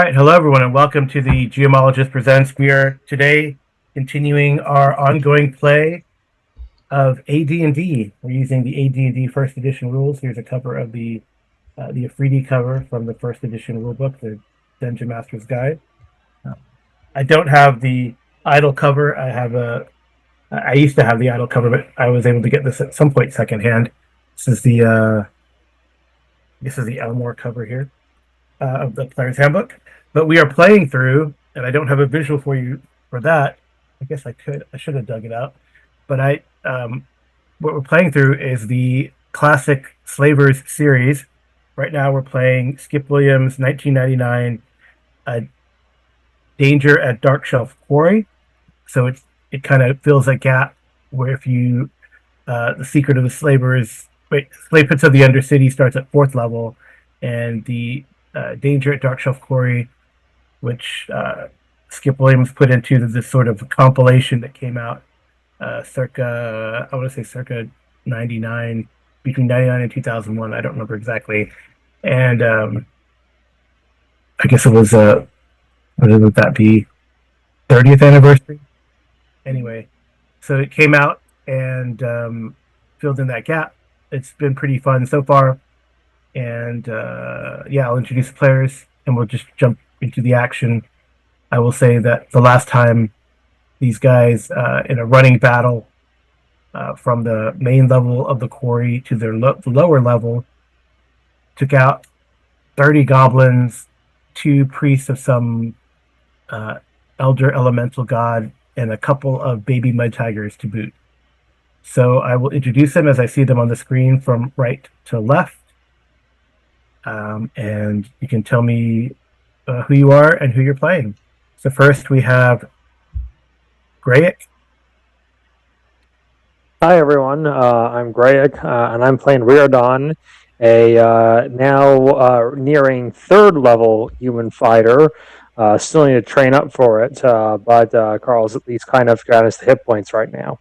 All right, hello everyone, and welcome to the Geomologist Presents. We are today continuing our ongoing play of AD&D. We're using the AD&D First Edition rules. Here's a cover of the Afridi cover from the First Edition rulebook, the Dungeon Master's Guide. I don't have the idle cover. I used to have the idle cover, but I was able to get this at some point secondhand. This is the Elmore cover here of the Player's Handbook. But we are playing through, and I don't have a visual for you for that. I guess I should have dug it out. But what we're playing through is the classic Slavers series. Right now we're playing Skip Williams' 1999 Danger at Darkshelf Quarry. So it kind of fills a gap where if you the Secret of the Slavers, Slave Pits of the Undercity starts at 4th level, and the Danger at Darkshelf Quarry, which Skip Williams put into this sort of compilation that came out circa 99, between 99 and 2001. I don't remember exactly. And I guess it was, what would that be? 30th anniversary? Anyway, so it came out and filled in that gap. It's been pretty fun so far. And I'll introduce the players and we'll just jump into the action. I will say that the last time these guys in a running battle from the main level of the quarry to their lower level took out 30 goblins, 2 priests of some elder elemental god, and a couple of baby mud tigers to boot. So I will introduce them as I see them on the screen from right to left. And you can tell me who you are and who you're playing. So first we have Greyhawk. Hi everyone, I'm Greyhawk, and I'm playing Riordan, a now nearing 3rd level human fighter. Still need to train up for it, but Carl's at least kind of got us the hit points right now.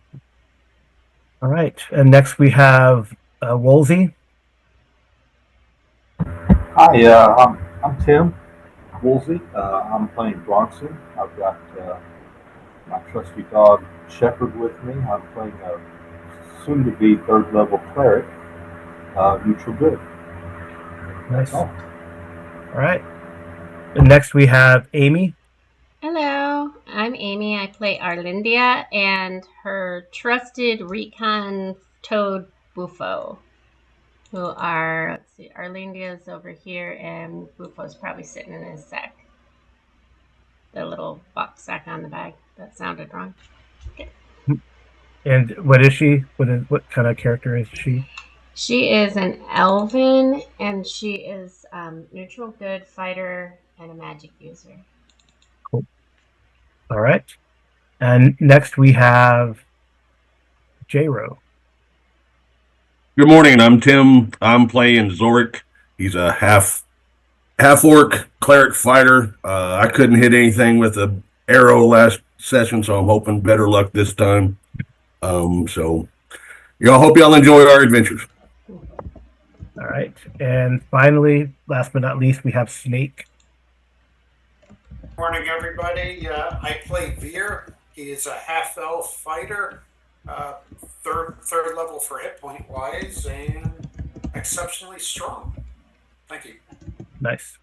All right, and next we have Wolsey. Hi, I'm Tim Woolsey. I'm playing Bronson. I've got my trusty dog Shepherd with me. I'm playing a soon-to-be 3rd level cleric, neutral good. Nice. All right. And next we have Amy. Hello, I'm Amy. I play Arlindia and her trusted recon toad Bufo, who are, let's see, Arlindia's over here and Bufo's probably sitting in his sack. The little box sack on the bag. That sounded wrong. Okay. And what is she? What kind of character is she? She is an elven, and she is neutral good fighter and a magic user. Cool. All right. And next we have J-Ro. Good morning. I'm Tim. I'm playing Zorik. He's a half orc cleric fighter. I couldn't hit anything with an arrow last session, so I'm hoping better luck this time. So hope y'all enjoy our adventures. All right. And finally, last but not least, we have Snake. Morning, everybody. I play Veer. He is a half-elf fighter, third level for hit point wise, and exceptionally strong. Thank you. Nice.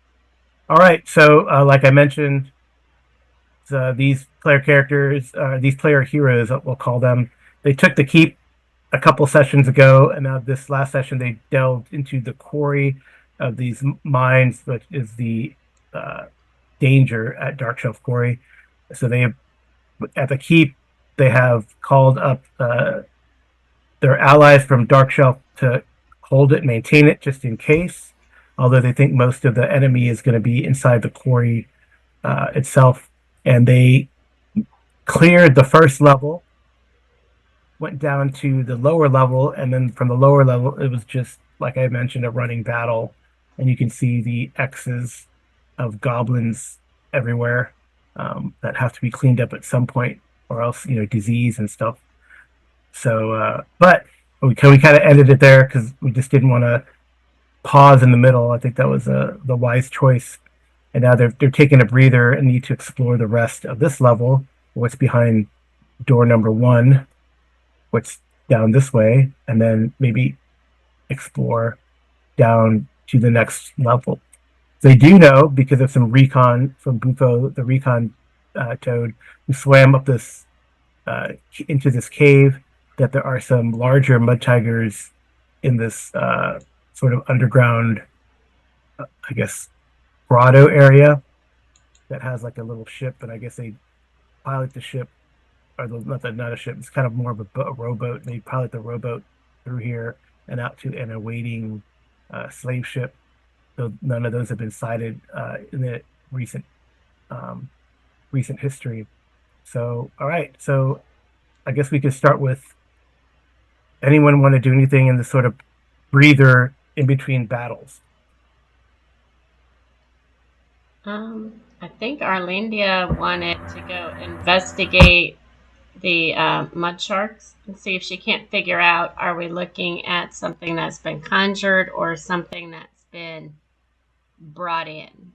All right. So, like I mentioned, these player characters, these player heroes, we'll call them, they took the keep a couple sessions ago, and now this last session they delved into the quarry of these mines, which is the Danger at Darkshelf Quarry. So they have, at the keep, they have called up their allies from Darkshelf to hold it, maintain it, just in case. Although they think most of the enemy is going to be inside the quarry itself, and they cleared the 1st level, went down to the lower level, and then from the lower level, it was just, like I mentioned, a running battle, and you can see the X's of goblins everywhere that have to be cleaned up at some point, or else, disease and stuff. So, but we kind of ended it there because we just didn't want to pause in the middle. I think that was the wise choice. and now they're taking a breather and need to explore the rest of this level. What's behind door number 1? What's down this way, and then maybe explore down to the next level. They do know because of some recon from Bufo, the recon toad, who swam up this into this cave, that there are some larger mud tigers in this sort of underground, I guess, grotto area that has like a little ship, and I guess they pilot the ship, or not a ship. It's kind of more of a rowboat. They pilot the rowboat through here and out to an awaiting slave ship. So none of those have been sighted in the recent history. So all right, so I guess we could start with, anyone want to do anything in this sort of breather in between battles? I think Arlindia wanted to go investigate the mud sharks and see if she can't figure out, are we looking at something that's been conjured or something that's been brought in?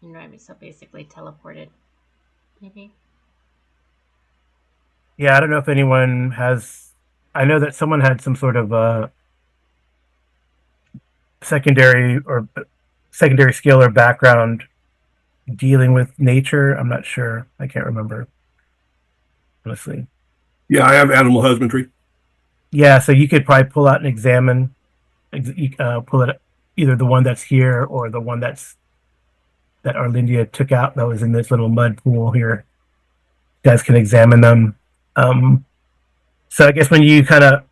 You know what I mean? So basically teleported, maybe. Yeah, I don't know if anyone has. I know that someone had some sort of secondary skill or background dealing with nature. I'm not sure. I can't remember, honestly. Yeah, I have animal husbandry. Yeah, so you could probably pull out and examine, pull it, either the one that's here or the one that Arlindia took out that was in this little mud pool here. You guys can examine them. So I guess when you kind of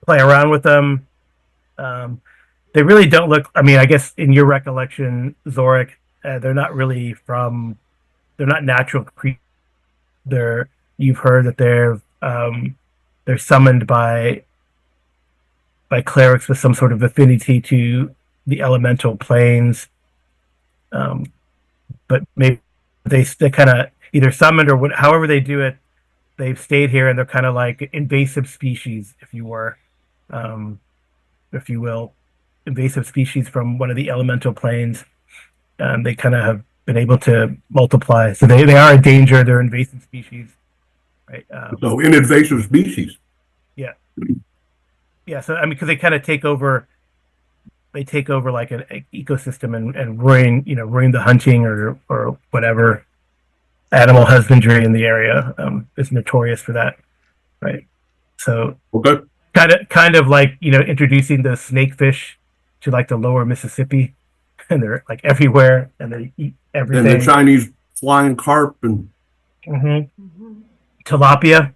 play around with them, they really don't look. I mean, I guess in your recollection, Zorik, they're not really from. They're not natural creatures. You've heard that they're summoned by clerics with some sort of affinity to the elemental planes. But maybe they kind of either summoned or however they do it, they've stayed here and they're kind of like invasive species, if you will, invasive species from one of the elemental planes. They kind of have been able to multiply, so they are a danger. They're invasive species, right? So an invasive species. Yeah. So I mean, because they kind of take over. They take over like an ecosystem and ruin the hunting or whatever. Animal husbandry in the area is notorious for that, right? So Okay. kind of like introducing the snakefish to like the lower Mississippi, and they're like everywhere and they eat everything. And the Chinese flying carp and tilapia,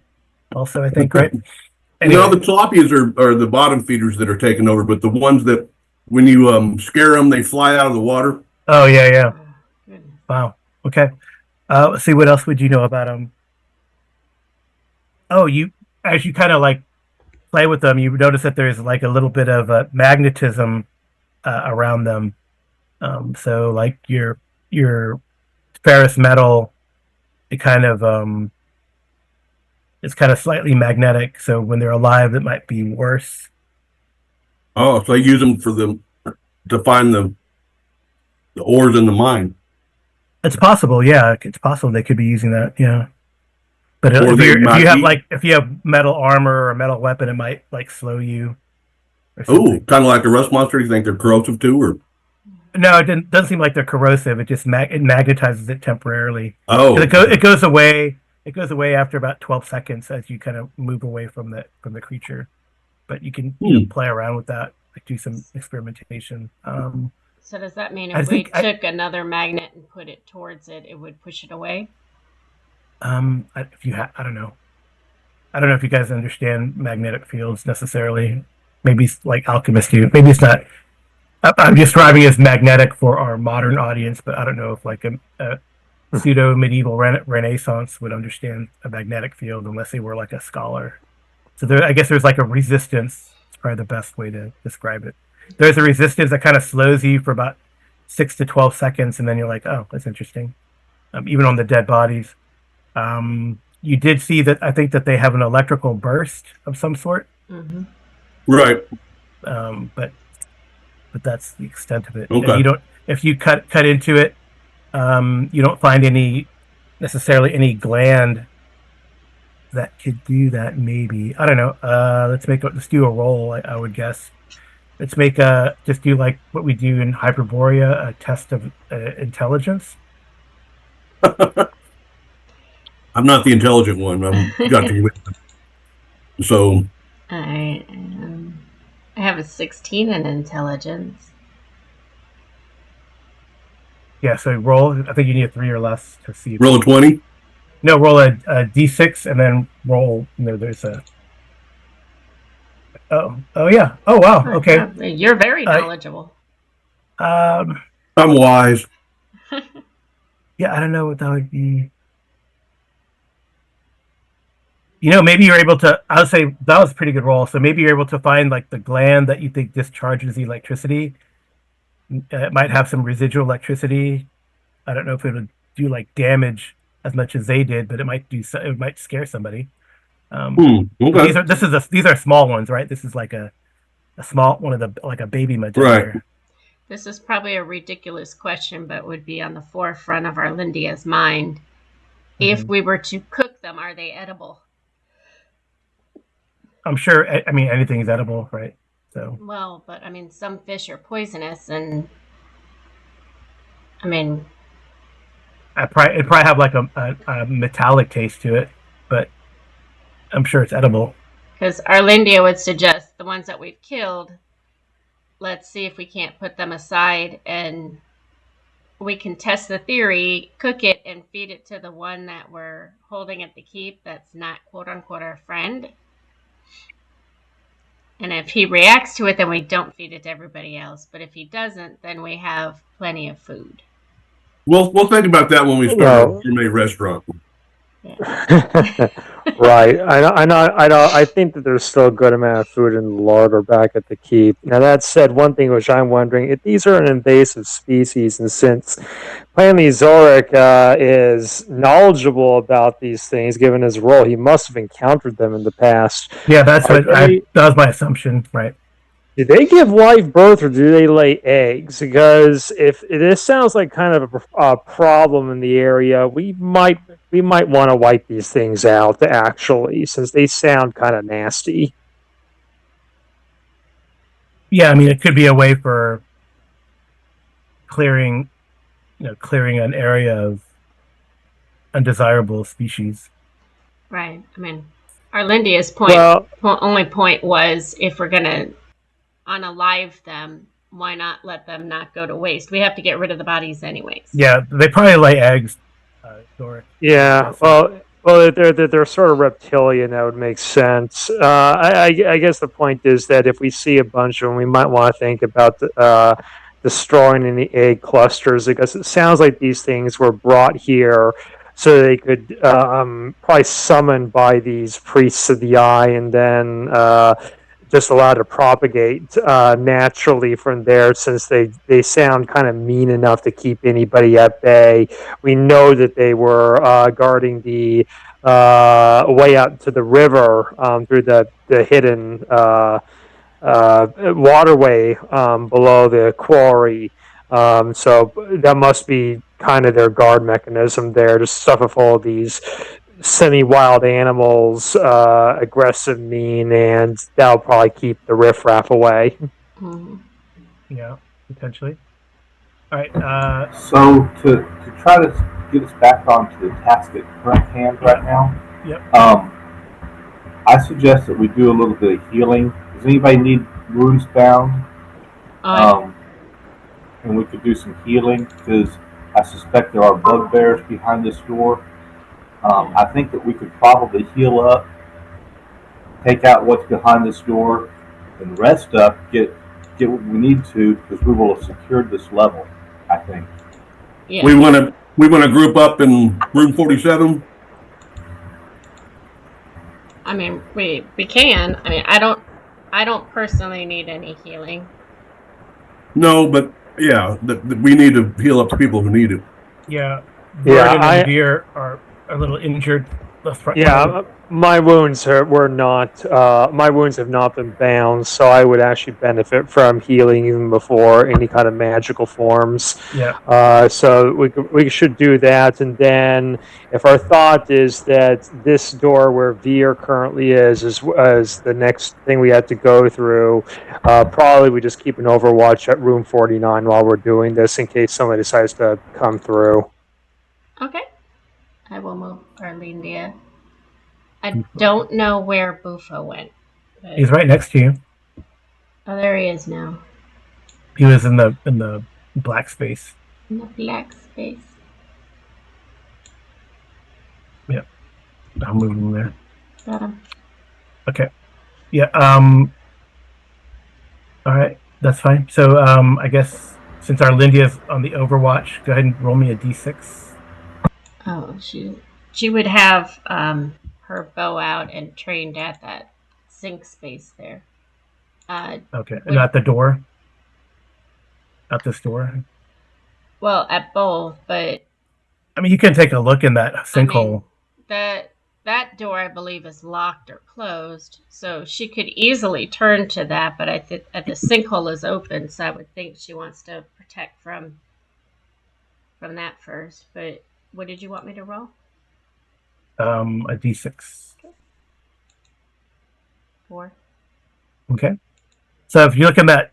also I think, right? Anyway. The tilapias are the bottom feeders that are taken over, but the ones that when you scare them, they fly out of the water. Oh yeah. Wow. Okay. Let's see, what else would you know about them? Oh, as you kind of like play with them, you notice that there's like a little bit of magnetism around them. So like your ferrous metal, it's kind of slightly magnetic. So when they're alive, it might be worse. Oh, so they use them to find the ores in the mine. It's possible, yeah. It's possible they could be using that, yeah. But if you have metal armor or a metal weapon, it might like slow you. Oh, kind of like a rust monster. You think they're corrosive too, or? No, it doesn't seem like they're corrosive. It just it magnetizes it temporarily. Oh, it goes away. It goes away after about 12 seconds as you kind of move away from the creature. But you can play around with that, like do some experimentation. So does that mean if we took another magnet and put it towards it, it would push it away? I don't know. I don't know if you guys understand magnetic fields necessarily. Maybe like alchemists do. Maybe it's not. I'm describing it as magnetic for our modern audience, but I don't know if like a pseudo medieval Renaissance would understand a magnetic field unless they were like a scholar. So I guess there's like a resistance. It's probably the best way to describe it. There's a resistance that kind of slows you for about 6 to 12 seconds, and then you're like, oh, that's interesting. Even on the dead bodies. You did see that. I think that they have an electrical burst of some sort. Mm-hmm. Right. But that's the extent of it. Okay. And if you cut into it, You don't find necessarily any gland that could do that. Maybe I don't know. Let's do a roll. I would guess. Let's just do like what we do in Hyperborea, a test of intelligence. I'm not the intelligent one. I'm got the wisdom. So I have a 16 in intelligence. Yeah, so roll. I think you need a 3 or less to see. Roll a 20. No, roll a d6 and then roll. There's a. Oh yeah. Oh wow. Okay. You're very knowledgeable. I'm wise. Yeah, I don't know what that would be. Maybe you're able to. I would say that was a pretty good roll. So maybe you're able to find like the gland that you think discharges the electricity. It might have some residual electricity. I don't know if it would do like damage as much as they did, but it might scare somebody. Okay. These are small ones, right? This is like a small one of the like a baby magenta. Right. This is probably a ridiculous question, but would be on the forefront of Arlindia's mind. Mm-hmm. If we were to cook them, are they edible? I'm sure. I mean, anything is edible, right? So. Well, but I mean, some fish are poisonous, and I mean, it'd probably have like a metallic taste to it, but I'm sure it's edible. Because Arlindia would suggest the ones that we've killed, let's see if we can't put them aside and we can test the theory, cook it, and feed it to the one that we're holding at the keep that's not quote-unquote our friend. And if he reacts to it, then we don't feed it to everybody else. But if he doesn't, then we have plenty of food. We'll think about that when we start a gourmet restaurant. Yeah. Right. I know. I think that there's still a good amount of food in the larder back at the keep. Now, that said, one thing which I'm wondering, if these are an invasive species, and since plainly Zorik is knowledgeable about these things, given his role, he must have encountered them in the past. Yeah, that was my assumption, right? Do they give live birth or do they lay eggs? Because if this sounds like kind of a problem in the area, we might want to wipe these things out, actually, since they sound kind of nasty. Yeah, I mean, it could be a way for clearing an area of undesirable species. Right. I mean, Arlindia's only point was, if we're going to unalive them, why not let them not go to waste? We have to get rid of the bodies anyways. Yeah, they probably lay eggs. Yeah, well, they're sort of reptilian. That would make sense. I guess the point is that if we see a bunch of them, we might want to think about destroying any egg clusters, because it sounds like these things were brought here so they could probably summoned by these priests of the eye, and then just allowed to propagate naturally from there, since they sound kind of mean enough to keep anybody at bay. We know that they were guarding the way out to the river through the hidden waterway below the quarry. So that must be kind of their guard mechanism there, to stuff with all these semi-wild animals, aggressive, mean, and that'll probably keep the riffraff away. Mm-hmm. Yeah, potentially. All right. So to try to get us back onto the task at current hand right now. Yep. I suggest that we do a little bit of healing. Does anybody need wounds bound? And we could do some healing, because I suspect there are bugbears behind this door. I think that we could probably heal up, take out what's behind this door, and rest up, get what we need to, because we will have secured this level, I think. Yeah. We want to group up in room 47. I mean, we can. I mean, I don't personally need any healing. No, but yeah, we need to heal up the people who need it. Yeah. Gordon and Veer are a little injured. Yeah, my wounds were not. My wounds have not been bound, so I would actually benefit from healing even before any kind of magical forms. Yeah. So we should do that, and then if our thought is that this door where Veer currently is the next thing we have to go through, probably we just keep an overwatch at room 49 while we're doing this in case somebody decides to come through. Okay. I will move Arlindia. I don't know where Bufo went. But... He's right next to you. Oh, there he is now. He was in the black space. In the black space. Yep. I'll move him there. Got him. Okay. Yeah. All right. That's fine. So I guess since Arlindia's on the Overwatch, go ahead and roll me a d6. Oh, she would have her bow out and trained at that sink space there. Okay. And at the door? At this door? Well, at both, but... I mean, you can take a look in that sinkhole. I mean, that door, I believe, is locked or closed, so she could easily turn to that, but the sinkhole is open, so I would think she wants to protect from that first. But what did you want me to roll? A d6. 4. Okay. So if you look in that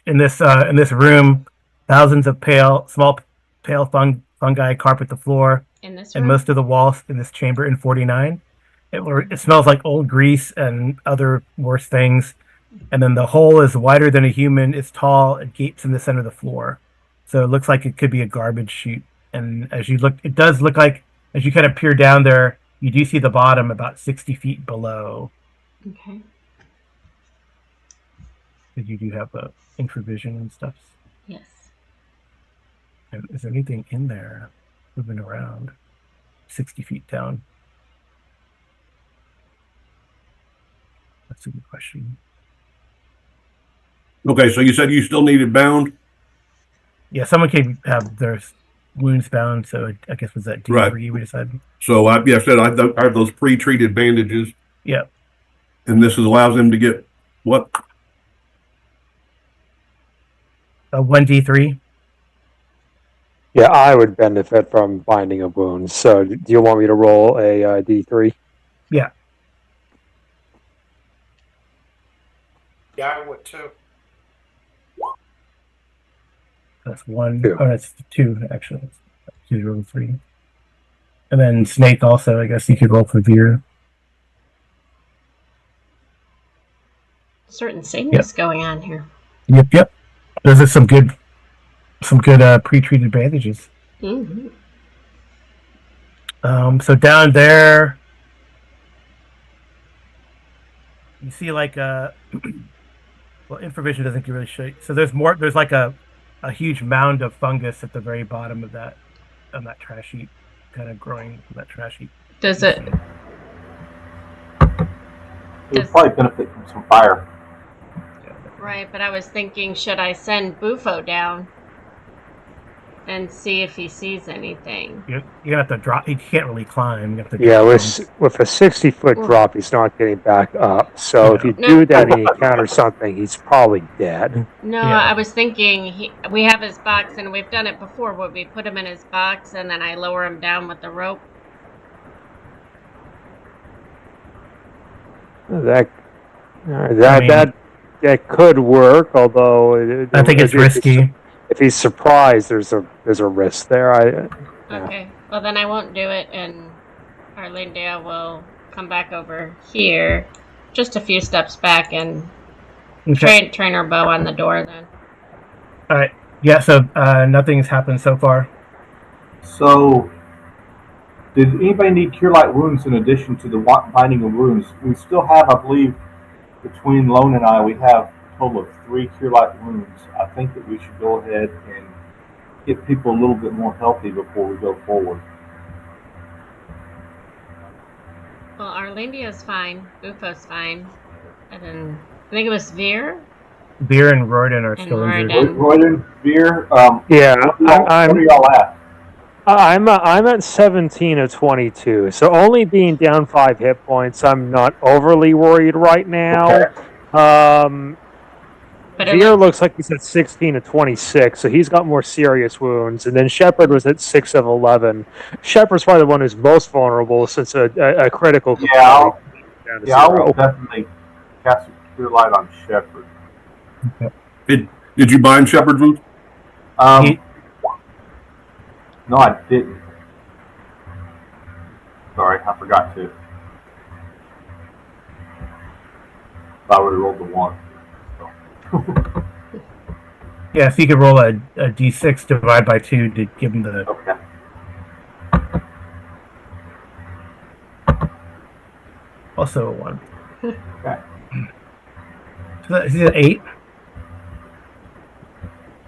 in this room, thousands of small pale fungi carpet the floor. In this room? And most of the walls in this chamber in 49. It smells like old grease and other worse things. And then the hole is wider than a human. It's tall. It gapes in the center of the floor. So it looks like it could be a garbage chute. And as you look, it does look like, as you kind of peer down there, you do see the bottom about 60 feet below. Okay. Because you do have infravision and stuff. Yes. And is there anything in there moving around 60 feet down? That's a good question. Okay, so you said you still needed bound? Yeah, someone can have their wounds bound, so I guess was that D3 Right. we decided? So I have those pre-treated bandages. Yeah. And this allows them to get what? A 1d3? Yeah, I would benefit from binding of wounds. So, do you want me to roll a d3? Yeah. Yeah, I would too. That's 1. Two. Oh, that's 2, actually. 2 to roll 3. And then Snake also, I guess you could roll for Veer. Certain sameness going on here. Yep. Those are some good pre-treated bandages. Mm-hmm. So down there, you see like well, infravision doesn't really show you. So there's like a huge mound of fungus at the very bottom of that, on that trash heap, kind of growing from that trash heap. Does it? It would probably benefit from some fire. Right, but I was thinking, should I send Bufo down and see if he sees anything? You're gonna have to drop. He can't really climb. You have to Yeah, with a 60-foot drop, he's not getting back up. So if you No. do that and you encounter something, he's probably dead. No, Yeah. I was thinking we have his box, and we've done it before where we put him in his box and then I lower him down with the rope. That could work, although I think it's risky. If he's surprised, there's a risk there. Okay, well then I won't do it, and Arlindia will come back over here, just a few steps back, and train her bow on the door then. All right. Yeah. So nothing's happened so far. So, did anybody need cure light wounds in addition to the binding of wounds? We still have, I believe, between Lone and I, we have a total of 3 cure light wounds. I think that we should go ahead and get people a little bit more healthy before we go forward. Well, Arlindia's fine, Bufo's fine, and then I think it was Veer. Veer and Royden are And still injured. Royden. Royden, Veer, Yeah, where are y'all at? I'm at 17 of 22, so only being down 5 hit points, I'm not overly worried right now. Okay. But it Veer looks, looks like he's at 16 of 26, so he's got more serious wounds. And then Shepard was at 6 of 11. Shepard's probably the one who's most vulnerable since a critical could Yeah, probably down to Yeah, I will 0. definitely cast a clear light on Shepard. Did you bind Shepherd's wounds? He- No, I didn't. Sorry, I forgot to. I would have rolled the 1. So. Yeah, so you could roll a d6 divide by 2 to give him the. Okay. Also a 1. Okay. So he's at 8.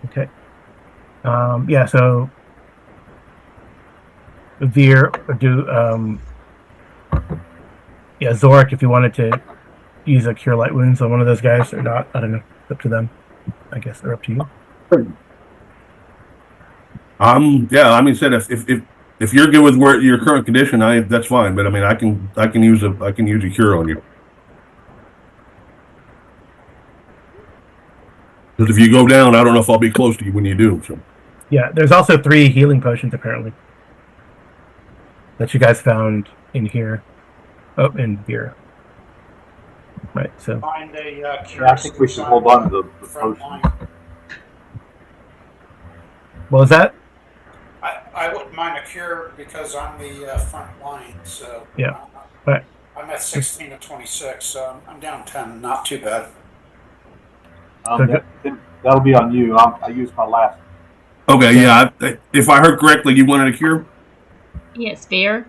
Okay. Yeah, so Veer do yeah, Zorik, if you wanted to use a cure light wounds on one of those guys or not, I don't know. It's up to them. I guess they're up to you. Yeah, I mean, said if you're good with where your current condition, that's fine. But I mean, I can use a cure on you. Because if you go down, I don't know if I'll be close to you when you do. So Yeah, there's also 3 healing potions apparently that you guys found in here. Oh, in here. Right. So Find a cure. Yeah, I think we should hold on to the front potion. line. what was that? I wouldn't mind a cure because I'm the front line. So Yeah. Right. I'm at 16 to 26, so I'm down 10. Not too bad. That'll be on you. I used my last. okay, yeah. If I heard correctly, you wanted a cure. yes, Veer.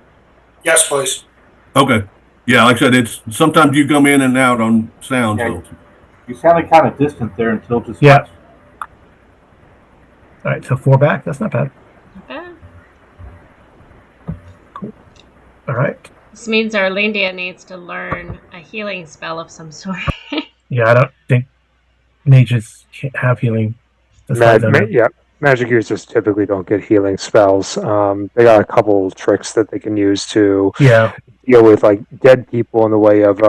Yes, please. Okay. Yeah, like I said, it's sometimes you come in and out on sound. Yeah. So. You sounded kind of distant there until just. Yeah. All right, so 4 back. That's not bad. Not bad. Cool. All right. This means Arlindia needs to learn a healing spell of some sort. Yeah, I don't think mages can't have healing. Magic users typically don't get healing spells. They got a couple tricks that they can use to deal with like dead people in the way of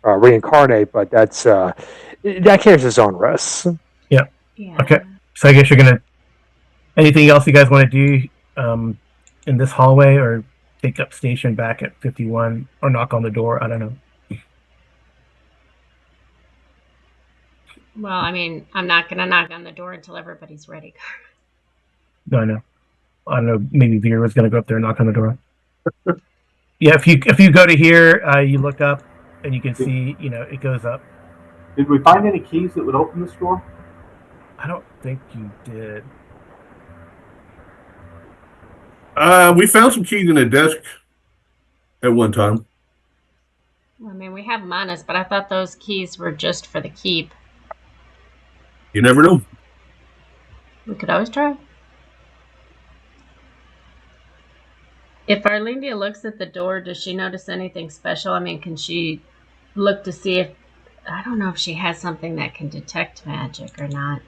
reincarnate, but that carries its own risks. Yeah. Yeah. Okay. So I guess you're gonna. Anything else you guys want to do in this hallway, or take up station back at 51, or knock on the door? I don't know. Well, I mean, I'm not going to knock on the door until everybody's ready. No, I know. I don't know. Maybe Veer was gonna go up there and knock on the door. Yeah, if you go to here, you look up and you can see, it goes up. Did we find any keys that would open this door? I don't think you did. We found some keys in a desk at one time. I mean, we have them on us, but I thought those keys were just for the keep. You never know. We could always try. If Arlindia looks at the door, does she notice anything special? I mean, can she look to see if... I don't know if she has something that can detect magic or not.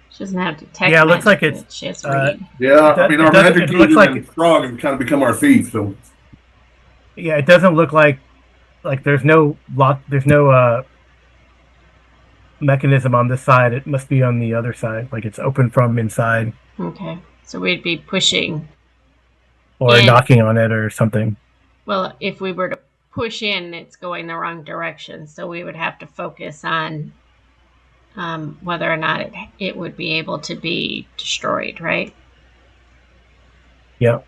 She doesn't have detect. Yeah, it looks like it's. She has read. Yeah, I mean, our magic looks users like and strong have kind of become our thieves. So Yeah, it doesn't look like there's no lock. There's no mechanism on this side. It must be on the other side. Like it's open from inside. Okay, so we'd be pushing. Or knocking on it or something. Well, if we were to push in, it's going the wrong direction. So we would have to focus on whether or not it would be able to be destroyed, right? Yeah.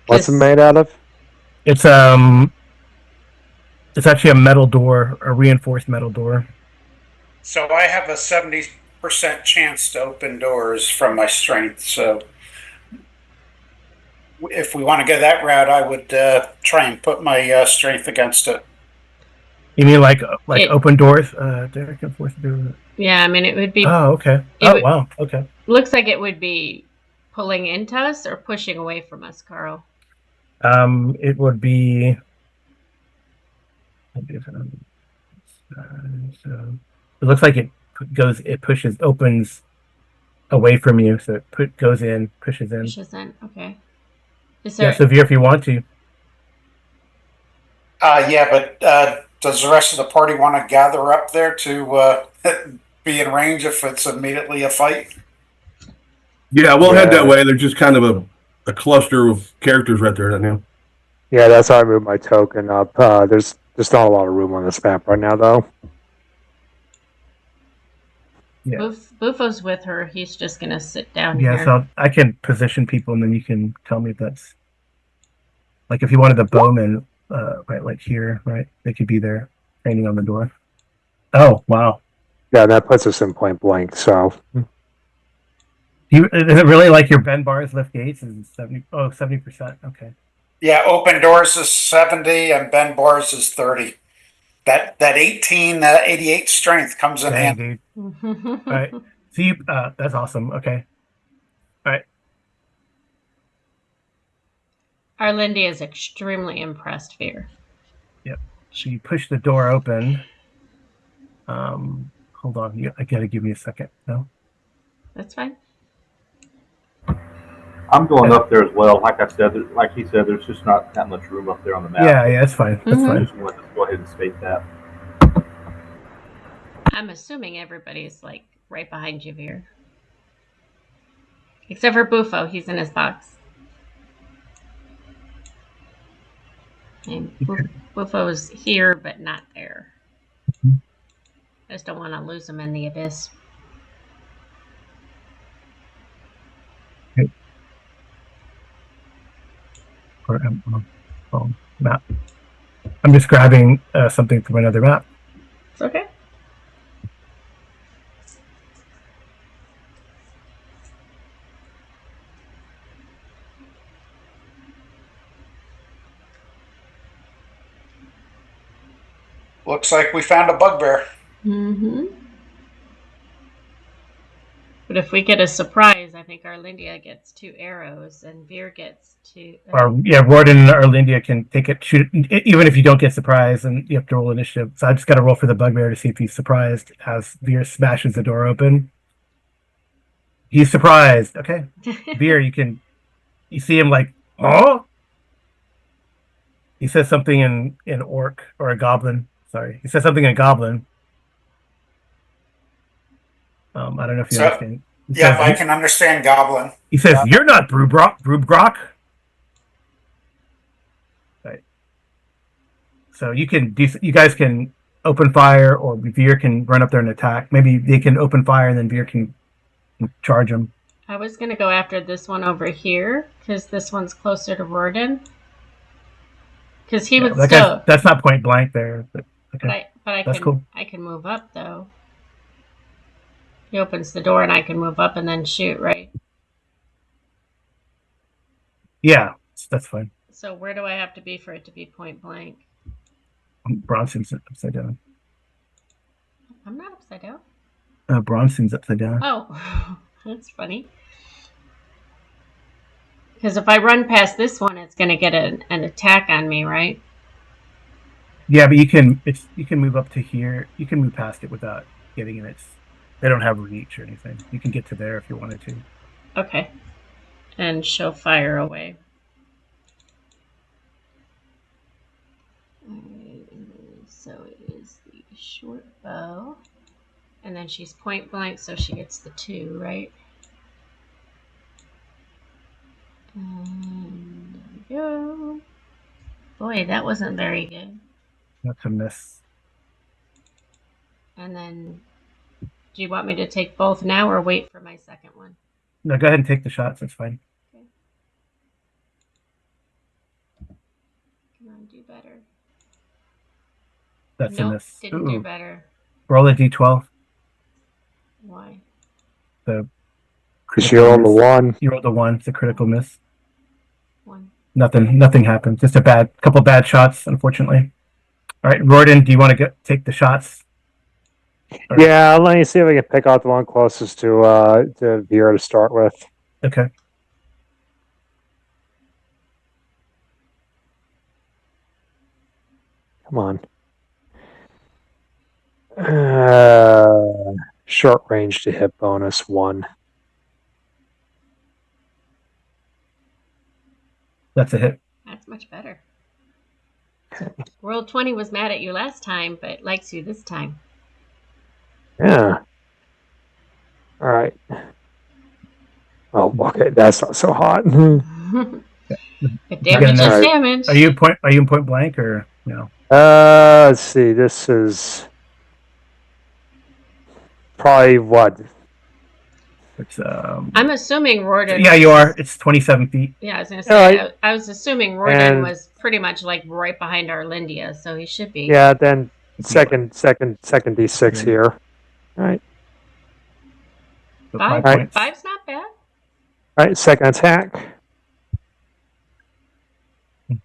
What's it made out of? It's actually a metal door, a reinforced metal door. So I have a 70% chance to open doors from my strength. So if we want to go that route, I would try and put my strength against it. You mean like open doors? Derek can force door. Yeah, I mean it would be. Oh, okay. Wow. Okay. Looks like it would be pulling into us or pushing away from us, Carl. It would be. So it looks like it opens away from you. So goes in, pushes in. Pushes in. Okay. Is Yeah, there? so Veer, if you want to, Yeah, but does the rest of the party want to gather up there to be in range if it's immediately a fight? Yeah, we'll head that Yeah, way. There's just kind of a cluster of characters right there right now. yeah, that's how I moved my token up. There's not a lot of room on this map right now, though. yeah, Bufo's with her. He's just gonna sit down yeah. here. So I can position people, and then you can tell me if that's like if you wanted the bowman, right, like here, right? They could be there, training on the door. Oh, wow. Yeah, that puts us in point blank. So Is it really like your bend bars, lift gates is 70? Oh, 70%. Okay. Yeah, open doors is 70 and bend bars is 30. That 1888 strength comes in Dang, handy. dude. All right. So that's awesome. Okay. All right. Arlindia is extremely impressed, Veer. Yep. So you push the door open. Hold on. I gotta give me a second. No. That's fine. I'm going up there as well. Like I said, like he said, there's just not that much room up there on the map. Yeah, that's fine. That's Mhm. I fine. just wanted to go ahead and state that. I'm assuming everybody's like right behind you, Veer. Except for Bufo, he's in his box. And Bufo's here, but not there. Mhm. I just don't want to lose him in the abyss. Okay. Map. I'm just grabbing something from another map. It's okay. Looks like we found a bugbear. Mm-hmm. But if we get a surprise, I think Arlindia gets 2 arrows and Veer gets 2. Or yeah, Warden and Erlindia can take it, shoot it, even if you don't get surprised, and you have to roll initiative. So I just got to roll for the bugbear to see if he's surprised as Veer smashes the door open. He's surprised. Okay, Veer, you see him like, oh, he says something in orc or a goblin. Sorry, he says something in goblin. I don't know if you So, understand. He yep, says I can understand Goblin. he says Yeah. you're not Brubrock. Right. So you guys can open fire, or Veer can run up there and attack. Maybe they can open fire, and then Veer can charge them. I was going to go after this one over here because this one's closer to Warden. Because he would still. That's not point blank there, but okay. That's cool. I can move up though. He opens the door and I can move up and then shoot, right? Yeah, that's fine. So where do I have to be for it to be point blank? Bronson's upside down. I'm not upside down. Bronson's upside down. Oh, that's funny. Because if I run past this one, it's going to get an attack on me, right? Yeah, but you can move up to here. You can move past it without getting in it. They don't have reach or anything. You can get to there if you wanted to. Okay. And show fire away. So it is the short bow. And then she's point blank, so she gets the 2, right? And there we go. Boy, that wasn't very good. That's a miss. And then, do you want me to take both now or wait for my second one? No, go ahead and take the shots. That's fine. Okay. Come on, do better. That's a miss. Didn't do better. Roll a d12. Why? because you rolled a 1. You rolled a 1. It's a critical miss. 1. Nothing happened. Just a couple bad shots, unfortunately. All right, Royden, do you want to take the shots? Yeah, let me see if I can pick out the one closest to Veer to start with. Okay. Come on. Short range to hit bonus 1. That's a hit. That's much better. World 20 was mad at you last time, but likes you this time. Yeah. All right. Oh, okay. That's not so hot. But damage is damage. Are you in point blank or no? Let's see. This is probably what? It's I'm assuming Rorden. Yeah, you are. It's 27 feet. Yeah, I was gonna say. Right. I was assuming Rorden was pretty much like right behind Arlindia, so he should be. Yeah. Then second d6 here. All right. So 5 points. 5's not bad. All right. Second attack. We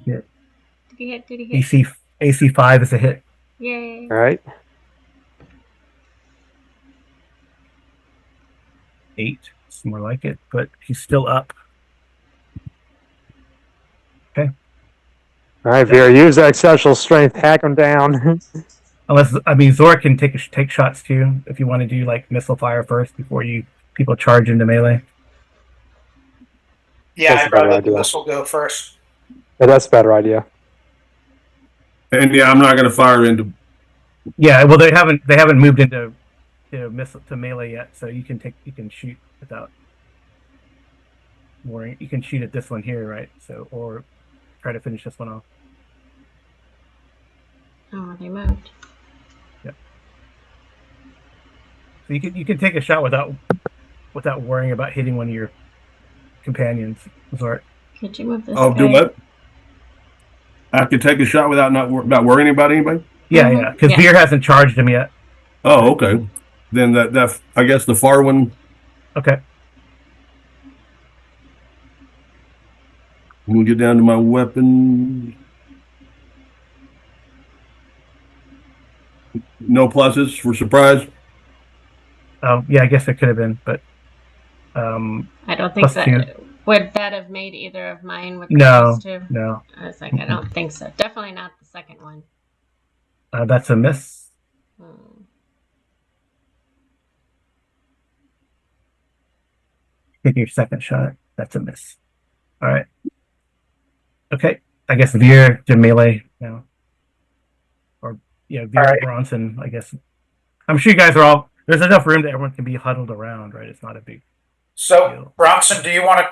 hit. Did he hit? AC 5 is a hit. Yay. All right. 8. It's more like it, but he's still up. Okay. All right, Vera, use that exceptional strength. Hack him down. Unless, I mean, Zora can take shots too if you want to do like missile fire first before people charge into melee. Yeah, That's I'd rather let the missile go first. Yeah, that's a better idea. And yeah, I'm not going to fire into. Yeah, well, they haven't moved into missile to melee yet, so you can shoot without worrying. You can shoot at this one here, right? So or try to finish this one off. Oh, they moved. Yeah. So you can take a shot without worrying about hitting one of your companions. Sorry. Could you move this? Oh, do what? I could take a shot without not worrying about anybody. Yeah, yeah. Because Veer hasn't charged him yet. Oh, okay. Then that I guess the far one. Okay. I'm gonna get down to my weapon. No pluses for surprise. Yeah, I guess it could have been, but I don't think that would that have made either of mine with no. I was like, I don't think so. Definitely not the second one. That's a miss. Take your second shot. That's a miss. All right. Okay. I guess Veer to melee now. Or Veer right. Bronson, I guess. I'm sure you guys are all. There's enough room that everyone can be huddled around, right? It's not a big. So, deal. Bronson, do you want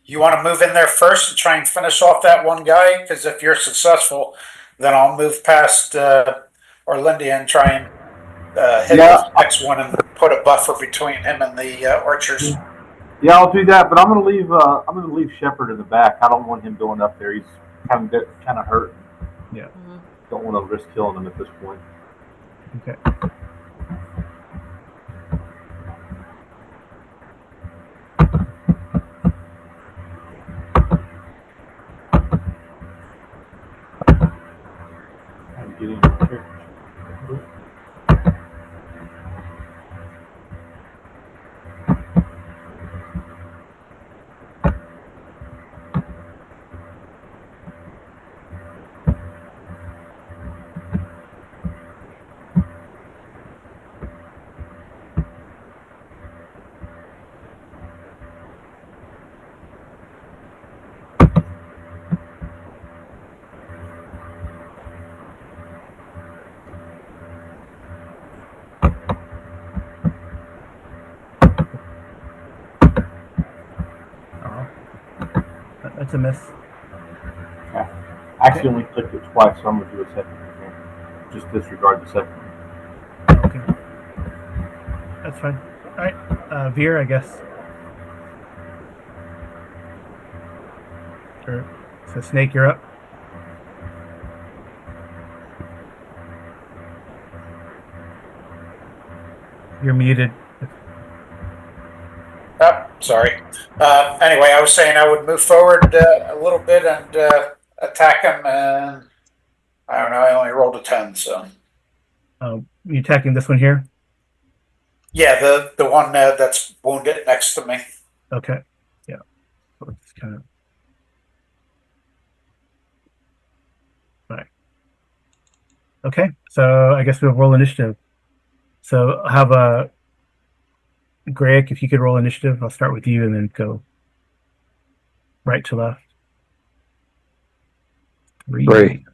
to move in there first and try and finish off that one guy? Because if you're successful, then I'll move past Orlindia and try and hit the next one and put a buffer between him and the archers. Yeah, I'll do that, but I'm gonna leave Shepard in the back. I don't want him going up there. He's kind of hurt. Yeah. Don't want to risk killing him at this point. Okay. I'm getting here. That's a miss. Yeah. I actually only clicked it twice, so I'm going to do a second again. Just disregard the second one. Okay. That's fine. All right. Veer, I guess. Sure. So, Snake, you're up. You're muted. Oh, sorry. Anyway, I was saying I would move forward a little bit and attack him, and I don't know, I only rolled a 10, so. You attacking this one here? Yeah, the one that's wounded next to me. Okay. Yeah. So it's kind of. Okay, so I guess we'll roll initiative. So I'll have a Greg, if you could roll initiative, I'll start with you and then go right to left. 3.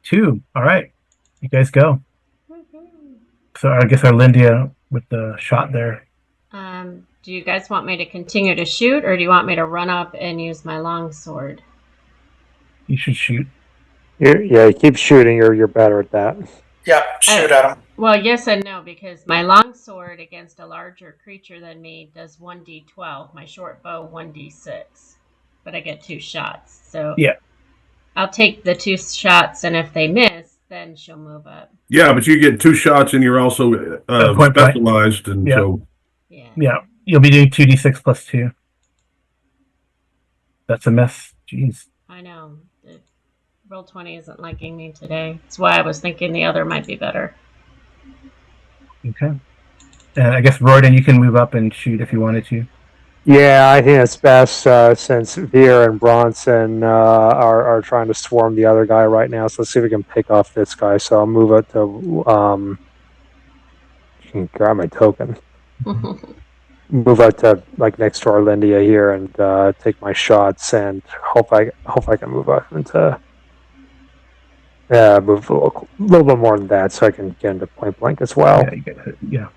2. All right, you guys go. So I guess Arlindia with the shot there. Do you guys want me to continue to shoot, or do you want me to run up and use my longsword? You should shoot. You keep shooting. You're better at that. Yeah, shoot at him. Well, yes and no, because my longsword against a larger creature than me does 1d12. My short bow 1d6, but I get 2 shots. So Yeah. I'll take the 2 shots, and if they miss, then she'll move up. Yeah, but you get 2 shots, and you're also Point blank. specialized, and Yeah. so Yeah, you'll be doing 2d6 plus 2. That's a miss. Jeez. I know. The Roll20 isn't liking me today. That's why I was thinking the other might be better. Okay. I guess Royden, you can move up and shoot if you wanted to. Yeah, I think it's best since Veer and Bronson are trying to swarm the other guy right now. So let's see if we can pick off this guy. So I'll move it to. You can grab my token. Move out to like next to Arlindia here and take my shots and hope I can move up into. Move a little bit more than that so I can get into point blank as well. Yeah, you get it. Yeah.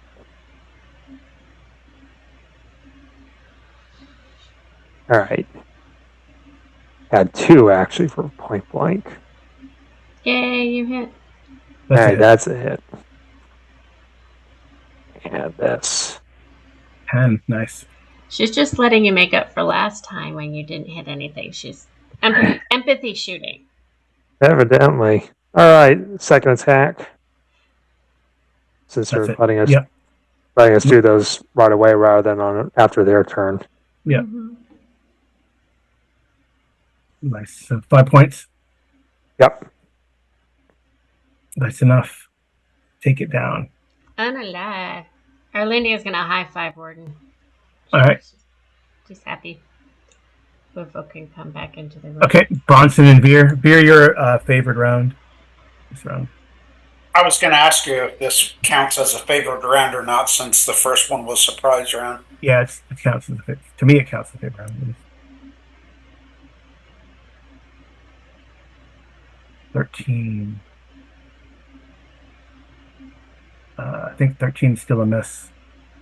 All right. Had 2 actually for point blank. Yay, you hit. All right, that's a hit. And this. 10. Nice. She's just letting you make up for last time when you didn't hit anything. She's empathy shooting. Evidently. All right, second attack. Since That's they're it. letting us Yep. do those right away rather than after their turn. Yeah. Mm-hmm. Nice. So 5 points. Yep. That's enough. Take it down. Unalive. Arlindia's gonna high five Warden. All right. She's happy. Bufo can come back into the room. Okay, Bronson and Veer. Veer, your favored round. This round. I was going to ask you if this counts as a favored round or not, since the first one was surprise round. Yeah, it counts as a favorite. To me, it counts as a favorite round. 13. I think 13 is still a miss.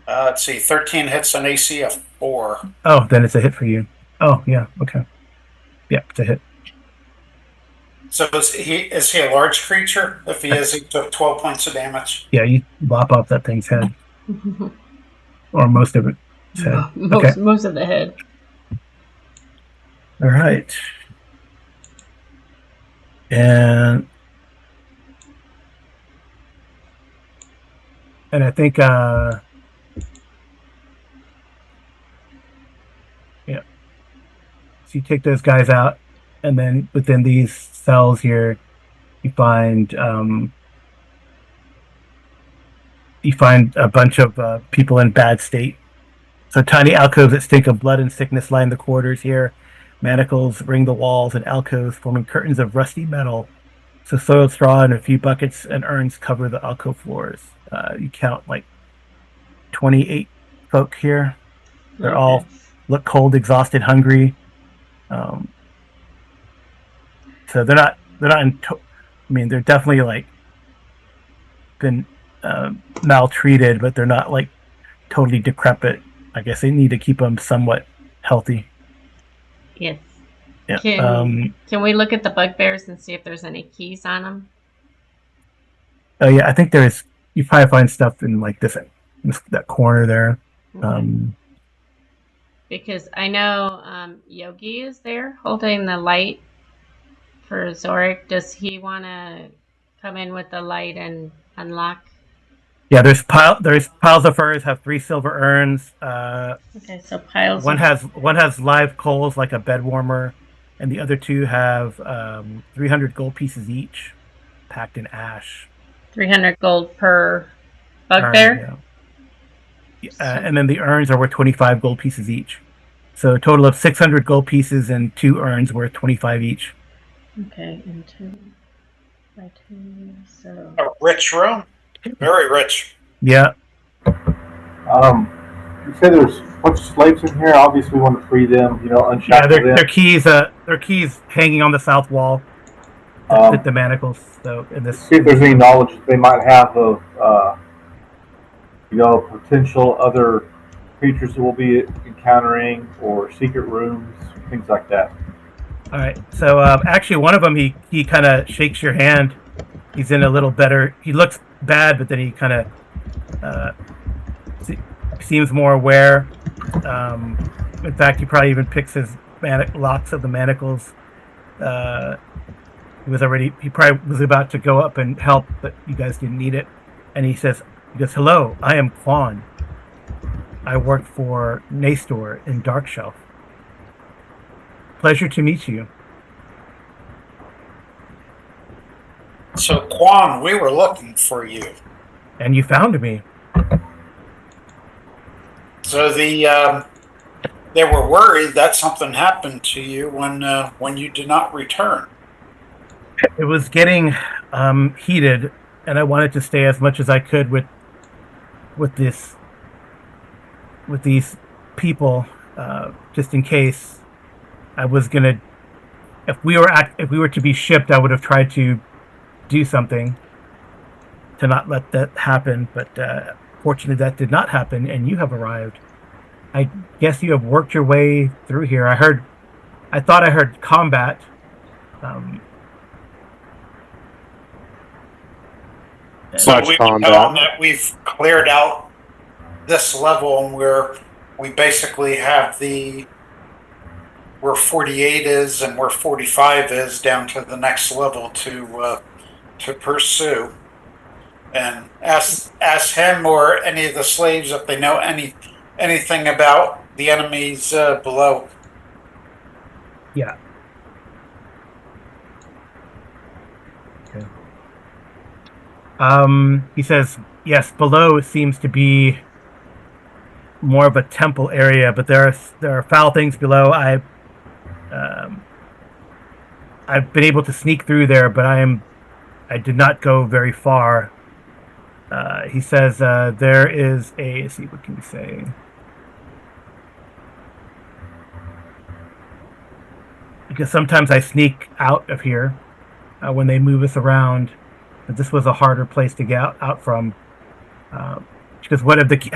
Let's see, 13 hits an AC of 4. Oh, then it's a hit for you. Oh, yeah. Okay. Yeah, it's a hit. So is he a large creature? If he is, he took 12 points of damage. Yeah, you lop off that thing's head. Or most of its head. Most of the head. All right. And I think yeah. So you take those guys out, and then within these cells here, you find a bunch of people in bad state. So tiny alcoves that stink of blood and sickness line the corridors here. Manacles ring the walls and alcoves, forming curtains of rusty metal. So soiled straw and a few buckets and urns cover the alcove floors. You count like 28 folk here. They're all look cold, exhausted, hungry. So they're not in. I mean, they're definitely like been maltreated, but they're not like totally decrepit. I guess they need to keep them somewhat healthy. Yes. Yeah. Can we look at the bugbears and see if there's any keys on them? Oh yeah, I think there's. You probably find stuff in like that corner there. Okay. Because I know Yogi is there holding the light for Zorik. Does he want to come in with the light and unlock? Yeah, there's piles of furs have 3 silver urns. Okay, so piles. One has live coals like a bed warmer, and the other 2 have 300 gold pieces each, packed in ash. 300 gold per bugbear. Yeah. And then the urns are worth 25 gold pieces each. So a total of 600 gold pieces and 2 urns worth 25 each. Okay, and 2 by 2, so. A rich room, very rich. Yeah. You say there's a bunch of slaves in here. Obviously, we want to free them. Yeah, Unshackle them. their keys hanging on the south wall that fit the manacles. So in this, See if there's any knowledge that they might have of, potential other creatures that we'll be encountering, or secret rooms, things like that. All right. So actually, one of them he kind of shakes your hand. He's in a little better. He looks bad, but then he kind of seems more aware. In fact, he probably even picks his locks of the manacles. He probably was about to go up and help, but you guys didn't need it. And he goes, "Hello, I am Quan. I work for Nastor in Darkshelf. Pleasure to meet you." So, Quan, we were looking for you. And you found me. So they were worried that something happened to you when you did not return. It was getting heated, and I wanted to stay as much as I could with these people, just in case I was gonna. If we were to be shipped, I would have tried to do something to not let that happen. But fortunately, that did not happen, and you have arrived. I guess you have worked your way through here. I thought I heard combat. So we tell them that we've cleared out this level, and we basically have where 48 is and where 45 is down to the next level to pursue, and ask him or any of the slaves if they know anything about the enemies below. Yeah. Okay. He says, yes, below seems to be more of a temple area, but there are foul things below. I've been able to sneak through there, but I did not go very far. He says there is let's see, what can we say? Because sometimes I sneak out of here when they move us around. But this was a harder place to get out from. Because what of the keep?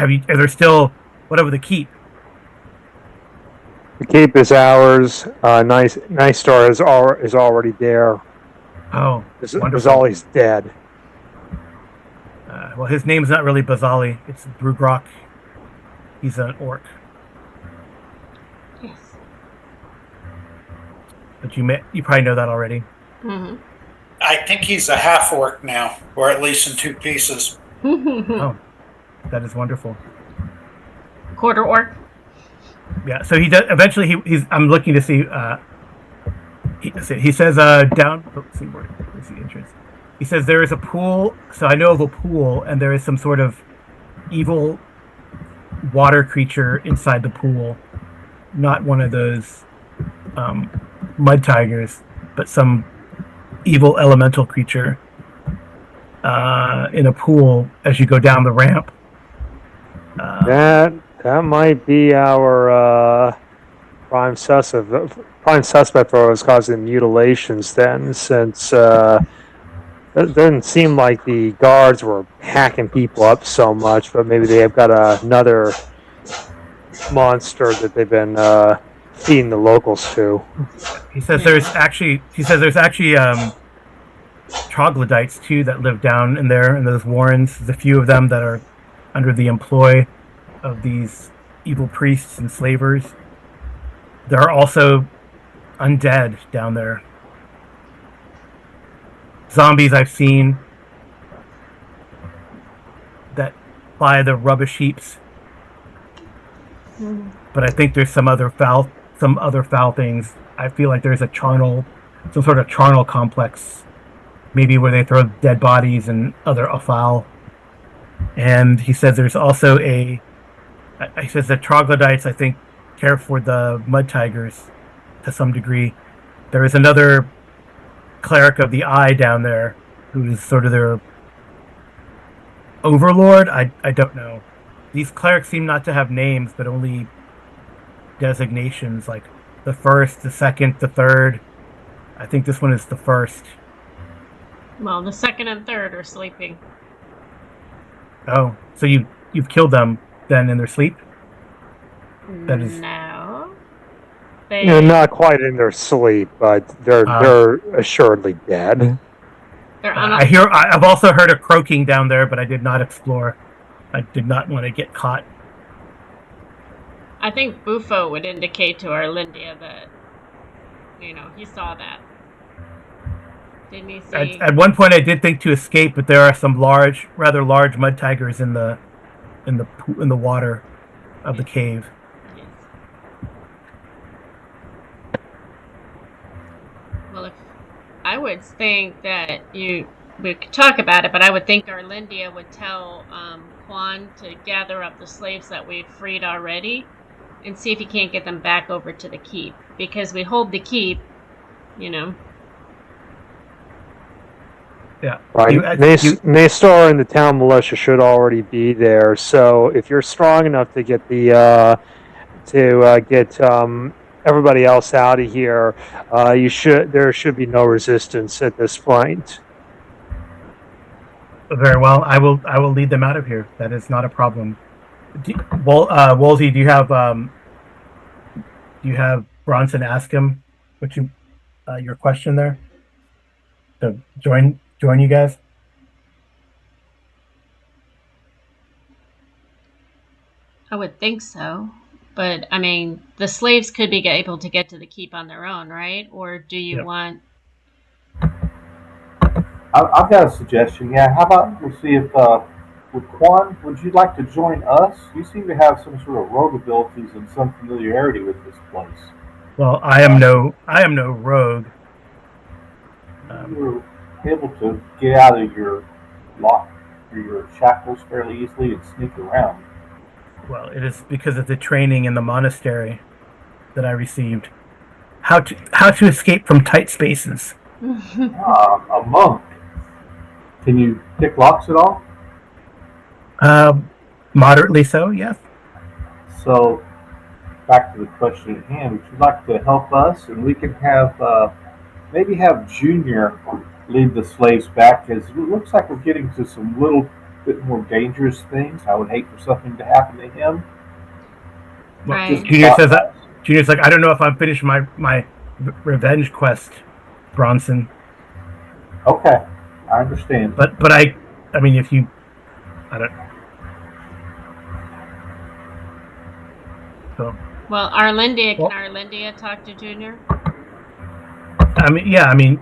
The keep is ours. Nice Star is already there. Oh, Bazali's dead. Well, his name's not really Bazali. It's Brugrok. He's an orc. Yes. But you probably know that already. Mm-hmm. I think he's a half orc now, or at least in 2 pieces. Oh, that is wonderful. Quarter orc. Yeah. So he does. Eventually, he's. I'm looking to see. He says down. Let's see where's the entrance. He says there is a pool. So I know of a pool, and there is some sort of evil water creature inside the pool. Not one of those mud tigers, but some evil elemental creature in a pool as you go down the ramp. That might be our prime suspect for what's causing mutilations then, since it doesn't seem like the guards were hacking people up so much, but maybe they have got another monster that they've been feeding the locals to. He says there's actually troglodytes too that live down in there in those warrens. There's a few of them that are under the employ of these evil priests and slavers. There are also undead down there. Zombies I've seen that fly the rubbish heaps. But I think there's some other foul things. I feel like there's some sort of charnel complex, maybe where they throw dead bodies and other foul. And he says there's also he says the troglodytes, I think, care for the mud tigers to some degree. There is another cleric of the eye down there, who is sort of their overlord. I don't know. These clerics seem not to have names, but only designations, like the first, the second, the third. I think this one is the first. Well, the second and third are sleeping. Oh, so you've killed them then in their sleep? That is No. Not quite in their sleep, but they're assuredly dead. I've also heard a croaking down there, but I did not explore. I did not want to get caught. I think Bufo would indicate to Arlindia that, he saw that. Didn't he see? At one point, I did think to escape, but there are some rather large mud tigers in the water of the cave. Yes. Well, I would think that we could talk about it, but I would think Arlindia would tell Quan to gather up the slaves that we've freed already and see if he can't get them back over to the keep, because we hold the keep, Yeah. Right. Maestar and the town militia should already be there. So if you're strong enough to get everybody else out of here, there should be no resistance at this point. Very well. I will lead them out of here. That is not a problem. Wolsey, do you have Bronson ask him your question there? To join you guys? I would think so. But, I mean, the slaves could be able to get to the keep on their own, right? Or do you want... I've got a suggestion. Yeah, how about we'll see if with Quan, would you like to join us? You seem to have some sort of rogue abilities and some familiarity with this place. Well, I am no rogue. You were able to get out of your lock or your shackles fairly easily and sneak around. Well, it is because of the training in the monastery that I received. How to escape from tight spaces. A monk. Can you pick locks at all? Moderately so, yes. So, back to the question at hand. Would you like to help us, and we can have maybe have Junior lead the slaves back? Because it looks like we're getting to some little bit more dangerous things. I would hate for something to happen to him. Right. Junior's like, I don't know if I'm finished my revenge quest, Bronson. Okay, I understand. But I mean, if you, I don't. So. Well, Arlindia talk to Junior? I mean, yeah, I mean,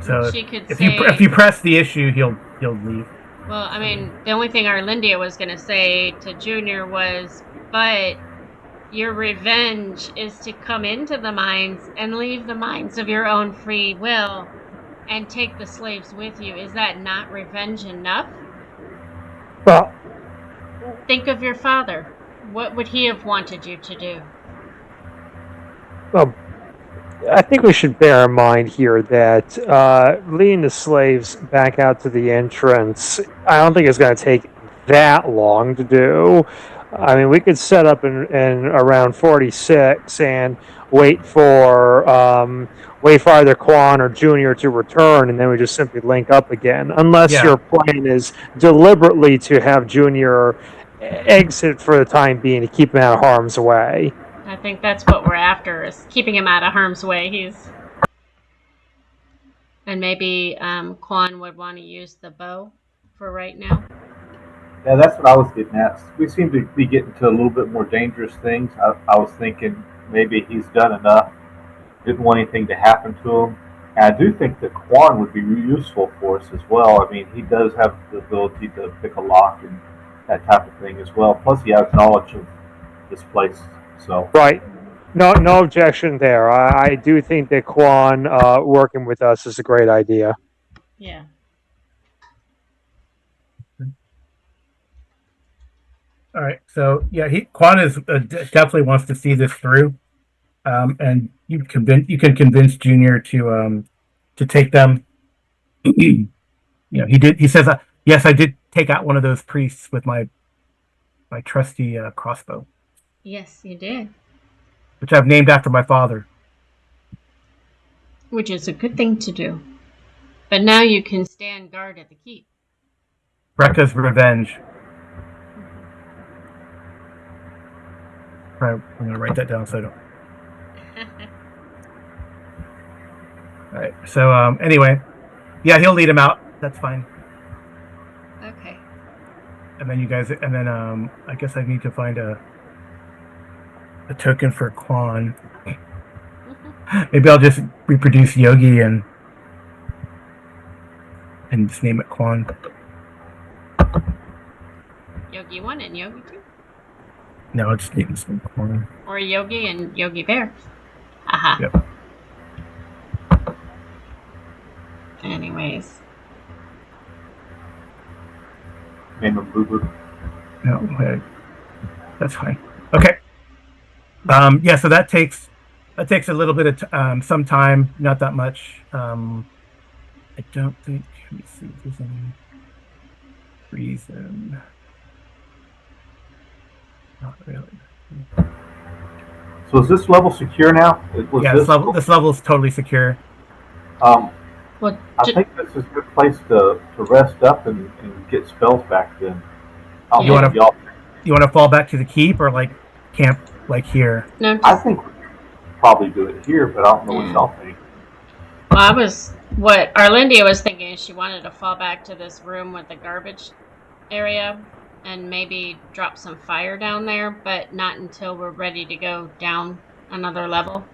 so she could if you press the issue, he'll leave. Well, I mean, the only thing Arlindia was going to say to Junior was, but your revenge is to come into the mines and leave the mines of your own free will and take the slaves with you. Is that not revenge enough? Well, think of your father. What would he have wanted you to do? Well, I think we should bear in mind here that leading the slaves back out to the entrance, I don't think it's going to take that long to do. I mean, we could set up in around 46 and wait for either Quan or Junior to return, and then we just simply link up again. Unless your plan is deliberately to have Junior exit for the time being to keep him out of harm's way. I think that's what we're after, is keeping him out of harm's way. And maybe Quan would want to use the bow for right now. Yeah, that's what I was getting at. We seem to be getting to a little bit more dangerous things. I was thinking maybe he's done enough. Didn't want anything to happen to him. And I do think that Quan would be useful for us as well. I mean, he does have the ability to pick a lock and that type of thing as well. Plus, he has knowledge of this place. So right, no objection there. I do think that Quan working with us is a great idea. Yeah. All right, so yeah, Quan is definitely wants to see this through, and you can convince Junior to to take them. He did. He says, "Yes, I did take out one of those priests with my trusty crossbow, Yes, you did. which I've named after my father." Which is a good thing to do. But now you can stand guard at the keep. Brekka's revenge. I'm going to write that down so I don't. All right. So anyway, yeah, he'll lead him out. That's fine. Okay. And then you guys, and then I guess I need to find a token for Quan. Maybe I'll just reproduce Yogi and just name it Quan. Yogi 1 and Yogi 2? No, it's name this one Quan. Or Yogi and Yogi Bear? Haha. Yep. Anyways. Name of Boober. No, wait. That's fine. Okay. Yeah, so that takes a little bit of some time, not that much. I don't think. Let me see if there's any reason. Not really. So is this level secure now? Yeah, this level is totally secure. Well, I think this is a good place to rest up and get spells back then. You want to fall back to the keep or like camp like here? No, I think we could probably do it here, but I don't know what y'all think. Well, what Arlindia was thinking is she wanted to fall back to this room with the garbage area and maybe drop some fire down there, but not until we're ready to go down another level.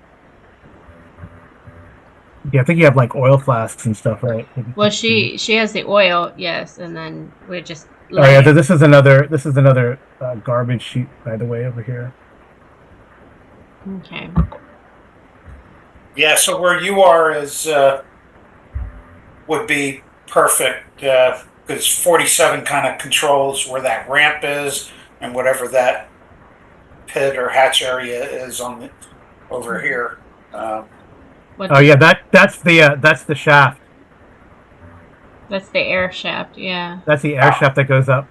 Yeah, I think you have like oil flasks and stuff, right? Well, she has the oil, yes, and then we just. Oh yeah, this is another garbage chute, by the way, over here. Okay. Yeah, so where you are is would be perfect because 47 kind of controls where that ramp is and whatever that pit or hatch area is over here. Oh yeah, that's the shaft. That's the air shaft, yeah. That's the air shaft that goes up.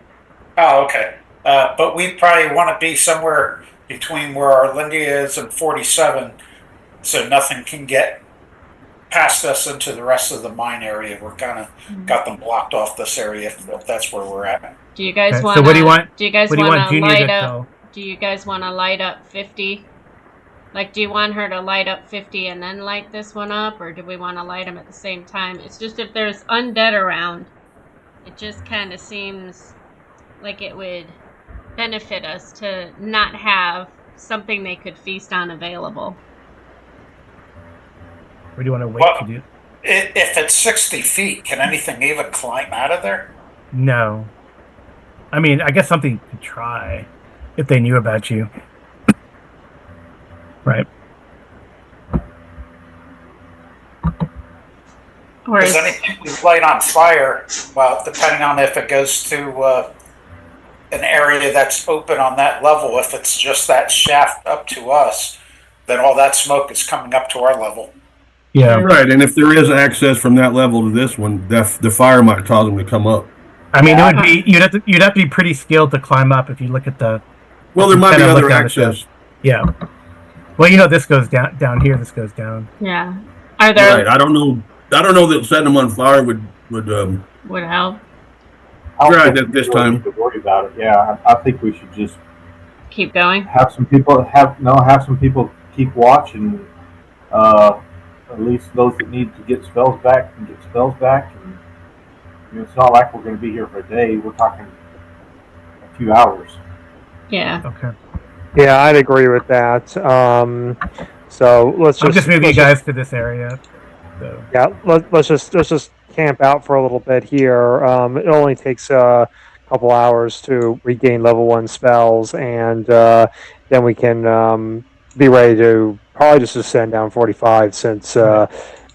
Oh, okay. But we probably want to be somewhere between where Arlindia is and 47, so nothing can get past us into the rest of the mine area. We're kind of got them blocked off this area if that's where we're at. Do you guys want? So what do you want? Do you guys want to light up? Do you guys want to light up 50? Like, do you want her to light up 50 and then light this one up, or do we want to light them at the same time? It's just if there's undead around, it just kind of seems like it would benefit us to not have something they could feast on available. Or do you want to wait to do? If it's 60 feet, can anything even climb out of there? No. I mean, I guess something could try if they knew about you. Right. Because anything we light on fire, well, depending on if it goes to an area that's open on that level, if it's just that shaft up to us, then all that smoke is coming up to our level. Yeah. Right, and if there is access from that level to this one, the fire might cause them to come up. I mean, it would be you'd have to be pretty skilled to climb up if you look at the. Well, there might be other access. Yeah. Well, this goes down here. This goes down. Yeah. Are there? Right. I don't know that setting them on fire would help. Right at this time. To worry about it. Yeah, I think we should just keep going. Have some people keep watch, and at least those that need to get spells back can get spells back. And it's not like we're going to be here for a day. We're talking a few hours. Yeah. Okay. Yeah, I'd agree with that. So let's just move you guys to this area. So. Yeah, let's just camp out for a little bit here. It only takes a couple hours to regain level 1 spells, and then we can be ready to probably just ascend down 45, since trying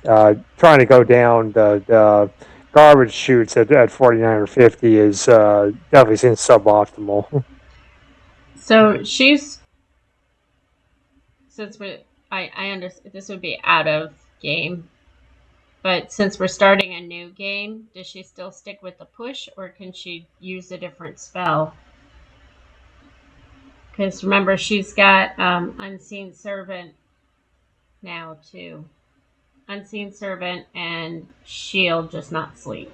to go down the garbage chutes at 49 or 50 is definitely seems suboptimal. So since I understand this would be out of game. But since we're starting a new game, does she still stick with the push, or can she use a different spell? Because remember, she's got Unseen Servant now, too. Unseen Servant and Shield, just not Sleep.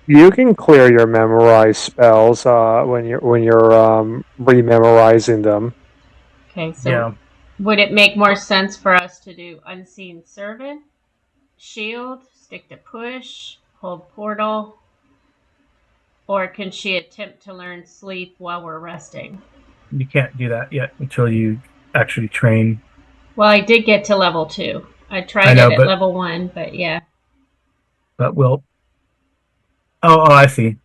You can clear your memorized spells when you're rememorizing them. Okay, so would it make more sense for us to do Unseen Servant, Shield, stick to push, hold portal, or can she attempt to learn Sleep while we're resting? You can't do that yet until you actually train. Well, I did get to level 2. I tried it at level 1, but yeah. But we'll. Oh, I see.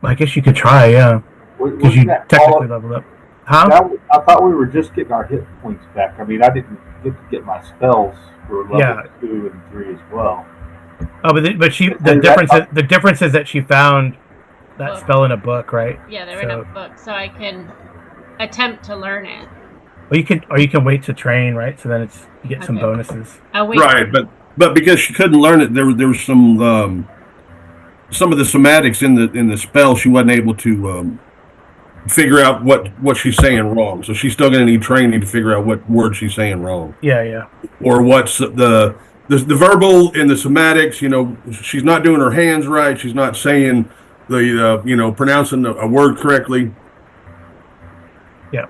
I guess you could try, yeah. Because you technically leveled up. Huh? I thought we were just getting our hit points back. I mean, I didn't get to get my spells for level 2 and 3 as well. Oh, but she the difference is that she found that spell in a book, right? Yeah, they're in a book, so I can attempt to learn it. Well, you can wait to train, right? So then you get some bonuses. I'll wait. Right, but because she couldn't learn it, there was some of the somatics in the spell she wasn't able to figure out what she's saying wrong. So she's still going to need training to figure out what word she's saying wrong. Yeah. Or what's the verbal and the somatics. You know, she's not doing her hands right. She's not saying the pronouncing a word correctly. Yeah.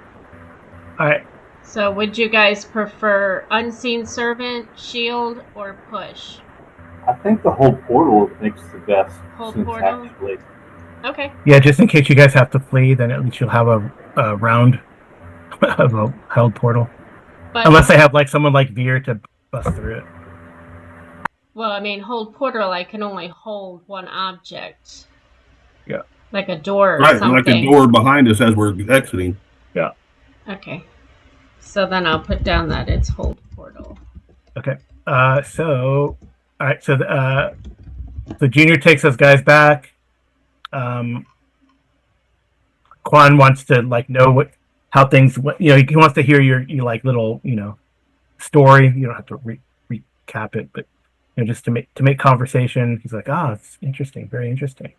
All right. So would you guys prefer Unseen Servant, Shield, or Push? I think the whole portal makes the best Hold portal? Actually. Okay. Yeah, just in case you guys have to flee, then at least you'll have a round of a held portal. But, unless they have someone like Veer to bust through it. Well, I mean, hold portal, I can only hold one object. Yeah. Like a door or something. Like a door behind us as we're exiting. Yeah. Okay. So then I'll put down that it's hold portal. Okay. So Junior takes those guys back. Quan wants to know how things. He wants to hear your little story. You don't have to recap it, but just to make conversation. He's like, it's interesting, very interesting.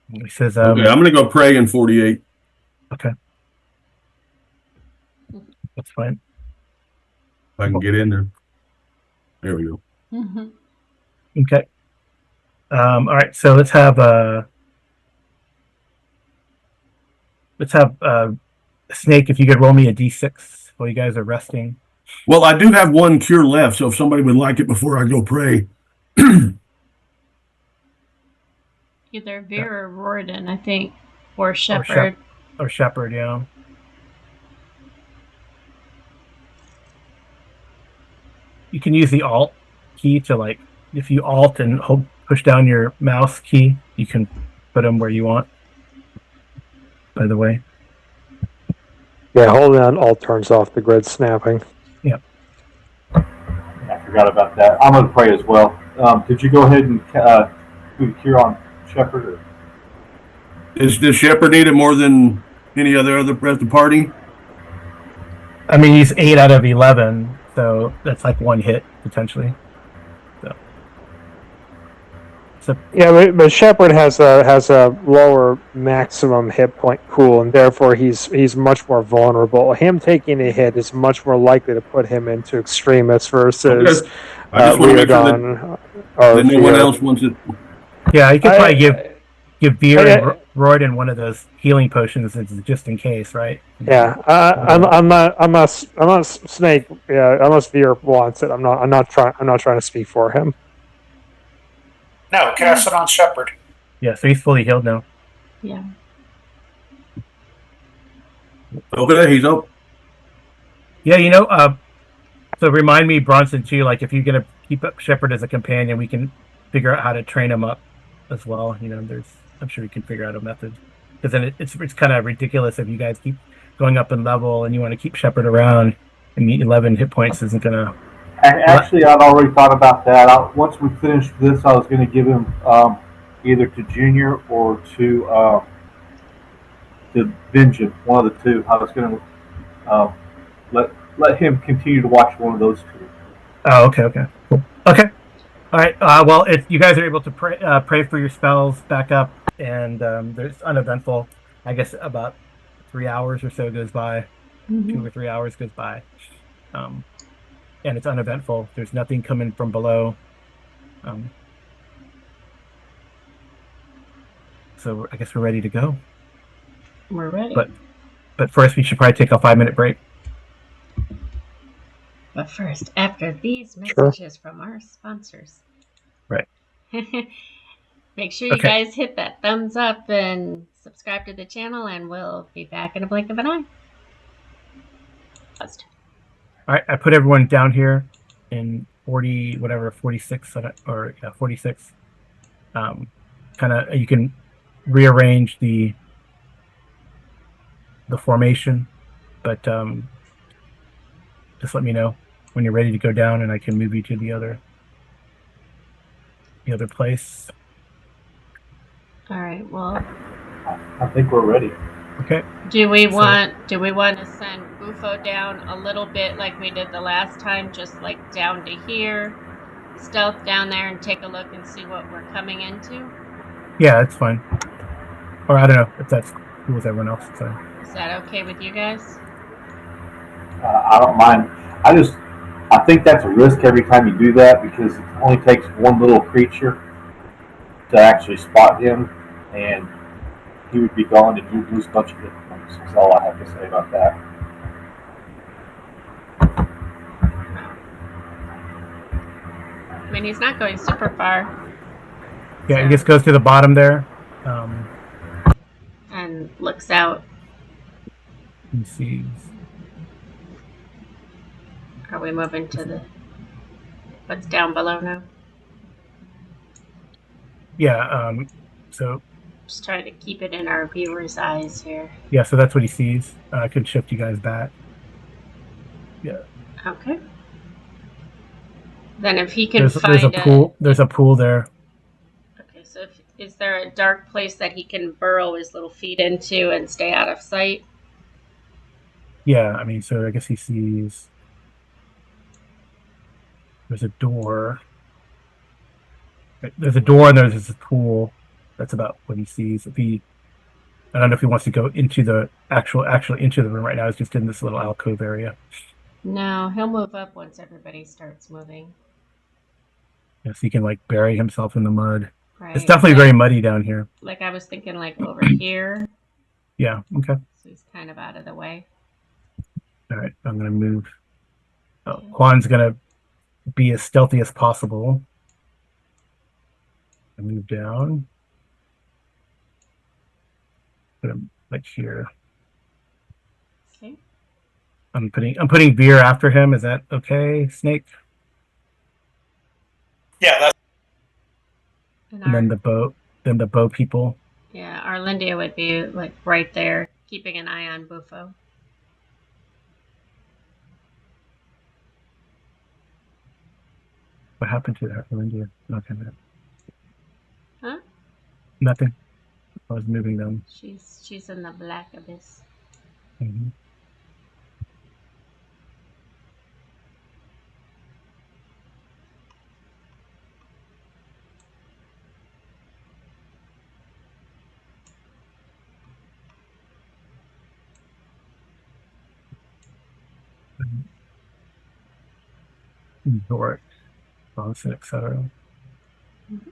He says, "Okay, I'm going to go pray in 48." Okay, that's fine. If I can get in there. There we go. Mm-hmm. Okay. All right. So let's have Snake. If you could roll me a d6 while you guys are resting. Well, I do have one cure left, so if somebody would like it before I go pray. Either Veer or Rorden, I think, or Shepherd. Or Shepherd, yeah. You can use the Alt key to if you Alt and push down your mouse key, you can put them where you want. By the way. Yeah, holding down Alt turns off the grid snapping. Yeah. I forgot about that. I'm going to pray as well. Did you go ahead and do the cure on Shepherd? Does Shepherd need it more than any other at the party? I mean, he's 8 out of 11, so that's one hit potentially. So yeah, but Shepherd has a lower maximum hit point pool, and therefore he's much more vulnerable. Him taking a hit is much more likely to put him into extremis versus Leodon or no one else wants it. Yeah, you could probably give Veer and Royden one of those healing potions just in case, right? Yeah, I'm not Snake. Yeah, unless Veer wants it, I'm not trying to speak for him. No, cast it on Shepherd. Yeah, so he's fully healed now. Yeah. Okay, he's up. Yeah, so remind me, Bronson, too, if you're going to keep up Shepherd as a companion, we can figure out how to train him up as well. I'm sure we can figure out a method. Because then it's kind of ridiculous if you guys keep going up in level and you want to keep Shepherd around and 11 hit points isn't going to... Actually, I'd already thought about that. Once we finished this, I was going to give him either to Junior or to Vengeance, one of the two. I was going to Um, let him continue to watch one of those two. Oh, okay, cool. Okay, all right. Well, if you guys are able to pray for your spells back up, and there's uneventful. I guess about 3 hours or so goes by, 2 or 3 hours goes by, um, and it's uneventful. There's nothing coming from below. Um, so I guess we're ready to go. We're ready. But first, we should probably take a 5-minute break. But first, after these Sure. messages from our sponsors. Right. Make sure you Okay. guys hit that thumbs up and subscribe to the channel, and we'll be back in a blink of an eye. Paused. All right, I put everyone down here in 46 or 46. Kind of, you can rearrange the formation, but just let me know when you're ready to go down, and I can move you to the other place. All right. Well, I think we're ready. Okay. do we want to send Bufo down a little bit like we did the last time, just like down to here, stealth down there, and take a look and see what we're coming into? Yeah, that's fine. Or I don't know if that's cool with everyone else. So. Is that okay with you guys? I don't mind. I think that's a risk every time you do that because it only takes one little creature to actually spot him, and he would be gone, and you'd lose a bunch of hit points. That's all I have to say about that. I mean, he's not going super far. Yeah, so. He just goes to the bottom there. And looks out. And sees. Are we moving to what's down below now? Yeah, so just trying to keep it in our viewer's eyes here. Yeah, so that's what he sees. I could shift you guys back. Yeah. Okay. Then if he can find there's a pool. There's a pool there. Okay, so is there a dark place that he can burrow his little feet into and stay out of sight? Yeah, I mean, so I guess he sees. There's a door. There's a door and there's a pool. That's about what he sees. I don't know if he wants to go into the actually into the room right now. It's just in this little alcove area. No, he'll move up once everybody starts moving. Yes, he can like bury himself in the mud. Right. It's definitely very muddy down here. Like I was thinking, like over here. Yeah. Okay. So he's kind of out of the way. All right, I'm gonna move. Okay. Quan's gonna be as stealthy as possible. I move down. Put him like here. Okay. I'm putting Veer after him. Is that okay, Snake? Yeah, that's. And then the bow people. Yeah, Arlindia would be like right there, keeping an eye on Bufo. What happened to that, Arlindia? Nothing. Huh? Nothing. I was moving them. She's in the black abyss. Mm-hmm. Doric, Bronson, etc. Mm-hmm.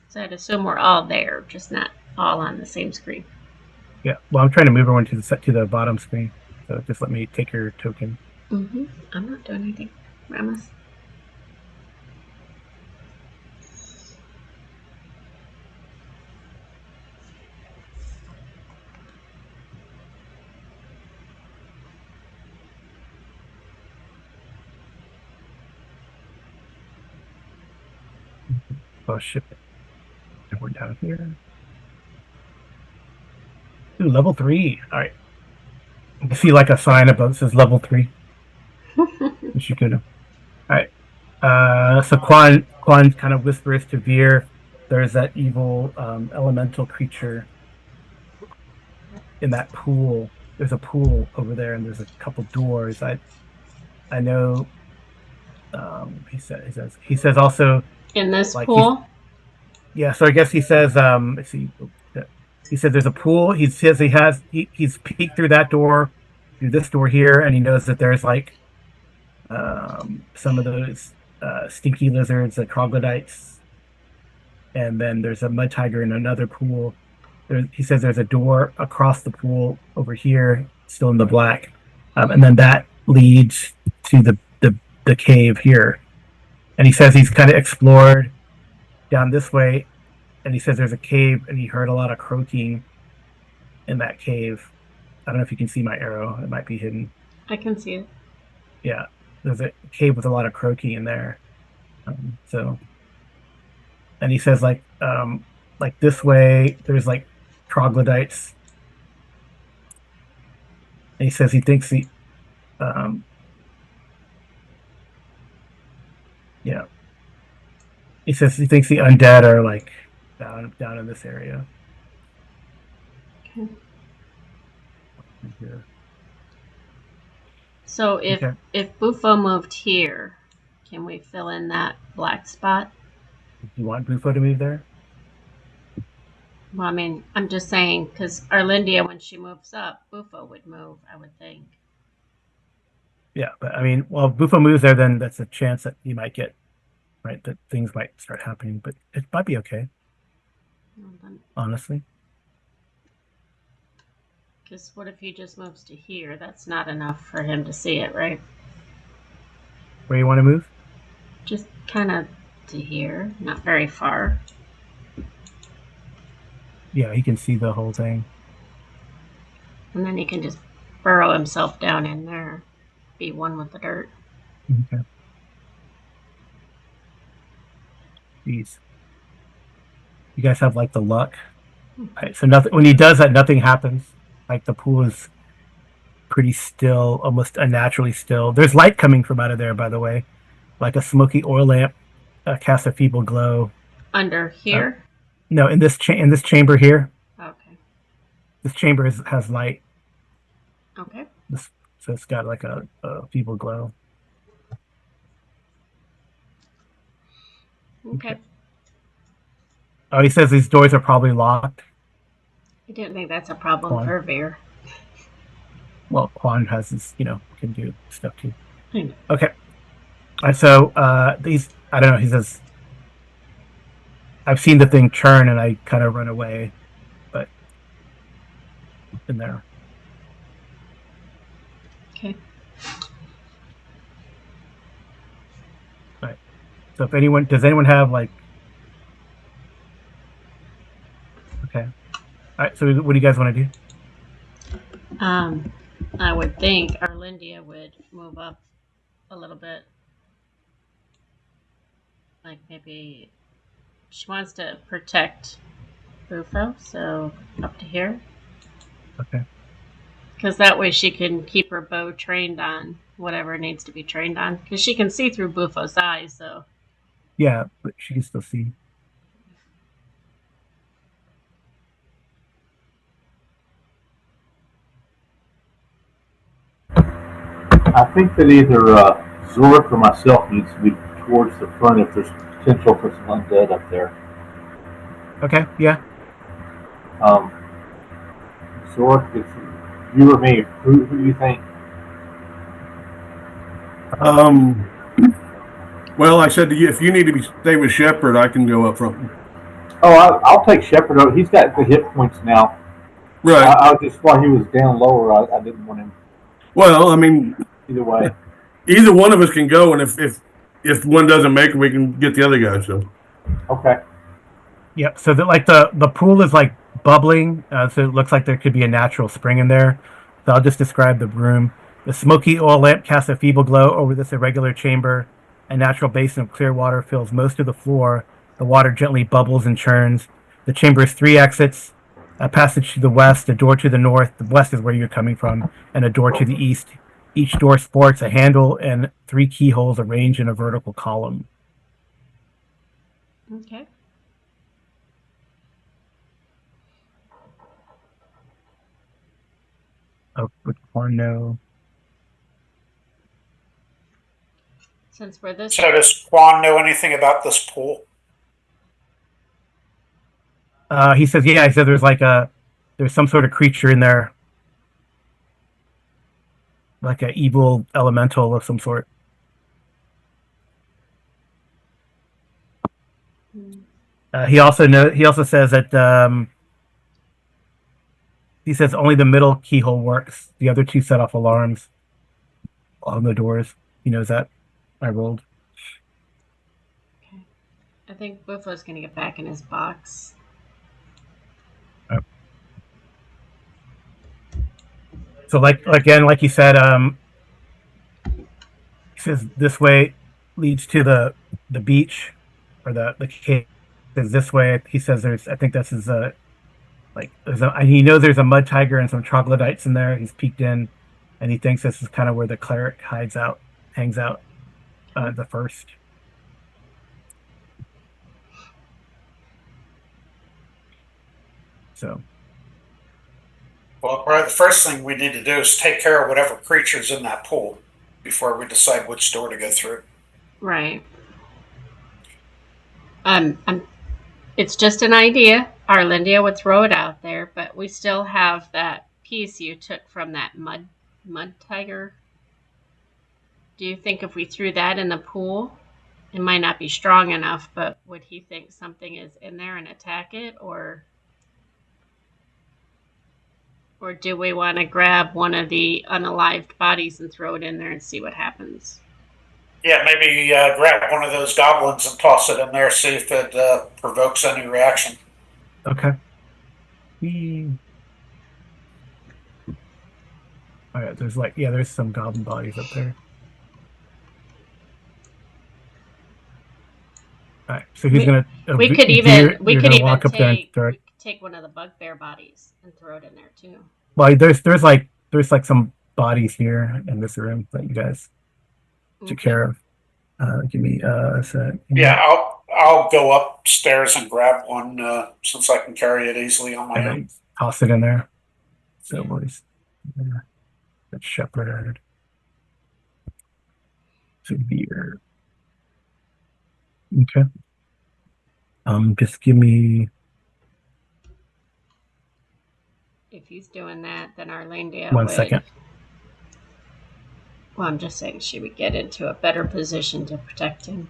So I'd assume we're all there, just not all on the same screen. Yeah. Well, I'm trying to move everyone to the bottom screen. So just let me take your token. Mm-hmm. I'm not doing anything. Promise. Oh shit. And we're down here. Ooh, level 3. All right. You see like a sign above that says level 3. All right. So Quan kind of whispers to Veer, there's that evil elemental creature in that pool. there's a pool over there, and there's a couple doors. I know. He says also In this like he's pool? yeah. So I guess he says let's see. He said there's a pool. He says he's peeked through that door, through this door here, and he knows that there's like some of those stinky lizards, the troglodytes, and then there's a mud tiger in another pool. He says there's a door across the pool over here, still in the black, and then that leads to the cave here. And he says he's kind of explored down this way, and he says there's a cave, and he heard a lot of croaking in that cave. I don't know if you can see my arrow; it might be hidden. I can see it. Yeah, there's a cave with a lot of croaking in there. So, and he says like this way, there's like troglodytes, and he says he thinks um, yeah, he says he thinks the undead are like down in this area. Okay. Here. So Okay. if Bufo moved here, can we fill in that black spot? Do you want Bufo to move there? Well, I mean, I'm just saying because Arlindia, when she moves up, Bufo would move, I would think. Yeah, but I mean, well, if Bufo moves there, then that's a chance that you might get right that things might start happening, but it might be okay, honestly. Because what if he just moves to here? That's not enough for him to see it, right? Where you want to move? Just kind of to here, not very far. Yeah, he can see the whole thing. And then he can just burrow himself down in there, be one with the dirt. Okay. Jeez. You guys have like the luck. Right, so nothing when he does that, nothing happens. Like the pool is pretty still, almost unnaturally still. There's light coming from out of there, by the way, like a smoky oil lamp casts a feeble glow. Under here? No, in this chamber here, Okay. this chamber has light. Okay. So it's got like a feeble glow. Okay. Oh, he says these doors are probably locked. I didn't think that's a problem Quan. for Veer. Well, Quan has this, can do stuff too. I know. Okay. So these, I don't know. He says, I've seen the thing churn and I kind of run away, but in there. Okay. Right. So does anyone have like? Okay. All right. So what do you guys want to do? I would think Arlindia would move up a little bit. Like maybe she wants to protect Bufo, so up to here. Okay. Because that way she can keep her bow trained on whatever needs to be trained on. Because she can see through Bufo's eyes, so. Yeah, but she can still see. I think that either Zorik or myself needs to be towards the front if there's potential for some undead up there. Okay. Yeah. Zorik, if you or me, who do you think? Well, I said to you, if you need to stay with Shepard, I can go up front. Oh, I'll take Shepard out. He's got the hit points now. Right. I just while he was down lower, I didn't want him. Well, I mean, Either way, either one of us can go, and if one doesn't make it, we can get the other guy. So. okay. Yep. So the pool is like bubbling, so it looks like there could be a natural spring in there. So I'll just describe the room. The smoky oil lamp casts a feeble glow over this irregular chamber. A natural basin of clear water fills most of the floor. The water gently bubbles and churns. The chamber has 3 exits: a passage to the west, a door to the north. The west is where you're coming from, and a door to the east. Each door sports a handle and 3 keyholes arranged in a vertical column. Okay. Oh, with porno. Since we're this. So does Juan know anything about this pool? He says, yeah. He said there's some sort of creature in there, like an evil elemental of some sort. He also says that he says only the middle keyhole works. The other two set off alarms on the doors. He knows that. I rolled. Okay. I think Bufo's going to get back in his box. So like you said, he says this way leads to the beach or the cave. Says this way. He says I think this is he knows there's a mud tiger and some troglodytes in there. He's peeked in, and he thinks this is kind of where the cleric hangs out. The first. So. Well, probably the first thing we need to do is take care of whatever creature's in that pool before we decide which door to go through. Right. It's just an idea. Arlindia would throw it out there, but we still have that piece you took from that mud tiger. Do you think if we threw that in the pool, it might not be strong enough, but would he think something is in there and attack it, or do we want to grab one of the unalived bodies and throw it in there and see what happens? Yeah, maybe grab one of those goblins and toss it in there, see if it provokes any reaction. Okay. All right, there's some goblin bodies up there. All right, so he's gonna. We could even walk up there and take one of the bugbear bodies and throw it in there too. Well, there's like some bodies here in this room that you guys took care of. Give me a sec. Yeah, I'll go upstairs and grab one since I can carry it easily on my own. Toss it in there. So boys, that shepherd, severe. Okay. Just give me. If he's doing that, then Arlindia 1 second. Well, I'm just saying she would get into a better position to protect him.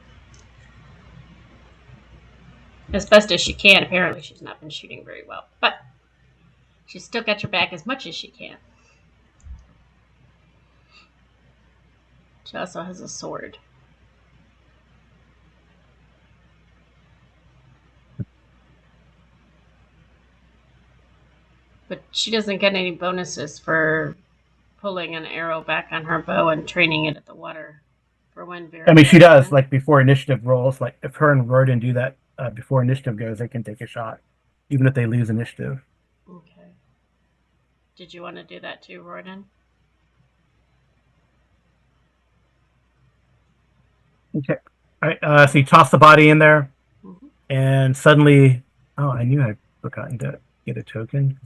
As best as she can. Apparently she's not been shooting very well. But she's still got your back as much as she can. She also has a sword. But she doesn't get any bonuses for pulling an arrow back on her bow and training it at the water for when Vera. I mean, she does, like, before initiative rolls. Like, if her and Roden do that before initiative goes, they can take a shot, even if they lose initiative. Okay. Did you want to do that too, Roden? Okay. All right. So you toss the body in there, and suddenly, I knew I'd forgotten to get a token.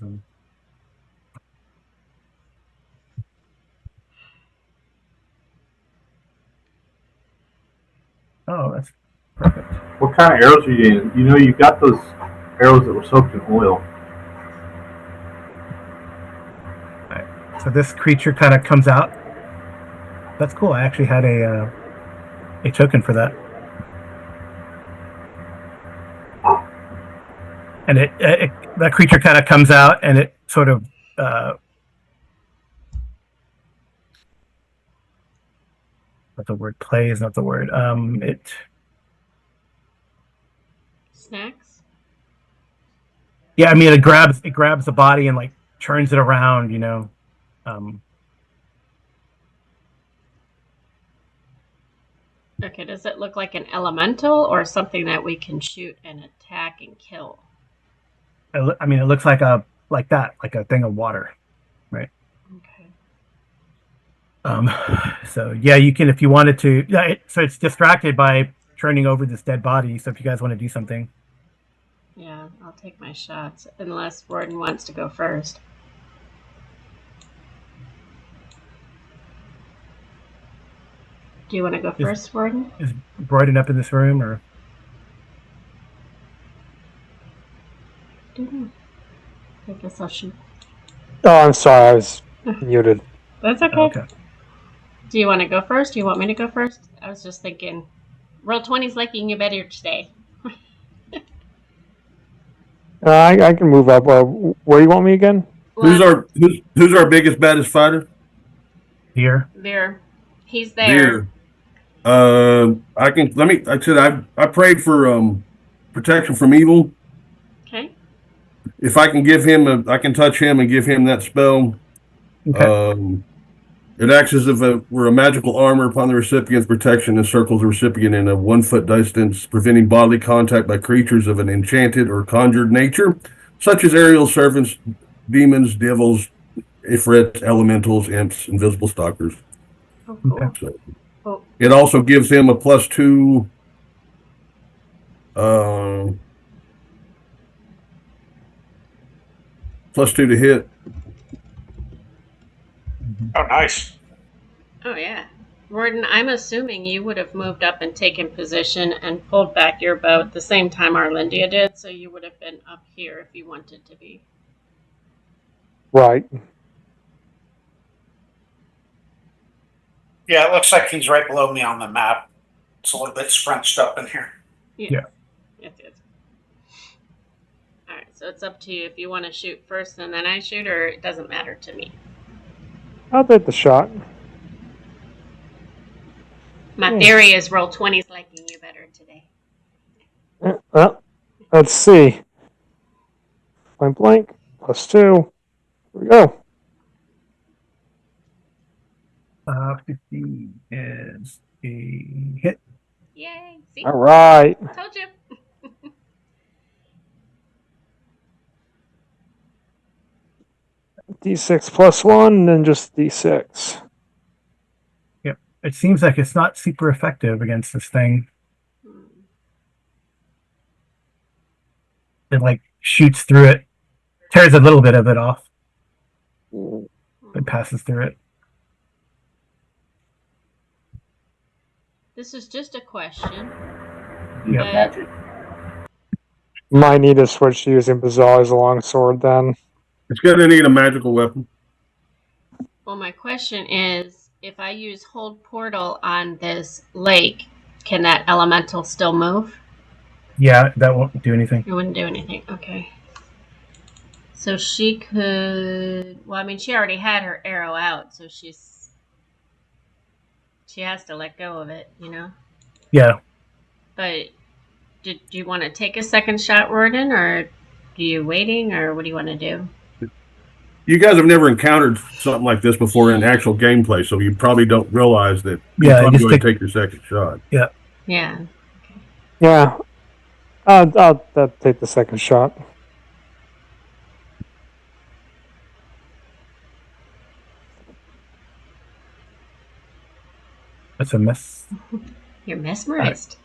Oh, that's perfect. What kind of arrows are you using? You know, you got those arrows that were soaked in oil. All right. So this creature kind of comes out. That's cool. I actually had a token for that. And that creature kind of comes out, and it sort of not the word play is not the word. It snacks. Yeah, I mean it grabs the body and like turns it around, you know. Okay, does it look like an elemental or something that we can shoot and attack and kill? I mean, it looks like a thing of water, right? Okay. So yeah, you can if you wanted to. Yeah, so it's distracted by turning over this dead body. So if you guys want to do something, yeah, I'll take my shots unless Roden wants to go first. Do you want to go first, Warden? Is Broyden up in this room, or I guess I'll shoot. Oh, I'm sorry, I was muted. That's okay. okay? Do you want to go first? Do you want me to go first? I was just thinking, roll 20's liking you better today. I can move up. Where do you want me again? Who's our biggest baddest fighter? Here, Veer. He's there. Beer. I can let me. I said I prayed for protection from evil. Okay. If I can give him I can touch him and give him that spell. okay. It acts as if it were a magical armor upon the recipient's protection and circles the recipient in a 1 foot distance, preventing bodily contact by creatures of an enchanted or conjured nature, such as aerial servants, demons, devils, ifrits, elementals, imps, invisible stalkers. Oh, cool. Okay. So, Oh. it also gives him a +2. +2 to hit. Oh, nice. Oh, yeah. Warden, I'm assuming you would have moved up and taken position and pulled back your bow at the same time Arlindia did, so you would have been up here if you wanted to be. Right. Yeah, it looks like he's right below me on the map. It's a little bit scrunched up in here. Yeah. Yes. All right, so it's up to you if you want to shoot first and then I shoot, or it doesn't matter to me. I'll take the shot. My theory is roll 20's liking you better today. Well, let's see. Point blank, +2. Here we go. 15 is a hit. Yay! See? All right. Told you. D6 +1, and then just D6. Yep. It seems like it's not super effective against this thing. It like shoots through it, tears a little bit of it off, but passes through it. This is just a question. Yep. Magic. Might need to switch to using Bazaar as a longsword then. It's going to need a magical weapon. Well, my question is, if I use Hold Portal on this lake, can that elemental still move? Yeah, that won't do anything. It wouldn't do anything. Okay. So she could... Well, I mean, she already had her arrow out, so she has to let go of it, you know? Yeah. But do you want to take a second shot, Warden, or are you waiting, or what do you want to do? You guys have never encountered something like this before in actual gameplay, so you probably don't realize that Yeah, you're just going to take your second shot. Yeah. Yeah. I'll take the second shot. That's a miss. You're mesmerized.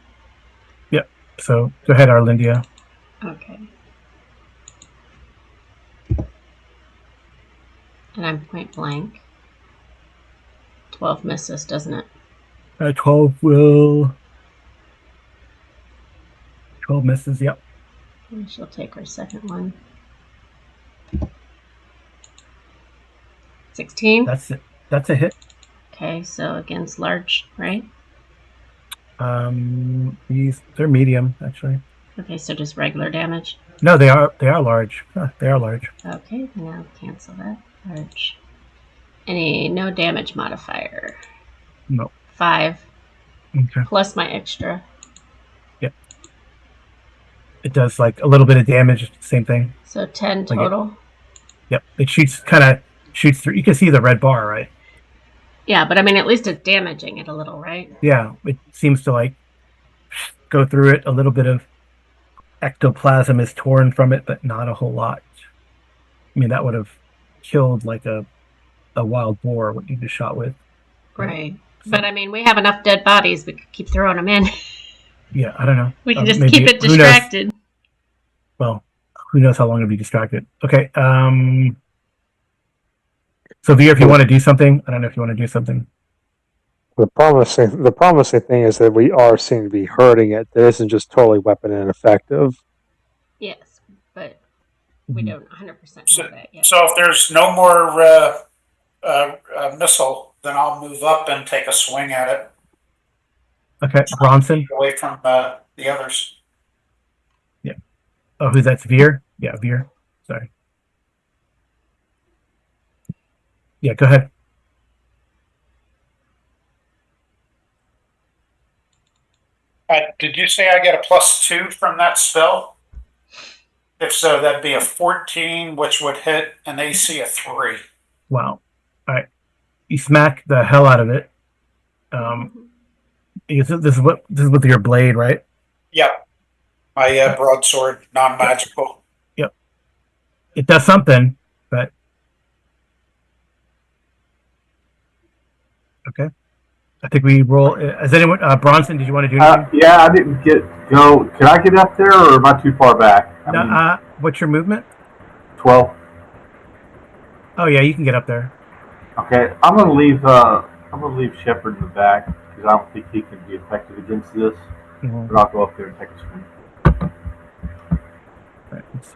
Yep. So go ahead, Arlindia. Okay. And I'm point blank. 12 misses, doesn't it? 12 will... 12 misses, yep. And she'll take her second one. 16? That's it. That's a hit. Okay, so against large, right? They're medium, actually. Okay, so just regular damage. No, they are large. They are large. Okay, now cancel that. Large. No damage modifier. No. 5. Okay. Plus my extra. Yep. It does like a little bit of damage, same thing. So 10 total. Yep. It shoots through. You can see the red bar, right? Yeah, but I mean, at least it's damaging it a little, right? Yeah. It seems to like go through it. A little bit of ectoplasm is torn from it, but not a whole lot. I mean, that would have killed like a wild boar, what you just shot with. Right. So, but I mean, we have enough dead bodies. We could keep throwing them in. Yeah, I don't know. We can just keep it distracted. Well, who knows how long it'll be distracted. Okay. So, Veer, if you want to do something, I don't know if you want to do something. The promising thing is that we are seem to be hurting it. That isn't just totally weapon ineffective. Yes, but we don't 100% know that yet. So if there's no more missile, then I'll move up and take a swing at it. Okay, Bronson. Away from the others. Oh, who's that? Veer? Yeah, Veer. Sorry. Yeah, go ahead. Did you say I get a +2 from that spell? If so, that'd be a 14, which would hit an AC of 3. Wow. All right. You smack the hell out of it. This is with your blade, right? Yep. My broadsword, non-magical. Yep. It does something, but okay. I think we roll. Has anyone, Bronson? Did you want to do anything? Yeah, I didn't go. Can I get up there, or am I too far back? What's your movement? 12. Oh yeah, you can get up there. Okay, I'm gonna leave Shepard in the back because I don't think he can be effective against this. Mm-hmm. But I'll go up there and take a swing. All right, let's see.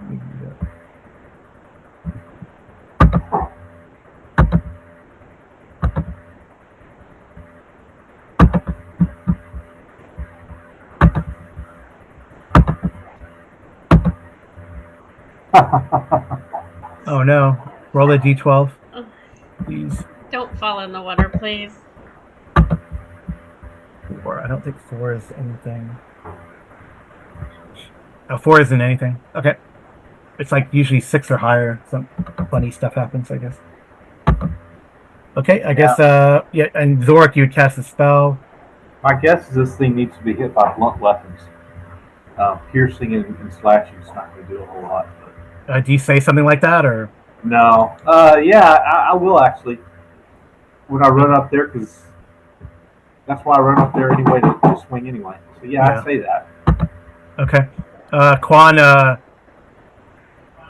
Oh no! Roll a d12, please. Don't fall in the water, please. 4. I don't think 4 is anything. Oh, 4 isn't anything. Okay. It's like usually 6 or higher. Some funny stuff happens, I guess. Okay, I guess, yeah, and Zorik, you would cast a spell. My guess is this thing needs to be hit by blunt weapons. Piercing and slashing is not going to do a whole lot. But... do you say something like that, or? No. Yeah, I will actually. When I run up there, because that's why I run up there anyway to swing anyway. So yeah, I say that. Okay.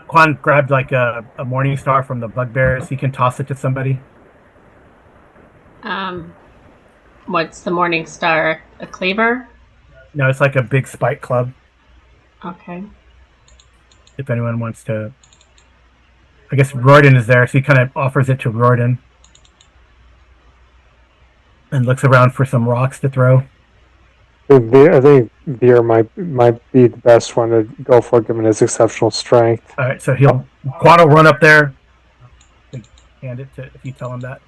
Quan grabbed like a morning star from the bugbears. He can toss it to somebody. What's the morning star? A cleaver? No, it's like a big spike club. Okay. If anyone wants to, I guess Royden is there, so he kind of offers it to Royden and looks around for some rocks to throw. I think Beer might be the best one to go for, given his exceptional strength. All right, so Quan will run up there and hand it to, if you tell him that.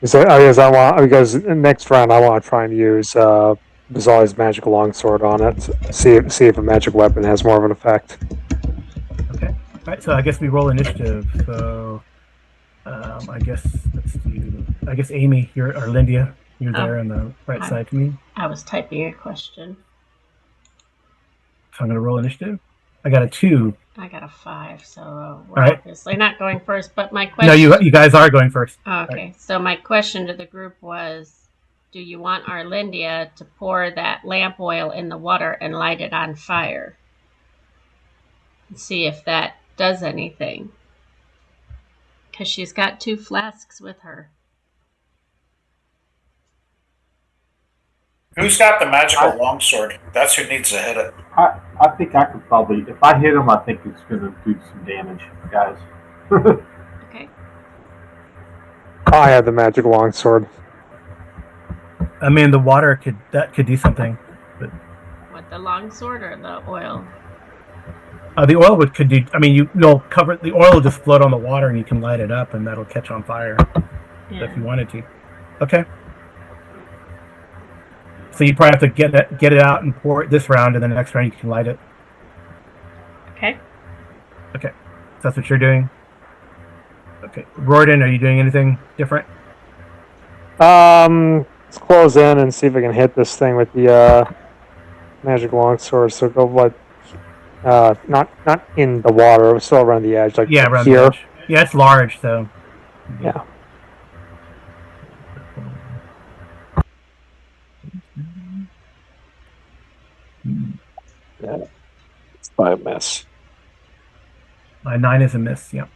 Because next round I want to try and use Bizarre's magical longsword on it. See if a magic weapon has more of an effect. Okay. All right, so I guess we roll initiative. So I guess let's do. I guess Amy, or Lindia, you're there on the right side to me. I was typing a question. So I'm going to roll initiative. I got a 2. I got a 5, so we're obviously not going first. But my question... No, you guys are going first. Okay, right. So my question to the group was, do you want Arlindia to pour that lamp oil in the water and light it on fire? And see if that does anything. Because she's got 2 flasks with her. Who's got the magical longsword? That's who needs to hit it. I think I could probably, if I hit him, I think it's going to do some damage, guys. Okay. I have the magic longsword. I mean, the water could do something. But... What, the longsword or the oil? The oil could do. I mean, you'll cover the oil will just float on the water, and you can light it up, and that'll catch on fire if you wanted to. Okay. So you probably have to get it out and pour it this round, and then the next round you can light it. Okay. Okay. So that's what you're doing. Okay. Royden, are you doing anything different? Let's close in and see if I can hit this thing with the magic longsword. So go not in the water, still around the edge, like around here. The edge. Yeah, it's large, so yeah. Yeah, it's by a miss. 9 is a miss. Yeah.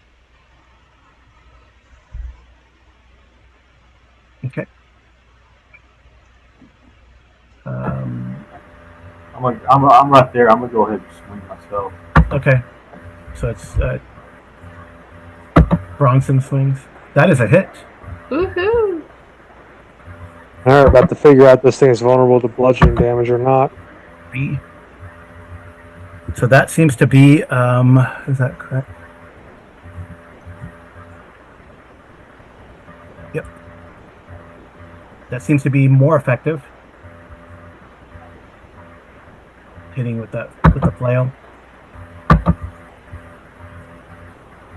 Okay. Um, I'm right there. I'm gonna go ahead and swing myself. okay, so it's Bronson swings. That is a hit. Woohoo! Now we're about to figure out this thing is vulnerable to bludgeoning damage or not. B. So that seems to be is that correct? Yep. That seems to be more effective. Hitting with the flail.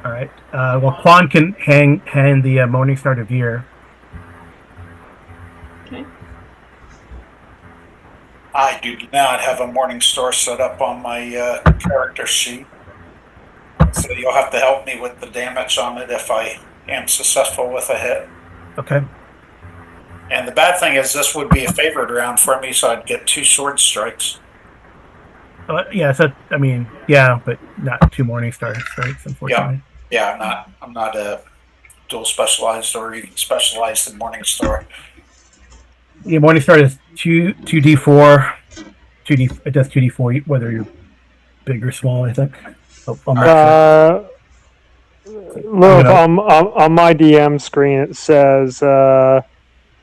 All right. Well, Quan can hang the Morningstar to Veer. Okay. I do not have a morning star set up on my character sheet, so you'll have to help me with the damage on it if I am successful with a hit. Okay. And the bad thing is, this would be a favored round for me, so I'd get 2 sword strikes. Yeah. So I mean, yeah, but not 2 Morningstar strikes, unfortunately. Yeah, I'm not a dual specialized or even specialized in morning star. Yeah, Morningstar is 2d4, 2d. It does 2d4 whether you're big or small. I think. I'll mark that. Look, on my DM screen it says 2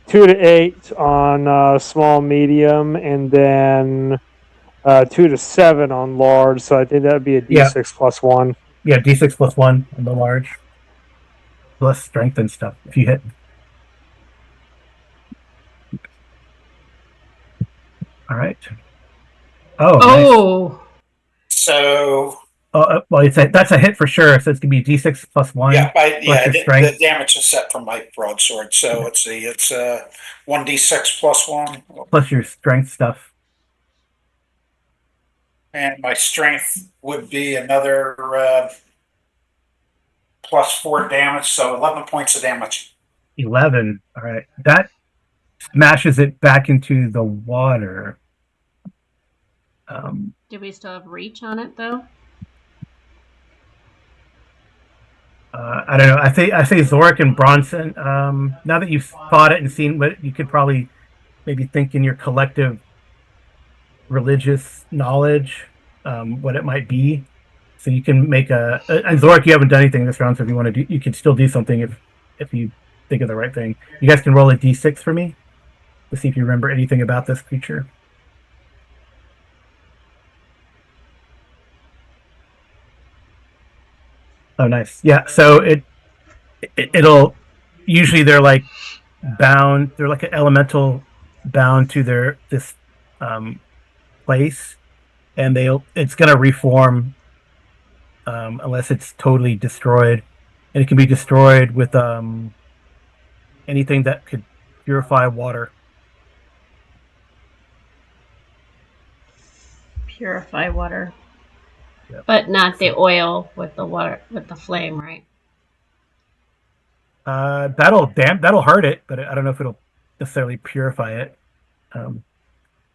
to 8 on small, medium, and then 2 to 7 on large. So I think that'd be a D6 plus 1. Yeah, d6 plus 1 on the large. Plus strength and stuff if you hit. All right. Oh. Nice. So. Well, that's a hit for sure. So it's gonna be d6 plus 1. Yeah, your strength. the damage is set from my broadsword. So let's see, it's 1d6 plus 1. Plus your strength stuff. And my strength would be another plus 4 damage, so 11 points of damage. 11. All right. That smashes it back into the water. Do we still have reach on it though? I don't know. I say Zorik and Bronson. Now that you've fought it and seen what you could probably maybe think in your collective religious knowledge, what it might be. So you can make and Zorik, you haven't done anything this round, so if you want to do, you can still do something if you think of the right thing. You guys can roll a d6 for me to see if you remember anything about this creature. Oh, nice. Yeah. So it'll usually they're like bound. They're like an elemental bound to this place, and it's going to reform unless it's totally destroyed, and it can be destroyed with anything that could purify water. Purify water. Yep. But not the oil with the water, with the flame, right? That'll hurt it, but I don't know if it'll necessarily purify it.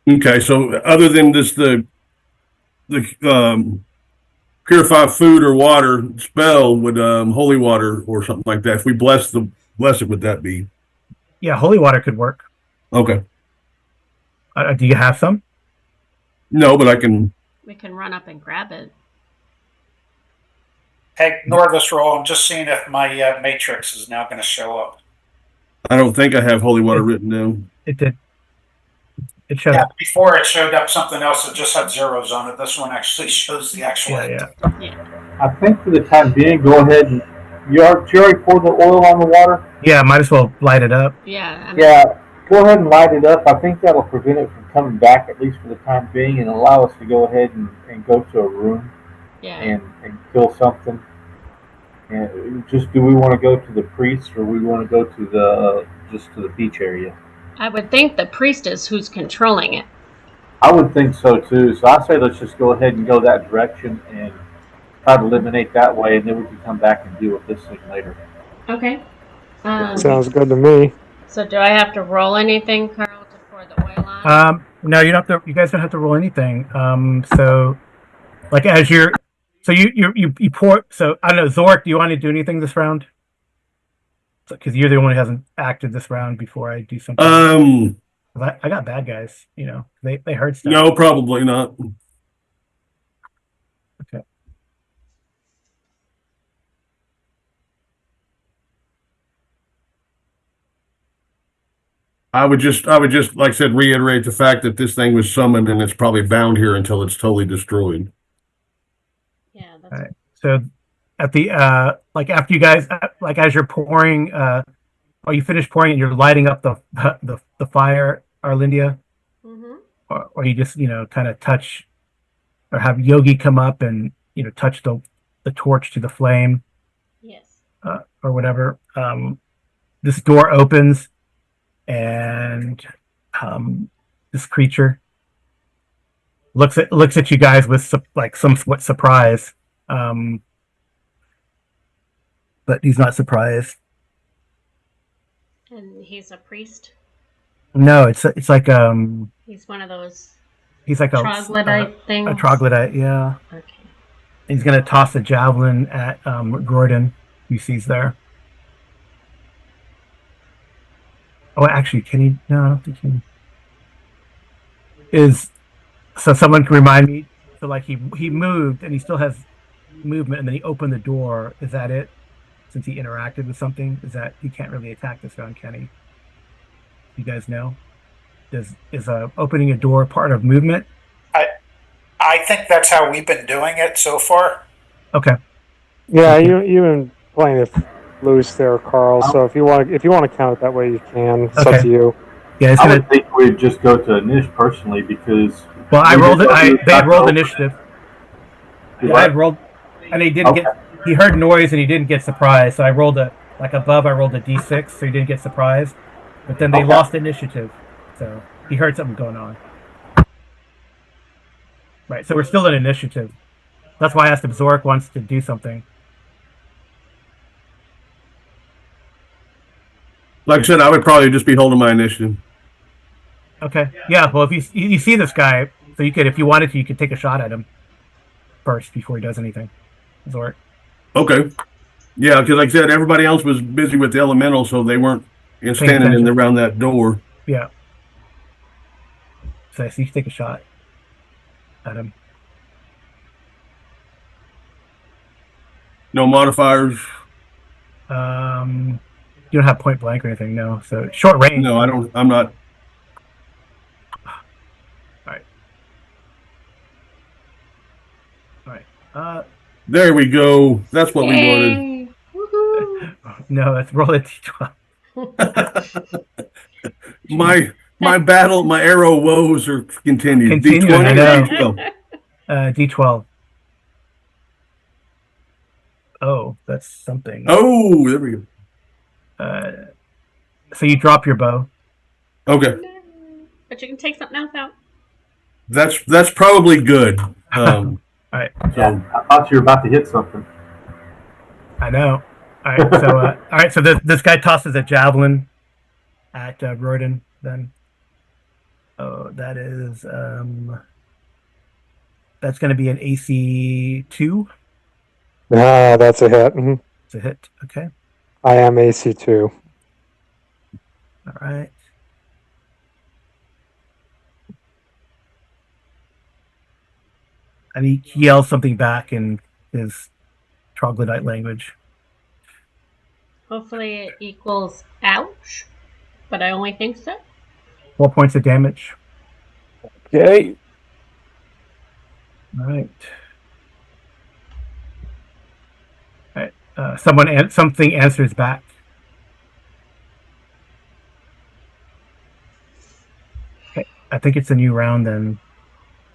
Okay, so other than this, the purify food or water spell with holy water or something like that. If we bless it, would that be? Yeah, holy water could work. Okay. Do you have some? No, but I can. We can run up and grab it. Hey, ignore this roll. I'm just seeing if my matrix is now going to show up. I don't think I have holy water written down. It did. It showed up. Before it showed up something else that just had zeros on it. This one actually shows the actual. Yeah. I think for the time being, go ahead and you already poured the oil on the water. Yeah, might as well light it up. Yeah. Go ahead and light it up. I think that'll prevent it from coming back, at least for the time being, and allow us to go ahead and go to a room and kill something. And just, do we want to go to the priest, or we want to go to just to the beach area? I would think the priest is who's controlling it. I would think so too. So I say let's just go ahead and go that direction and try to eliminate that way, and then we can come back and deal with this thing later. Okay. Sounds good to me. So do I have to roll anything, Carl, to pour the oil on? No, you don't have to. You guys don't have to roll anything. So, like as you're, so you pour. So I don't know, Zorik, do you want to do anything this round? Because you're the one who hasn't acted this round before I do something. I got bad guys. They heard stuff. No, probably not. Okay. I would just, like I said, reiterate the fact that this thing was summoned and it's probably bound here until it's totally destroyed. Yeah, All that's right. So at the like after you guys like as you're pouring or you finish pouring and you're lighting up the fire, Arlindia, mm-hmm. or you just kind of touch or have Yogi come up and touch the torch to the flame Yes. or whatever. This door opens and this creature looks at you guys with like somewhat surprise, but he's not surprised. And he's a priest. No, it's like He's one of those he's like troglodyte a things. troglodyte, yeah. Okay. He's gonna toss a javelin at Gordon, who sees there. Oh, actually, can he? No, I don't think he is. So someone can remind me. So like he moved and he still has movement, and then he opened the door. Is that it? Since he interacted with something, is that he can't really attack this round, can he? You guys know? Is opening a door part of movement? I think that's how we've been doing it so far. Okay. Yeah, you've been playing it loose there, Carl. So if you want to count it that way, you can. It's up to you. Yeah, I would think we'd just go to Nish personally because. Well, I rolled it. They had rolled initiative. Yeah, I had rolled, and he didn't get. He heard noise and he didn't get surprised. So I rolled above. I rolled a d6, so he didn't get surprised. But then they lost initiative, so he heard something going on. Right. So we're still in initiative. That's why I asked if Zorik wants to do something. Like I said, I would probably just be holding my initiative. Okay. Yeah. Well, if you see this guy, so you could, if you wanted to, you could take a shot at him first before he does anything. Zorik. Okay. Yeah, because like I said, everybody else was busy with the elemental, so they weren't standing in around that door. Yeah. So you can take a shot at him. No modifiers. You don't have point blank or anything, no. So short range. No, I don't. I'm not. All right. There we go. That's what we wanted. No, let's roll a d12. my arrow woes are continued. D20 or D12? D12. Oh, that's something. Oh, there we go. So you drop your bow. Okay. But you can take something else out. That's probably good. All right. Yeah, I thought you were about to hit something. I know. All right. So all right. So this guy tosses a javelin at Roden. Then. Oh, that is that's going to be an AC 2. Ah, that's a hit. Mm-hmm. It's a hit. Okay. I am AC 2. All right. And he yells something back in his troglodyte language. Hopefully it equals ouch, but I only think so. 4 points of damage. Okay. All right. All right. Something answers back. Okay. I think it's a new round then.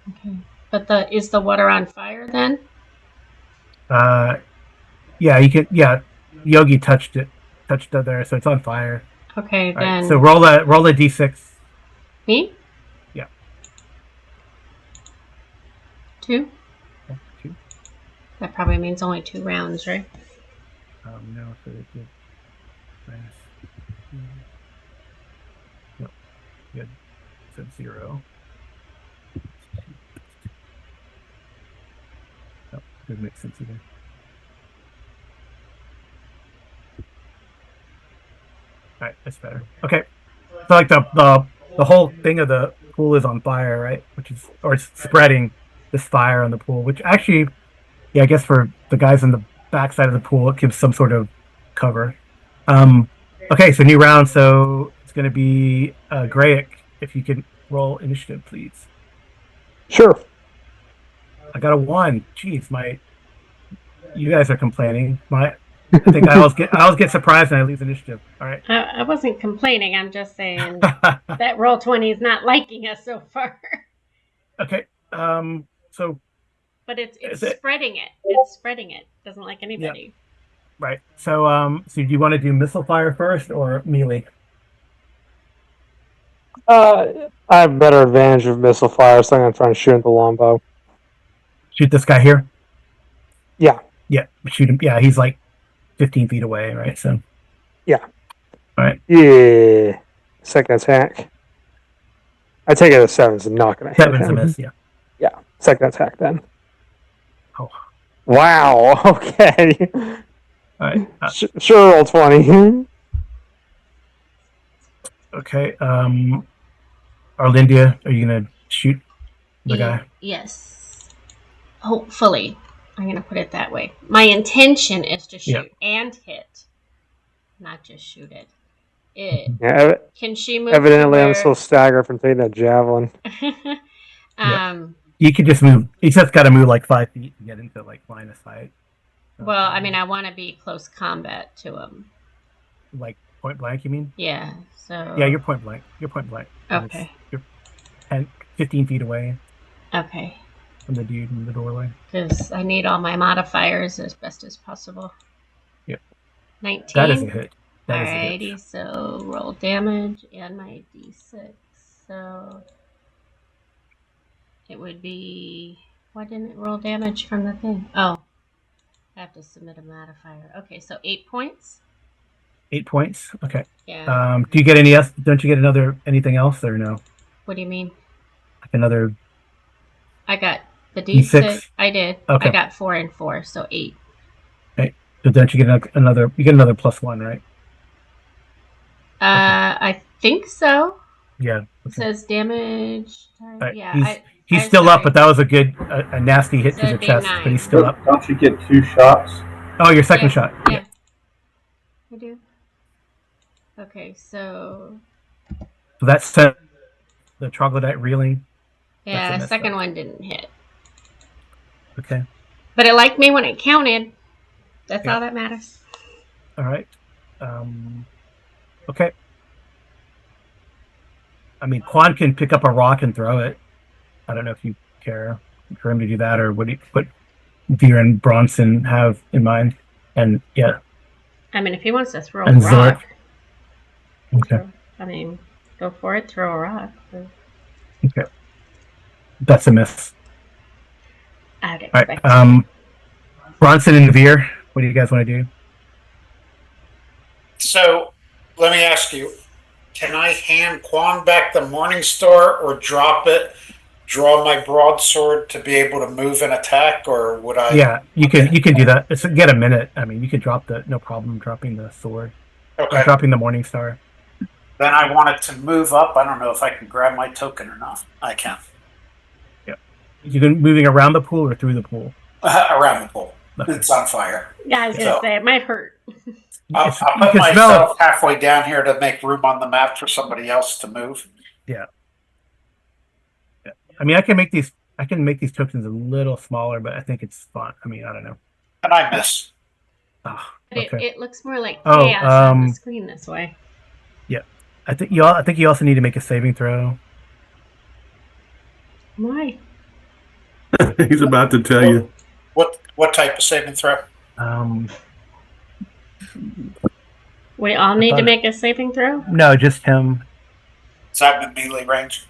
Okay. But is the water on fire then? Yeah, you could. Yeah, Yogi touched it there, so it's on fire. Okay, all then. Right, so roll a d6. Me? Yeah. 2? Yeah, 2. That probably means only 2 rounds, right? No, so it did minus. No, good. So 0. No, doesn't make sense either. All right, that's better. Okay, so like the the whole thing of the pool is on fire, right? Or it's spreading this fire on the pool, which actually, yeah, I guess for the guys on the backside of the pool, it gives some sort of cover. Okay, so new round. So it's going to be Grayek. If you can roll initiative, please. Sure. I got a 1. Jeez, you guys are complaining. I think I always get surprised and I lose initiative. All right. I wasn't complaining. I'm just saying that Roll20 is not liking us so far. Okay. So. But it's spreading it. It's spreading it. Doesn't like anybody. Yeah. Right. So do you want to do missile fire first or melee? I have better advantage of missile fire, so I'm going to try and shoot at the longbow. Shoot this guy here? Yeah. Yeah, shoot him. Yeah, he's like 15 feet away, right? So. Yeah. All right. Yeah. Second attack. I take it as 7's not going to hit him. 7's a miss, yeah. Yeah. Second attack then. Oh. Wow. Okay. All right. Sure, roll 20. Okay. Arlindia, are you going to shoot the guy? Yes. Hopefully. I'm going to put it that way. My intention is to shoot and hit, not just shoot it. Can she move? Evidently, I'm still staggered from taking that javelin. You could just move. You just got to move like 5 feet to get into like line of sight. Well, I mean, I want to be close combat to him. Like point blank, you mean? Yeah. So. Yeah, you're point blank. You're point blank. Okay. You're 15 feet away. Okay. From the dude in the doorway. Because I need all my modifiers as best as possible. Yep. 19. That is a hit. Alrighty, so roll damage and my d6. So it would be. Why didn't it roll damage from the thing? Oh, I have to submit a modifier. Okay, so 8 points. 8 points. Okay. Yeah. Do you get any else? Don't you get anything else or no? What do you mean? Like another. I got the d6. I did. Okay. I got 4 and 4, so 8. Okay. So don't you get another? You get another +1, right? Okay. I think so. Yeah. Okay. It says damage. Right. Yeah. He's still up, but that was a nasty hit to the chest. 9. But he's still up. Don't you get 2 shots? Oh, your second shot. Yeah. I do. Okay, so that's the troglodyte reeling. Yeah, the second one didn't hit. Okay. But it liked me when it counted. That's all that matters. All right. Okay. I mean, Quan can pick up a rock and throw it. I don't know if you care for him to do that or what Veer and Bronson have in mind. And yeah. I mean, if he wants to throw a rock. Zork. Okay. I mean, go for it. Throw a rock. Okay. That's a miss. I'd expect. All right. Bronson and Veer, what do you guys want to do? So, let me ask you: can I hand Quan back the Morning Star, or drop it, draw my broadsword to be able to move and attack, or would I? Yeah, you can do that. It's get a minute. I mean, you can drop no problem dropping the sword. Okay. Dropping the Morning Star. Then I want it to move up. I don't know if I can grab my token or not. I can. Yeah. You can moving around the pool or through the pool? Around the pool. Okay. It's on fire. Yeah, I was going to say, it might hurt. I'll put myself halfway down here to make room on the map for somebody else to move. Yeah. I mean, I can make these tokens a little smaller, but I think it's fun. I mean, I don't know. And I miss. Oh, okay. It looks more like chaos on the screen this way. Yeah. I think you also need to make a saving throw. Why? He's about to tell you. What type of saving throw? We all need to make a saving throw? No, just him. Is that in melee range?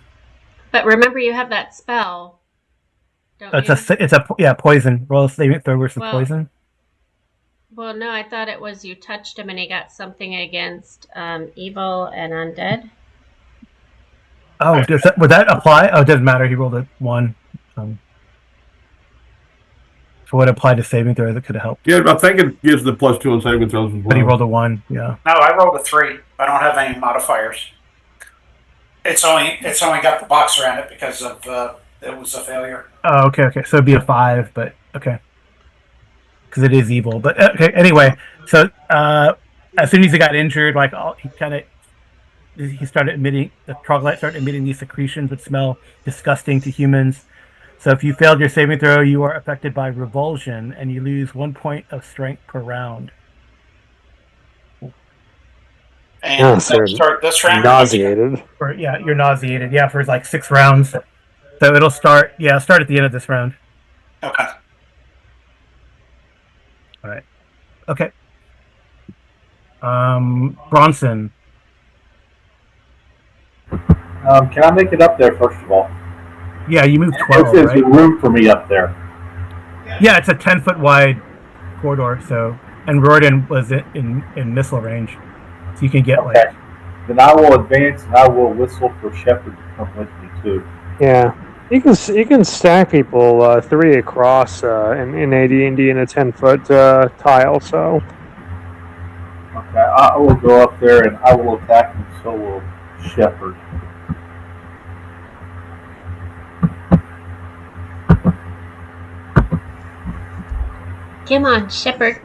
But remember, you have that spell. Don't you? It's poison. Roll a saving throw versus poison. Well, no, I thought it was you touched him and he got something against evil and undead. Oh, would that apply? Oh, it doesn't matter. He rolled a 1. So what applied to saving throws that could have helped? Yeah, I think it gives the +2 on saving throws as well. But he rolled a 1, yeah. No, I rolled a 3. I don't have any modifiers. It's only got the box around it because of it was a failure. Oh, okay. So it'd be a 5, but okay, because it is evil. But okay, anyway. So as soon as he got injured, like he started emitting the troglodyte started emitting these secretions which smell disgusting to humans. So if you failed your saving throw, you are affected by revulsion, and you lose 1 point of strength per round. And Yeah, that'll so start this round. nauseated. Or yeah, you're nauseated. Yeah, for like 6 rounds. So it'll start. Yeah, start at the end of this round. Okay. All right. Okay. Bronson. Can I make it up there first of all? Yeah, you moved 12, There's right? room for me up there. Yeah, it's a 10-foot wide corridor. So, and Royden was in missile range, so you can get Okay. like. Then I will advance and I will whistle for Shepard to come with me too. Yeah, you can stack people 3 across in AD&D in a 10-foot tile. So Okay, I will go up there and I will attack and so will Shepard. Come on, Shepherd.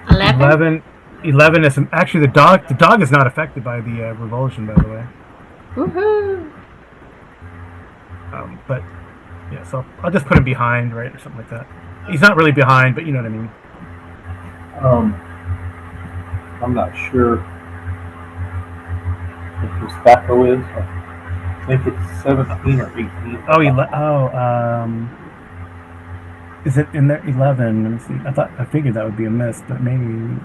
Eleven. 11 is actually the dog. The dog is not affected by the revulsion, by the way. Woohoo! But yeah, so I'll just put him behind, right, or something like that. He's not really behind, but you know what I mean. I'm not sure if his tobacco is. I think it's 17 or 18. Is it in there? 11. Let me see. I figured that would be a miss, but maybe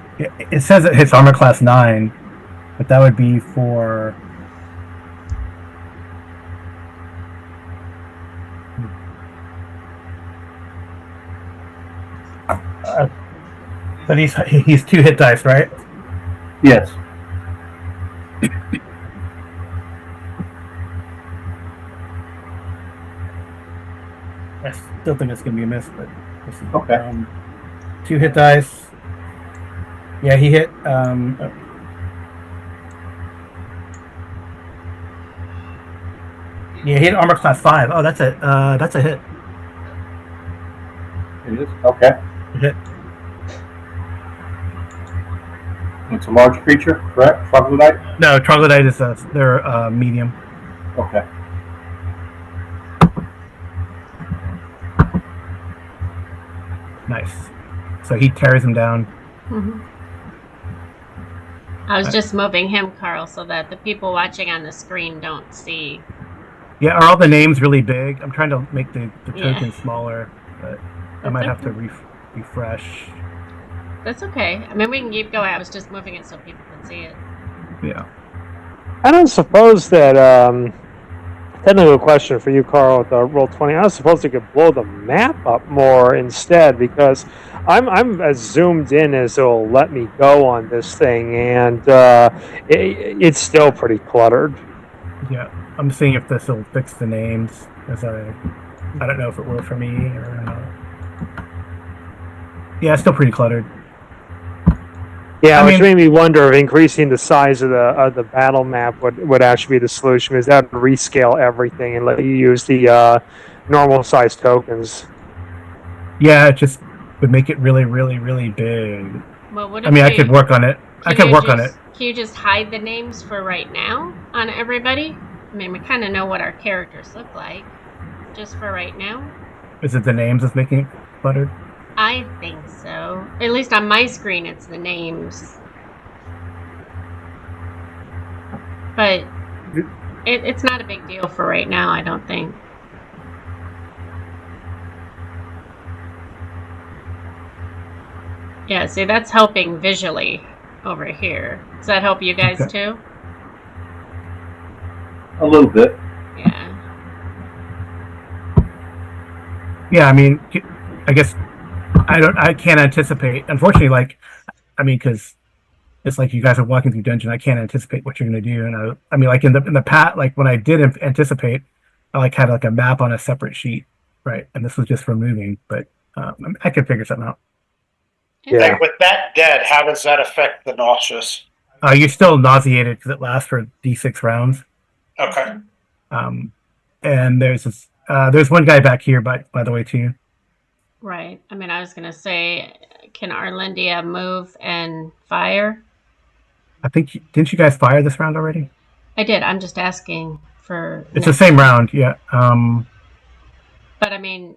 it says it hits armor class 9, but that would be for. But he's 2 hit dice, right? Yes. I still think it's gonna be a miss, but we'll see. Okay. 2 hit dice. Yeah, he hit. Yeah, he hit armor class 5. Oh, that's a hit. It is? Okay. Hit. It's a large creature, correct? Troglodyte? No, troglodyte is they're medium. Okay. Nice. So he tears him down. Mm-hmm. I was just moving him, Carl, so that the people watching on the screen don't see. Yeah, are all the names really big? I'm trying to make the Yeah. token smaller, but I That's might have to okay. refresh. That's okay. I mean, we can keep going. I was just moving it so people can see it. Yeah. I don't suppose that technical question for you, Carl, with the Roll20. I don't suppose you could blow the map up more instead, because I'm as zoomed in as it'll let me go on this thing, and it's still pretty cluttered. Yeah. I'm seeing if this will fix the names, as I don't know if it will for me or not. Yeah, it's still pretty cluttered. Yeah, I which mean- made me wonder if increasing the size of the battle map would actually be the solution, because that would rescale everything and let you use the normal size tokens. Yeah, it just would make it really, really, really big. Well, what I if mean, I could work on it. I could work on it. Can you just hide the names for right now on everybody? I mean, we kind of know what our characters look like, just for right now. Is it the names that's making it cluttered? I think so. At least on my screen, it's the names. But it's not a big deal for right now, I don't think. Yeah, see, that's helping visually over here. Does that help you guys Okay. too? A little bit. Yeah. Yeah, I mean, I guess I can't anticipate. Unfortunately, because it's like you guys are walking through dungeon. I can't anticipate what you're going to do, and I mean, like in the pat, like when I did anticipate, I had a map on a separate sheet, right? And this was just for moving, but I could figure something out. Yeah. Like with that dead, how does that affect the nauseous? You're still nauseated because it lasts for D6 rounds. Okay. And there's one guy back here, by the way, too. Right. I mean, I was gonna say, can Arlindia move and fire? I think didn't you guys fire this round already? I did. I'm just asking for. It's the same round, yeah. But I mean,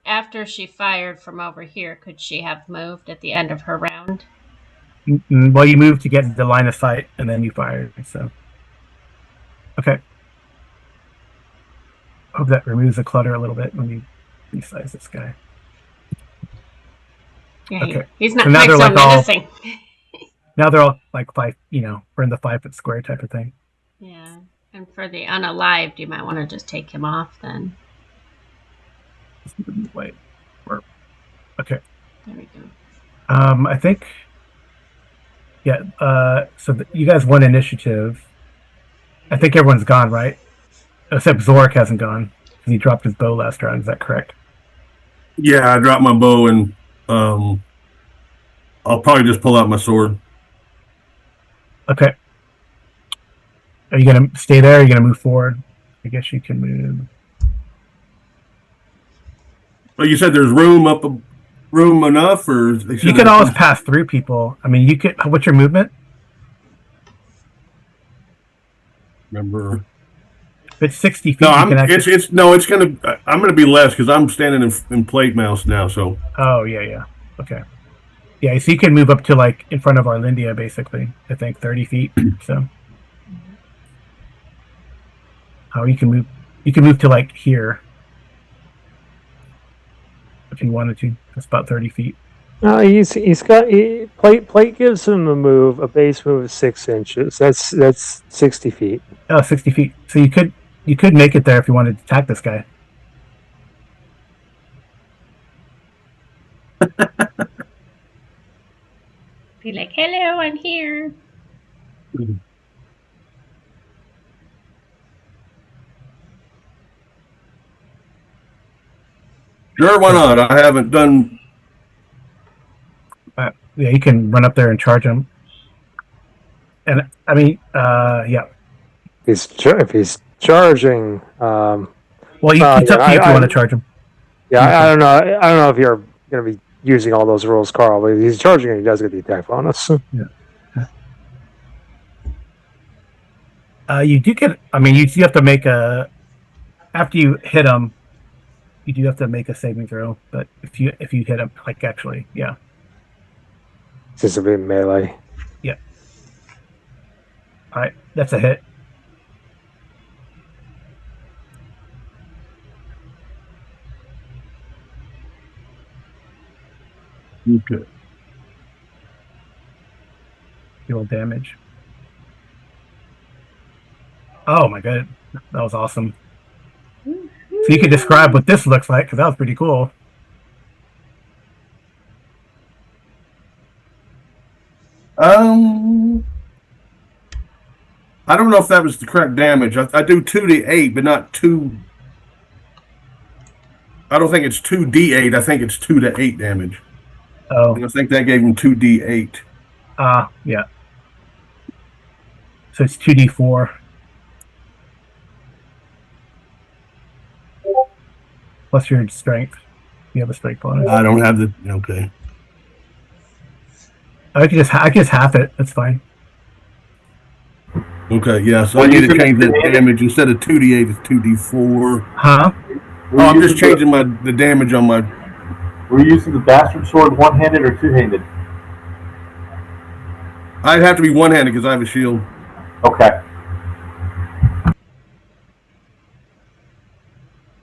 after she fired from over here, could she have moved at the end of her round? Well, you moved to get into the line of sight, and then you fired. So, okay. Hope that removes the clutter a little bit when you resize this guy. Yeah, Okay. he's not So now quite they're so like all- menacing. Now they're all like 5. We're in the 5-foot square type of thing. Yeah. And for the unalived, you might want to just take him off then. Wait. Okay. There we go. I think. Yeah. So you guys won initiative. I think everyone's gone, right? Except Zorik hasn't gone because he dropped his bow last round. Is that correct? Yeah, I dropped my bow and I'll probably just pull out my sword. Okay. Are you gonna stay there? Or are you gonna move forward? I guess you can move. Well, you said there's room enough, or You could always pass through people. I mean, you could. What's your movement? remember. If it's 60 feet. No, you can actually... I'm gonna be less because I'm standing in plate mouse now. So. Oh yeah. Okay. Yeah, so you can move up to like in front of Arlindia, basically. I think 30 feet. So. Oh, you can move. You can move to like here. If you wanted to, that's about 30 feet. He's got plate gives him a base move of 6 inches. That's 60 feet. Oh, 60 feet. So you could make it there if you wanted to attack this guy. Be like, hello, I'm here. Sure, why not? I haven't done. Yeah, you can run up there and charge him. And I mean, yeah. If he's charging, well, it's up to you if you want to charge him. Yeah, I don't know. I don't know if you're going to be using all those rules, Carl. But if he's charging, and he does get the attack bonus. Yeah. You do get. I mean, you have to make a. After you hit him, you do have to make a saving throw. But if you hit him, like actually, yeah. Since it'll be melee. Yeah. All right, that's a hit. Okay. Deal damage. Oh my god, that was awesome. So you can describe what this looks like because that was pretty cool. I don't know if that was the correct damage. I do 2d8, but not 2. I don't think it's 2d8. I think it's 2 to 8 damage. Oh. And I think that gave him 2d8. Yeah. So it's 2d4. Plus your strength. You have a strength bonus. I don't have the. Okay. I can just half it. That's fine. Okay, yeah, so I need to change that damage. Instead of 2d8, it's 2d4. Huh? Oh, I'm just changing the damage on my... Were you using the bastard sword one-handed or two-handed? I'd have to be one-handed because I have a shield. Okay.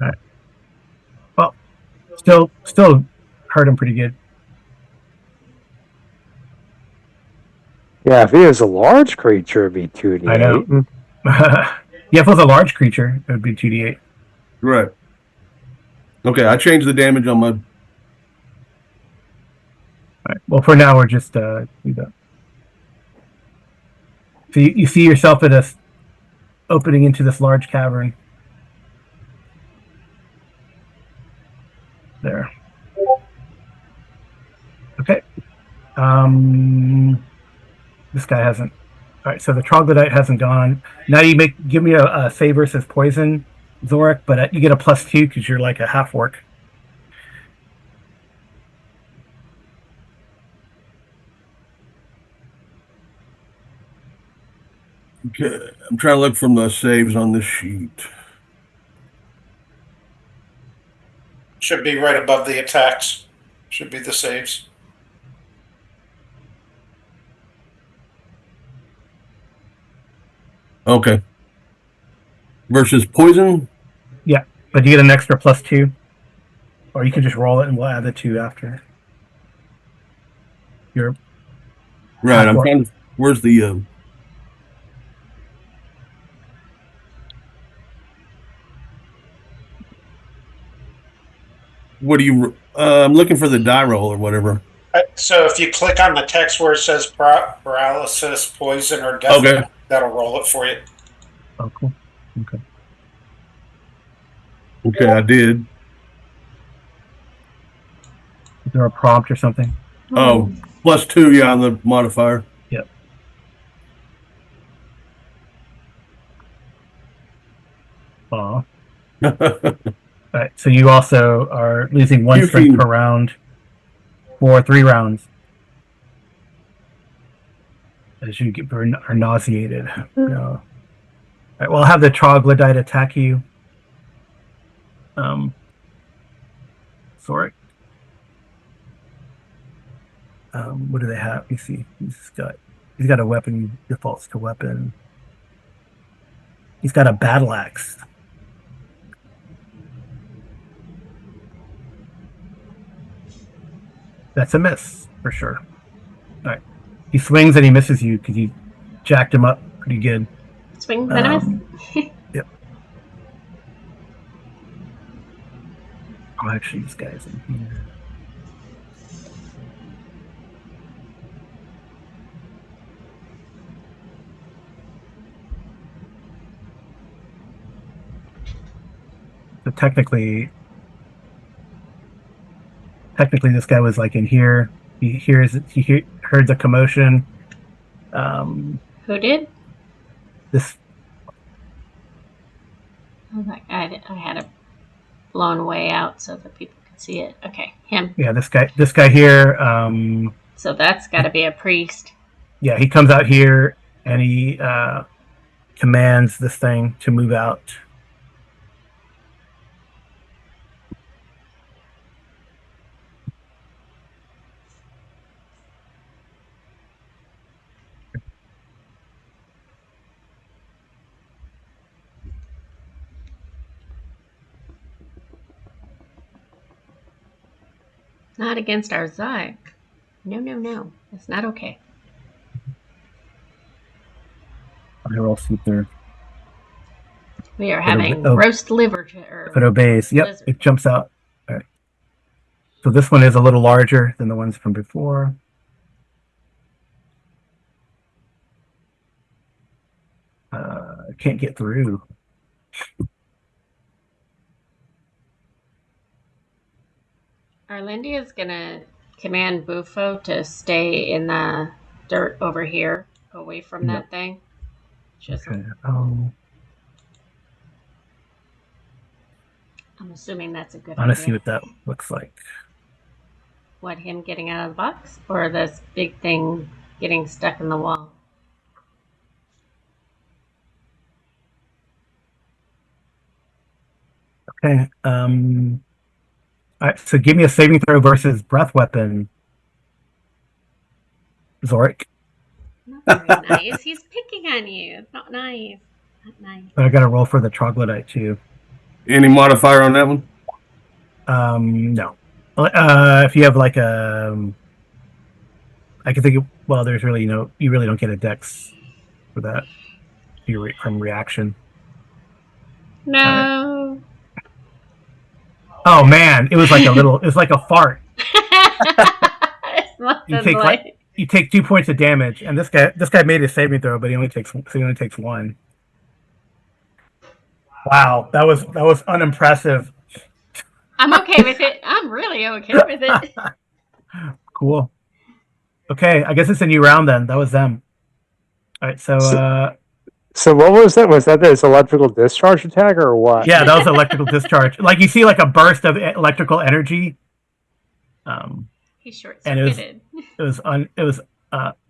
Alright. Well, still hurt him pretty good. Yeah, if he is a large creature, it'd be 2d8. I know. Yeah, if it was a large creature, it would be 2d8. Right. Okay, I changed the damage on my... All right. Well, for now, we're just do that. So you see yourself in a opening into this large cavern. There. Okay. This guy hasn't. All right, so the troglodyte hasn't gone. Now you give me a save versus poison, Zorik, but you get a +2 because you're like a half orc. Okay, I'm trying to look from the saves on this sheet. Should be right above the attacks. Should be the saves. Okay. Versus poison? Yeah, but you get an extra +2. Or you can just roll it and we'll add the 2 after. You're Right, I'm trying to. Where's the. What do you. I'm looking for the die roll or whatever. So if you click on the text where it says paralysis, poison, or death, Okay. that'll roll it for you. Oh, cool. Okay. Okay, I did. Is there a prompt or something? Oh, +2, yeah, on the modifier. Yep. Aw. All right, so you also are losing 1 strength per round for 3 rounds as you are nauseated. No. All right, well, I'll have the troglodyte attack you. Sorry. What do they have? You see, he's got a weapon, defaults to weapon. He's got a battle axe. That's a miss for sure. All right, he swings and he misses you because you jacked him up pretty good. Swing venomous. Yep. Oh, actually, this guy's in here. So technically, this guy was like in here. He heard the commotion. Who did? This. Oh, that guy. I had it blown way out so that people could see it. Okay, him. Yeah, this guy here. So that's got to be a priest. Yeah, he comes out here and he commands this thing to move out. Not against our Zyke. No. It's not okay. I'll roll see if they're. We are having roast liver. If it obeys, yep, lizard. it jumps out. All right. So this one is a little larger than the ones from before. I can't get through. Arlindia is gonna command Bufo to stay in the dirt over here, away from that thing. Just Okay. I'm assuming that's a good I want idea. to see what that looks like. What, him getting out of the box? Or this big thing getting stuck in the wall? Okay. All right. So give me a saving throw versus breath weapon, Zorik. Not very nice. He's picking on you. It's not nice. Not nice. But I got to roll for the troglodyte too. Any modifier on that one? No. If you have like a, I can think of, well, there's really you really don't get a dex for that. From reaction. No. Oh man, it was like a fart. You take 2 points of damage, and this guy made a saving throw, but he only takes 1. Wow, that was unimpressive. I'm okay with it. I'm really okay with it. Cool. Okay, I guess it's a new round then. That was them. All right, So what was that? Was that this electrical discharge attack or what? yeah, that was electrical discharge. Like you see, like a burst of electrical energy. He short And it was circuited.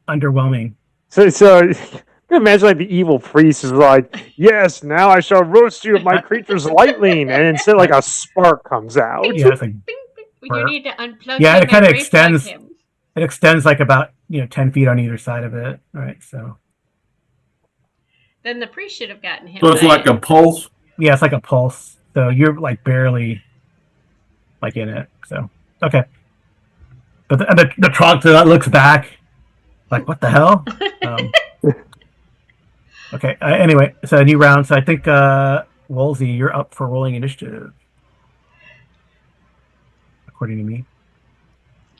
underwhelming. So you can imagine like the evil priest is like, yes, now I shall roast you with my creature's lightning, and instead like a spark comes out. Yeah, it's like Bing, bing. You need to unplug yeah, him it kind and of replug extends. him. It extends like about 10 feet on either side of it. All right, so Then the priest should have gotten hit. So it's by like it. a pulse. yeah, it's like a pulse. So you're like barely like in it. So okay, but the trunk looks back like what the hell? Okay. Anyway, so a new round. So I think Wolsey, you're up for rolling initiative, according to me.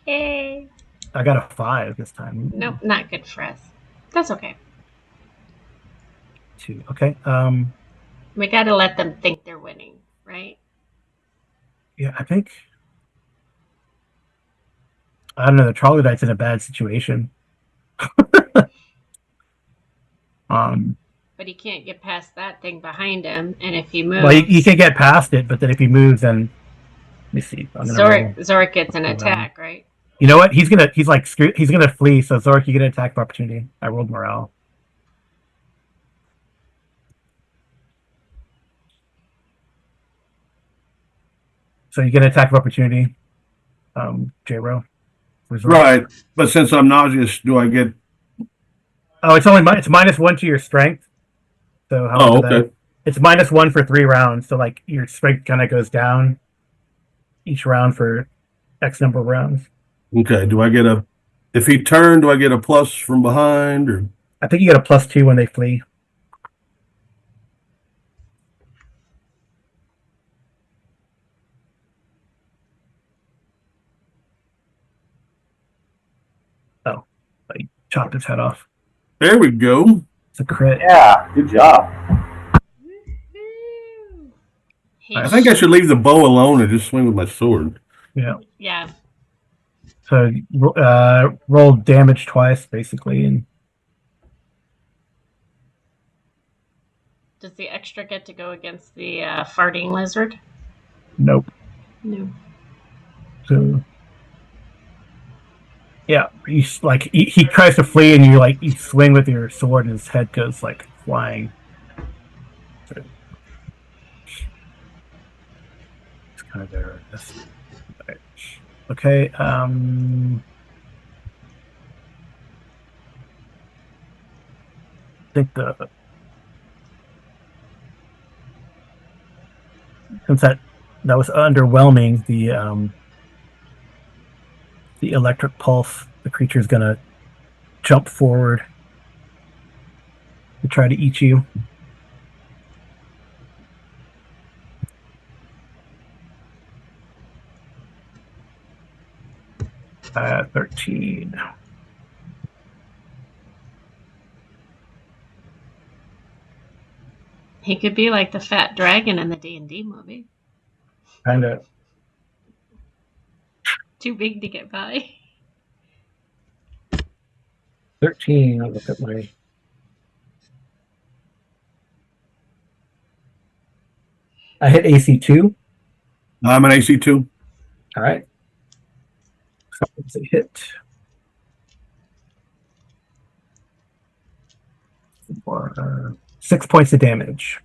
Yay. I got a 5 this time. Nope, not good for us. That's okay. 2. Okay. We got to let them think they're winning, right? Yeah, I think I don't know. The troglodyte's in a bad situation. But he can't get past that thing behind him, and if he moves, Well, he can get past it, but then if he moves, then let me see. I'm gonna roll. Zorik gets an attack, right? You know what? He's gonna flee. So Zorik, you get an attack of opportunity. I rolled morale. So you get an attack of opportunity, J-Ro. Right. But since I'm nauseous, do I get? Oh, it's -1 to your strength. So Oh, okay. It's -1 for 3 rounds. So like your strength kind of goes down each round for X number of rounds. Okay. Do I get a? If he turned, do I get a plus from behind or? I think you get a +2 when they flee. Oh, I chopped his head off. There we go. It's a crit. Yeah, good job. I think I should leave the bow alone and just swing with my sword. Yeah. Yeah. So roll damage twice, basically, and Does the extra get to go against the farting lizard? nope. No. So yeah, he's like he tries to flee, and you swing with your sword, and his head goes like flying. So it's kind of there. Right. Okay. I think since that was underwhelming, the electric pulse, the creature is gonna jump forward to try to eat you. 13. He could be like the fat dragon in the D&D movie. Kind of. Too big to get by. 13. I'll look at my. I hit AC2. I'm an AC2. All right. So it's a hit. For 6 points of damage.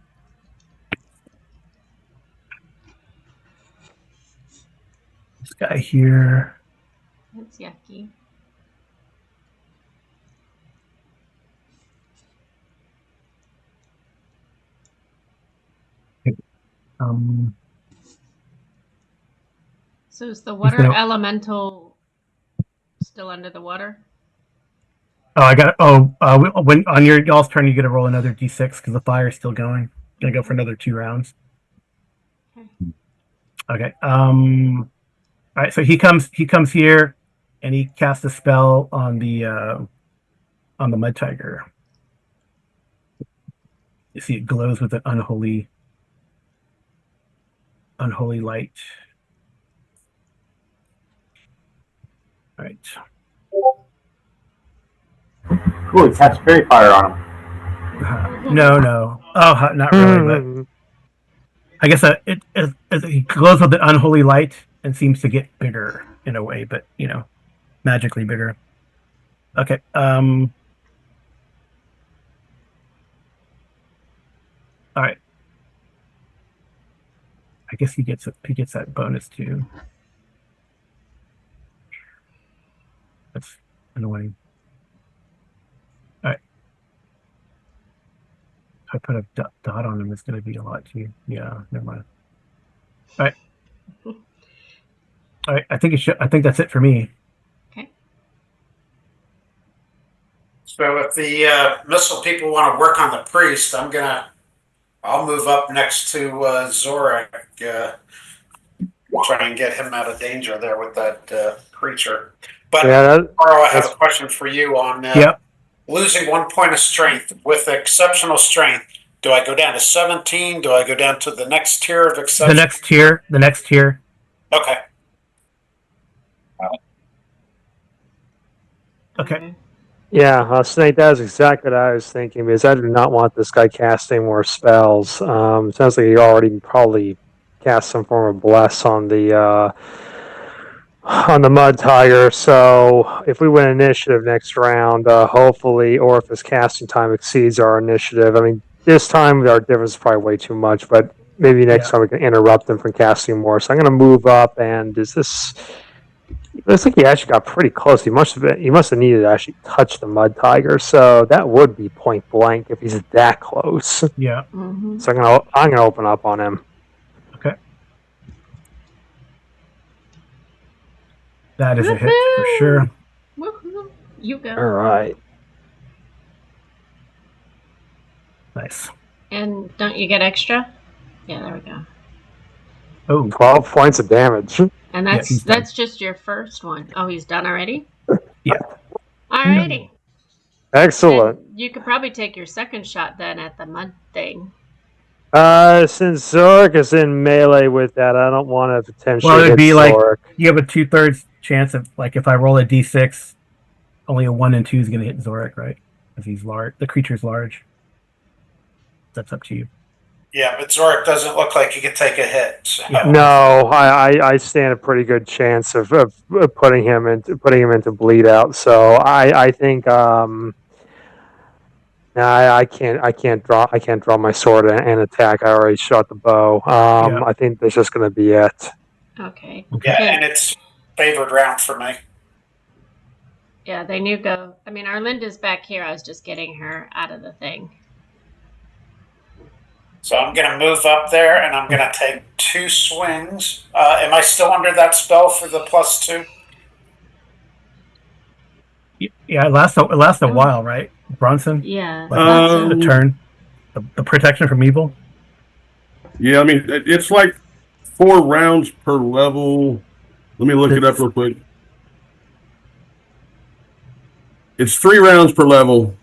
This guy here. That's yucky. So is the water elemental still under the water? Oh, I got it. Oh, when on y'all's turn, you get to roll another d6 because the fire's still going. Gonna go for another 2 rounds. Okay. All right. So he comes here, and he casts a spell on the mud tiger. You see, it glows with an unholy light. All right. Cool, he cast fairy fire on him. No. Oh, not really, but I guess it glows with an unholy light and seems to get bigger in a way, but magically bigger. Okay. All right. I guess he gets that bonus too. That's annoying. All right. If I put a dot on him, it's going to be a lot too. Yeah, never mind. All right. All right. I think that's it for me. Okay. So if the missile people want to work on the priest, I'll move up next to Zorak, try and get him out of danger there with that creature. But Carl, I have a question for you on losing 1 point of strength with exceptional strength. Do I go down to 17? Do I go down to the next tier of exception? The next tier. Okay. Okay. Yeah, Snake, that is exactly what I was thinking, because I do not want this guy casting more spells. Sounds like he already probably cast some form of bless on the Mud Tiger. So if we win initiative next round, hopefully, or if his casting time exceeds our initiative. I mean, this time our difference is probably way too much, but maybe next time we can interrupt him from casting more. So I'm going to move up, and looks like he actually got pretty close. He must have needed to actually touch the Mud Tiger, so that would be point blank if he's that close. Yeah. Mm-hmm. So I'm gonna open up on him. Okay. That is a hit for sure. Woohoo! You go. All right. Nice. And don't you get extra? Yeah, there we go. Oh, 12 points of damage. And that's just your first one. Oh, he's done already? Yeah. Alrighty. Excellent. And you could probably take your second shot then at the mud thing. Since Zorak is in melee with that, I don't want to potentially it'd be Zorak. like you have a 2/3 chance of, like, if I roll a d6, only a 1 and 2 is going to hit Zorak, right? Because he's large. The creature's large. That's up to you. Yeah, but Zorak doesn't look like he could take a hit. So. Yeah. No, I stand a pretty good chance of putting him into bleed out. So I think I can't draw my sword and attack. I already shot the bow. I think that's just going to be it. Okay. Yeah, and it's favored round for me. Yeah, they knew go. I mean, Arlinda's back here. I was just getting her out of the thing. So I'm going to move up there, and I'm going to take 2 swings. Am I still under that spell for the +2? Yeah, it lasts a while, right, Bronson? Yeah. Like a turn. The protection from evil. Yeah, I mean, it's like 4 rounds per level. Let me look it up real quick. It's 3 rounds per level.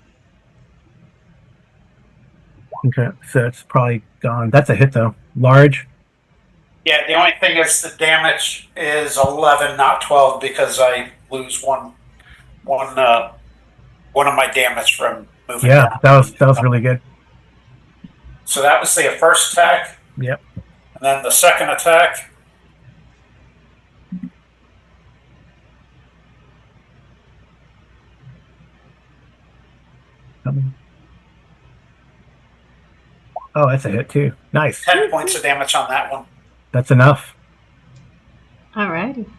Okay, so it's probably gone. That's a hit, though. Large. Yeah, the only thing is the damage is 11, not 12, because I lose one of my damage from moving. Yeah, that was really good. So that was the first attack. Yep. And then the second attack. Oh, that's a hit too. Nice. 10 points of damage on that one. That's enough. Alrighty.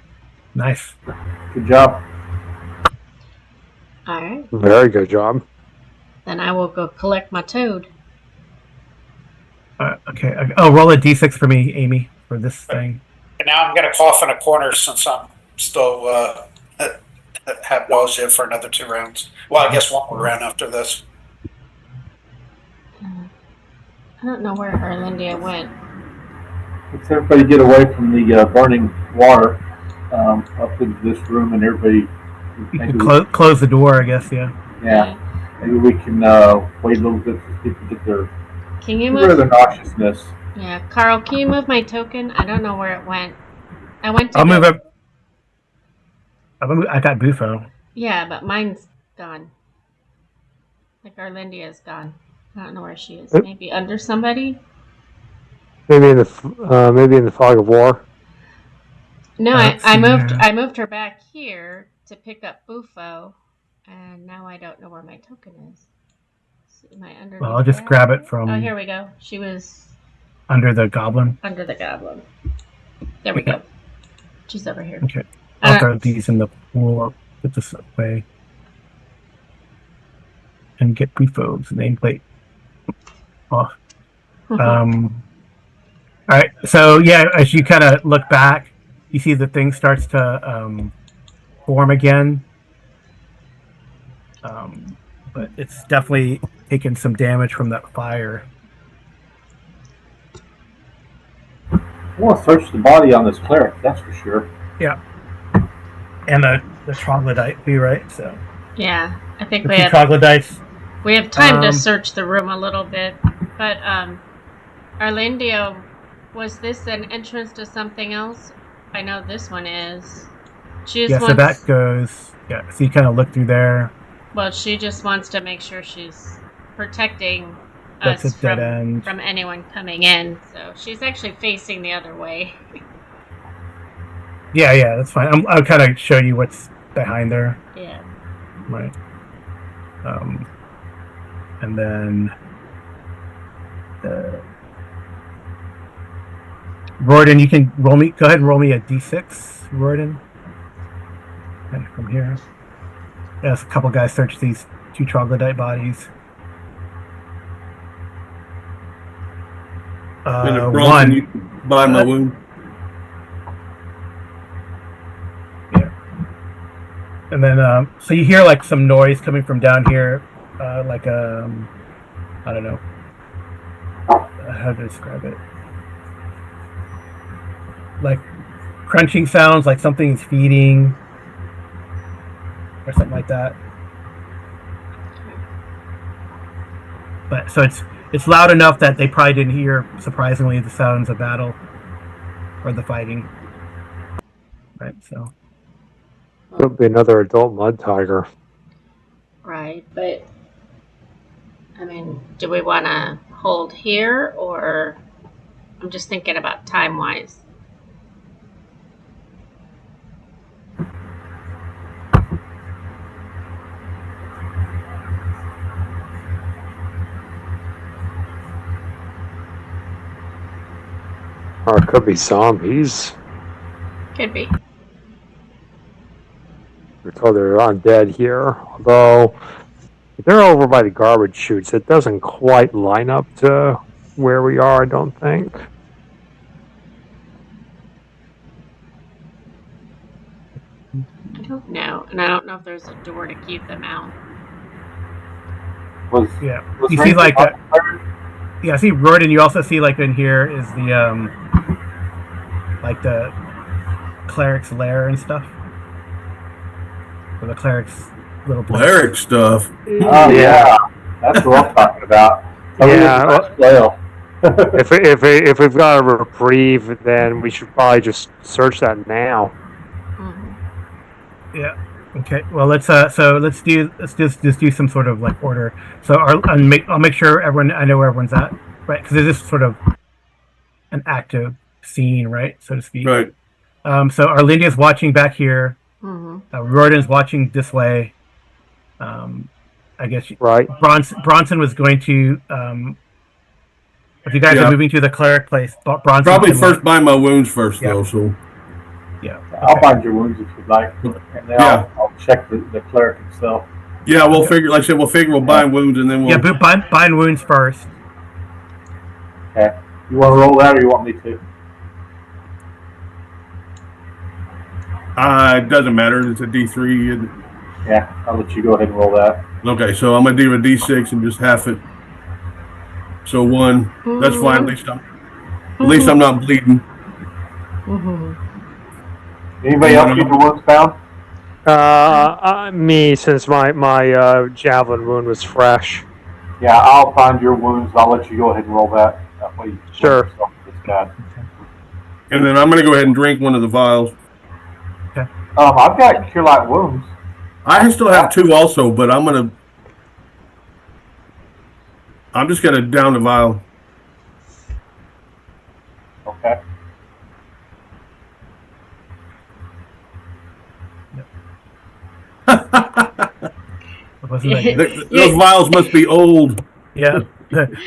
Nice. Good job. Alright. Very good job. Then I will go collect my toad. Okay. Oh, roll a d6 for me, Amy, for this thing. And now I'm going to cough in a corner since I'm still have nausea for another 2 rounds. Well, I guess 1 more round after this. I don't know where Arlindia went. Let's everybody get away from the burning water up into this room, and everybody. You can close the door, I guess. Yeah. Yeah. Maybe we can wait a little bit for people to get their Can you move? their nauseousness. Yeah, Carl, can you move my token? I don't know where it went. I went to. I'll move up. I got Bufo. Yeah, but mine's gone. Like Arlindia's gone. I don't know where she is. Yep. Maybe under somebody? Maybe in the fog of war. No, Let's I see moved here. I moved her back here to pick up Bufo, and now I don't know where my token is. Am I underneath? Well, I'll just that? grab it from Oh, here we go. She was under the goblin. under the goblin. There we Yeah. go. She's over here. Okay. I'll throw these in the pool. I'll put this away. And get Bufo's nameplate off. All right. So yeah, as you kind of look back, you see the thing starts to form again. But it's definitely taken some damage from that fire. I want to search the body on this cleric, that's for sure. Yeah. And the troglodyte too, right? So Yeah, I think the we two have troglodytes. time to Um, search the room a little bit. But Arlindia, was this an entrance to something else? I know this one is. She just Yeah, so that goes. Yeah, so you kind of look through there. Well, she just wants to make sure she's protecting That's us a dead end. from anyone coming in. So she's actually facing the other way. Yeah, that's fine. I'll kind of show you what's behind there. Yeah. Right. And then Royden, you can roll me. Go ahead and roll me a d6, Royden. And from here, yes, a couple guys search these two troglodyte bodies. And if Bronson, One. you can buy my wound. Yeah. And then, so you hear like some noise coming from down here, like I don't know how to describe it. Like crunching sounds, like something's feeding, or something like that. But so it's loud enough that they probably didn't hear, surprisingly, the sounds of battle or the fighting. Right. So. Could be another adult mud tiger. Right, but I mean, do we want to hold here, or I'm just thinking about time-wise. Or it could be zombies. Could be. We're told they're undead here. Although, if they're over by the garbage chutes, it doesn't quite line up to where we are, I don't think. I don't know, and I don't know if there's a door to keep them out. Was You see like a, yeah, see Royden, you also see like in here is the like the cleric's lair and stuff. Or the cleric's little place. Cleric stuff. Oh yeah, that's what I'm talking about. Yeah. If we've got a reprieve, then we should probably just search that now. Mm-hmm. Yeah. Okay. Well, let's just do some sort of like order. So I'll make sure I know where everyone's at, right? Because it is sort of an active scene, right, so to speak. Right. So Arlindia's watching back here. Mm-hmm. Royden's watching this way. I guess right. Bronson was going to. If you guys are moving to the cleric place, Bronson probably first buy my wounds first, though. So. Yeah. I'll find your wounds if you'd like, and then I'll check the cleric himself. Yeah, we'll figure. Like I said, we'll bind wounds, and then we'll. Yeah, bind wounds first. Okay. You want to roll that, or you want me to? It doesn't matter. It's a D3. Yeah, I'll let you go ahead and roll that. Okay, so I'm gonna do a D6 and just half it. So 1. That's fine. At least I'm not bleeding. Mm-hmm. Anybody else get the wounds found? Me, since my javelin wound was fresh. Yeah, I'll find your wounds. I'll let you go ahead and roll that. That way you sure. It's bad. And then I'm gonna go ahead and drink one of the vials. Okay. I've got cure light wounds. I still have 2 also, but I'm gonna. I'm just gonna down the vial. Okay. Wasn't that good? Those vials must be old. Yeah,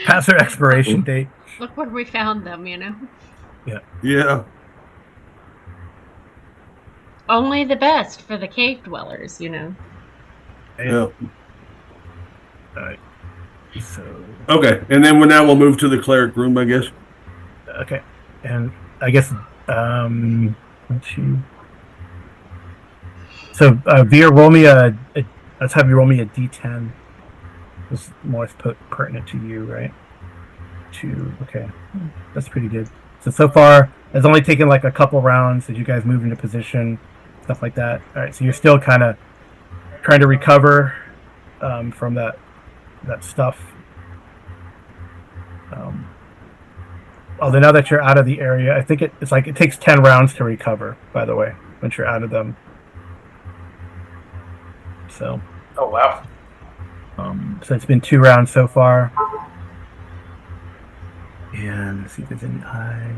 past their expiration date. Look where we found them, Yeah. Only the best for the cave dwellers, Yeah. All right. So Okay, and then now we'll move to the cleric room, I guess. okay, and I guess let's see. So Veer, roll me let's have you roll me a D10. This is more pertinent to you, right? Okay, that's pretty good. So far, it's only taken like a couple rounds as you guys move into position, stuff like that. All right, so you're still kind of trying to recover from that stuff. Although now that you're out of the area, I think it's like it takes 10 rounds to recover, by the way, once you're out of them. So. Oh wow. So it's been 2 rounds so far. And let's see if there's any eye.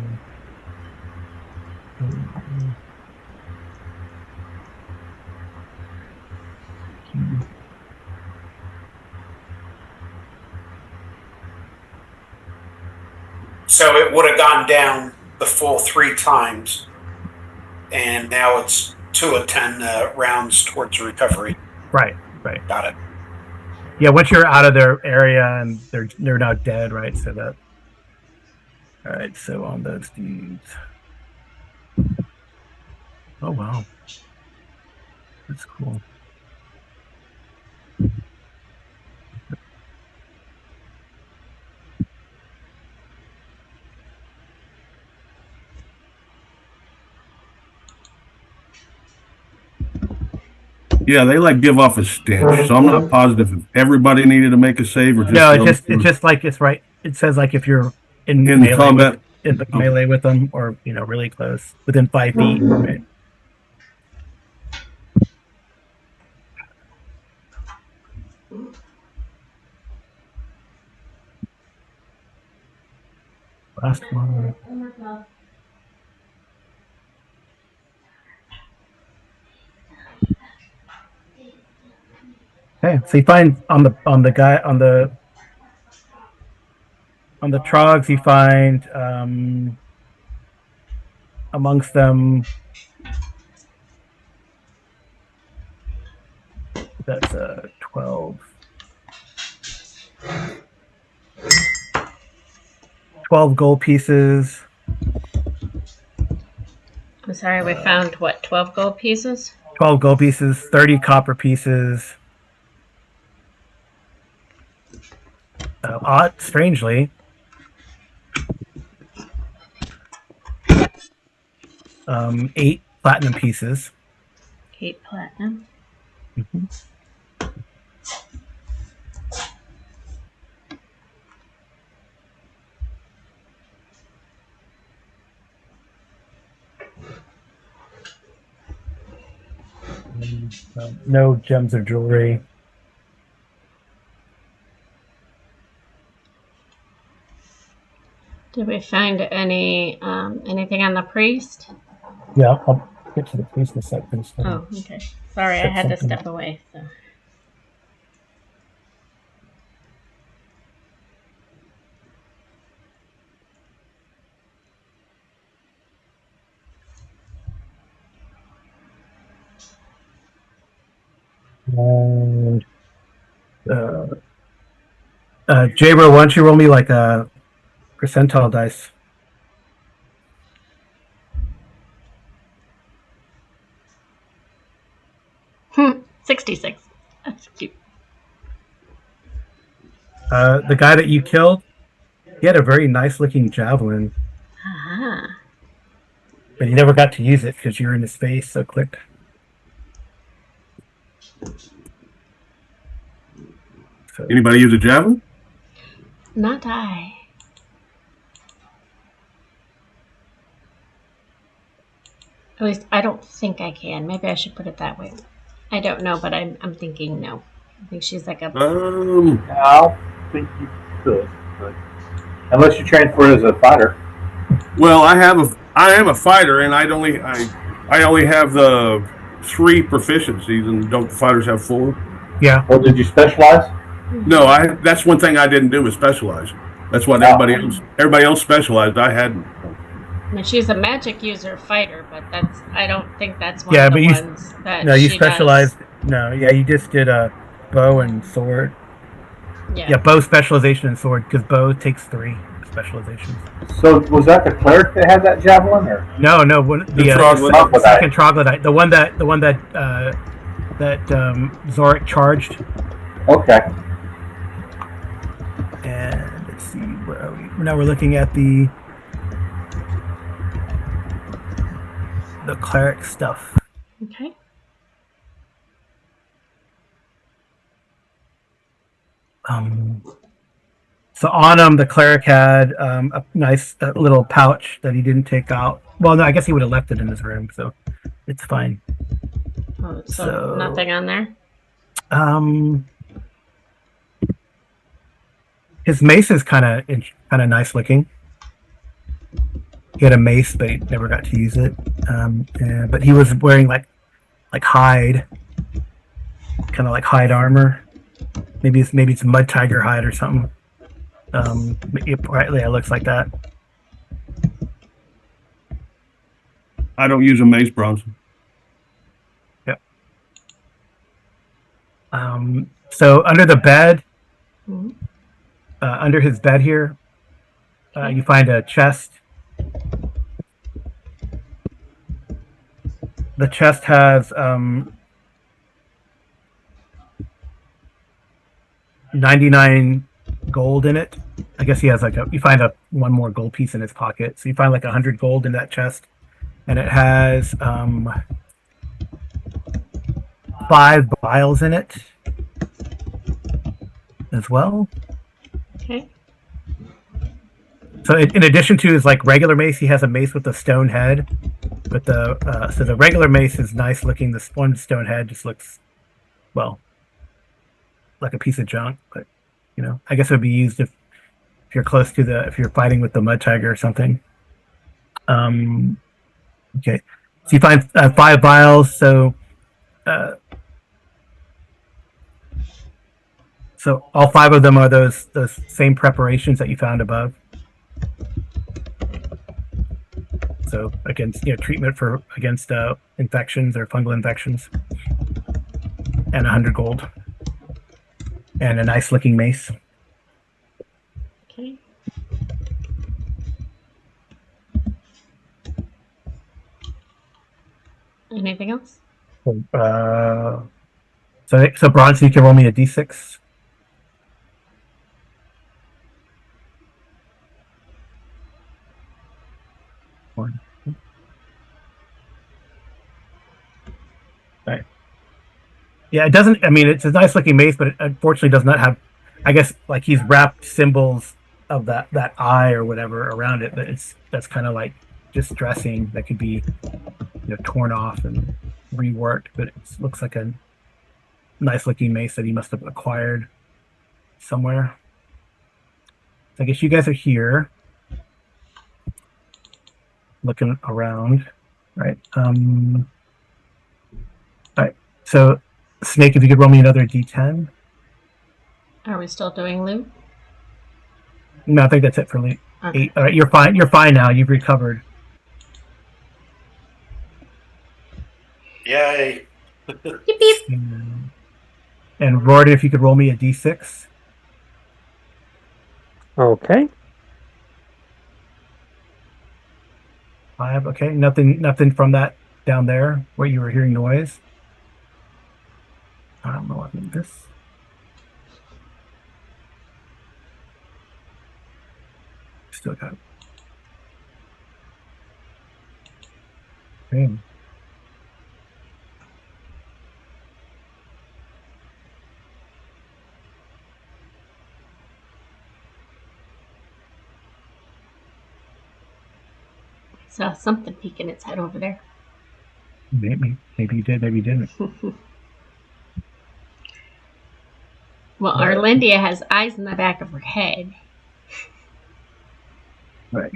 So it would have gone down the full 3 times, and now it's 2 of 10 rounds towards recovery. Right. Got it. Yeah, once you're out of their area and they're now dead, right? So that. All right. So on those dudes. Oh wow, that's cool. Yeah, they like give off a stench, so I'm not positive if everybody needed to make a save or just No, it's just like it's right. It says like if you're in melee combat, melee with them, or really close, within 5 feet. Right? Last one. Okay, so you find on the trogs, you find amongst them that's 12 gold pieces. I'm sorry, we found what, 12 gold pieces? 12 gold pieces, 30 copper pieces. Strangely, 8 platinum pieces. 8 platinum. Mm-hmm. No gems or jewelry. Did we find anything on the priest? Yeah, I'll get to the priest in a second. Oh, okay. Sorry, I had to step away. So. And J-Bro, why don't you roll me like a percentile dice? Hmm, 66. That's cute. The guy that you killed, he had a very nice looking javelin. Ah. But he never got to use it because you're in his face, so click. So, anybody use a javelin? Not I. At least I don't think I can. Maybe I should put it that way. I don't know, but I'm thinking no. I think she's like a. I don't think you Could, but unless you transfer as a fighter. Well, I am a fighter, and I only have the 3 proficiencies, and don't the fighters have 4? Yeah. Or did you specialize? No, that's one thing I didn't do was specialize. That's what everybody else specialized. I hadn't. I mean, she's a magic user fighter, but I don't think that's one Yeah, of the but ones that no, you she specialized. does. No, yeah, you just did a bow and sword. Yeah. Yeah, bow specialization and sword because bow takes 3 specializations. So was that the cleric that had that javelin, or No, the troglodyte. second troglodyte, the one that Zorik charged. okay? And let's see, where are we? Now we're looking at the cleric stuff. Okay. So on him, the cleric had a nice little pouch that he didn't take out. Well, no, I guess he would have left it in his room, so it's fine. Oh, so So- nothing on there. His mace is kind of nice looking. He had a mace, but he never got to use it. But he was wearing like hide, kind of like hide armor. Maybe it's mud tiger hide or something. It looks like that. I don't use a mace, Bronson. Yep. So under the bed, Mhm. under his bed here, you find a chest. The chest has 99 gold in it. I guess he has you find one more gold piece in his pocket. So you find like 100 gold in that chest. And it has 5 vials in it as well. Okay. So in addition to his like regular mace, he has a mace with a stone head. But so the regular mace is nice looking. This one stone head just looks, well, like a piece of junk. But I guess it would be used if you're close to if you're fighting with the mud tiger or something. Okay, so you find 5 vials. So all 5 of them are those same preparations that you found above. So against treatment against infections or fungal infections, and 100 gold, and a nice looking mace. Okay. Anything else? So Bronson, you can roll me a d6. One. Right. Yeah, it doesn't. I mean, it's a nice looking mace, but it unfortunately does not have. I guess like he's wrapped symbols of that eye or whatever around it, but that's kind of like just dressing that could be torn off and reworked. But it looks like a nice looking mace that he must have acquired somewhere. So I guess you guys are here, looking around, right? All right. So, Snake, if you could roll me another d10. Are we still doing loot? No, I think that's it for loot. Okay. 8. All right, you're fine. You're fine now. You've recovered. Yay. Beep beep. And Rory, if you could roll me a d6. Okay. 5. Okay. Nothing from that down there where you were hearing noise. I don't know what this. Still got it. Okay. Saw something peeking its head over there. Maybe you did. Maybe you didn't. Well, Arlindia has eyes in the back of her head. Right.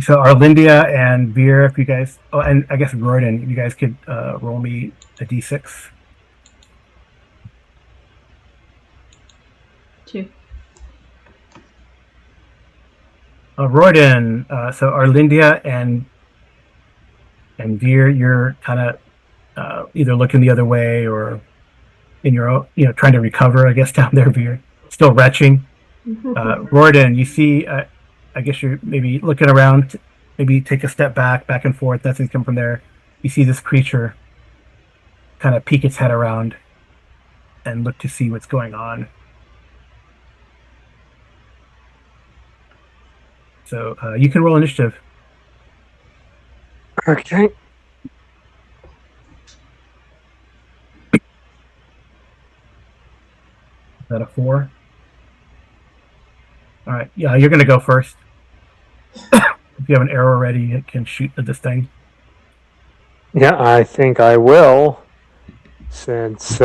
So Arlindia and Veer, if you guys, and I guess Gordon, you guys could roll me a d6. 2. Royden, so Arlindia and Veer, you're kind of either looking the other way or in your own, trying to recover, I guess, down there. Veer, still retching. Royden, you see, I guess you're maybe looking around, maybe take a step back and forth. Nothing's come from there. You see this creature kind of peek its head around and look to see what's going on. So you can roll initiative. Okay. Is that a 4? All right. Yeah, you're going to go first. If you have an arrow ready, you can shoot at this thing. Yeah, I think I will. Since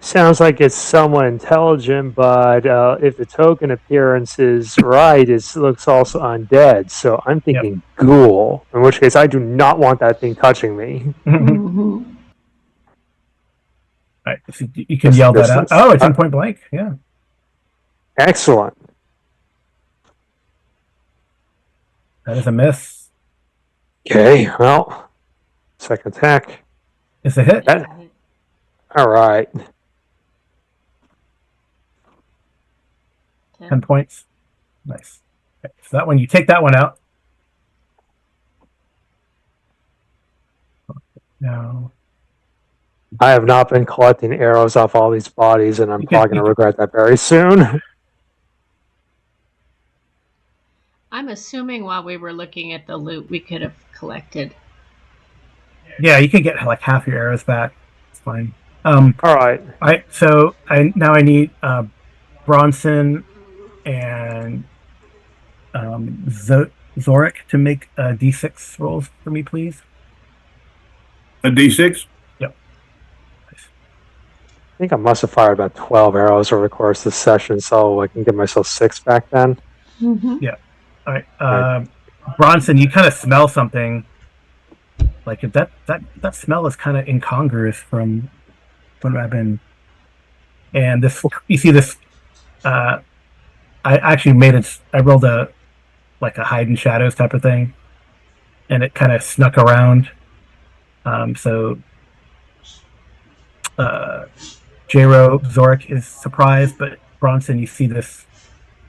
sounds like it's somewhat intelligent, but if the token appearance is right, it looks also undead. So I'm thinking ghoul. In which case, I do not want that thing touching me. All right. So you can yell that out. Oh, it's in point blank. Yeah. Excellent. That is a miss. Okay, well, second attack. It's a hit. All right. 10 points. Nice. Okay, so that one, you take that one out. Now, I have not been collecting arrows off all these bodies, and I'm probably going to regret that very soon. I'm assuming while we were looking at the loot, we could have collected. Yeah, you can get like half your arrows back. It's fine. All right. So I need Bronson and Zorik to make d6 rolls for me, please. A d6? Yep. I think I must have fired about 12 arrows over the course of the session, so I can give myself 6 back then. Yeah. All right. Bronson, you kind of smell something. Like that smell is kind of incongruous from what I've been. And this, you see this. I actually made it. I rolled a hide in shadows type of thing, and it kind of snuck around. So J-Ro Zorik is surprised, but Bronson, you see this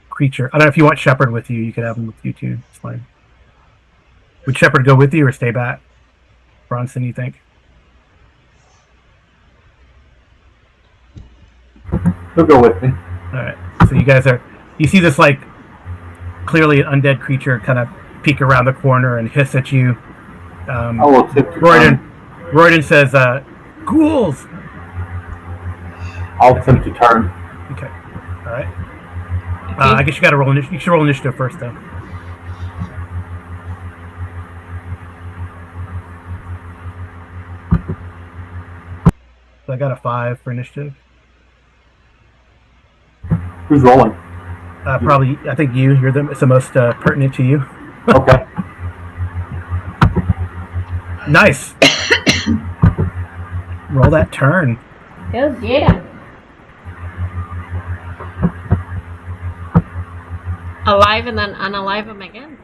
creature. I don't know if you want Shepard with you. You could have him with you too. It's fine. Would Shepard go with you or stay back? Bronson, you think? He'll go with me. All right. So you see this clearly an undead creature kind of peek around the corner and hiss at you. I will tip to Royden says, ghouls! I'll attempt to turn. Okay. All right. I guess you got to roll initiative. You should roll initiative first, though. So I got a 5 for initiative. Who's rolling? Probably, I think you. It's the most pertinent to you. Okay. Nice. Roll that turn. Go get him. Alive and then unalive him again.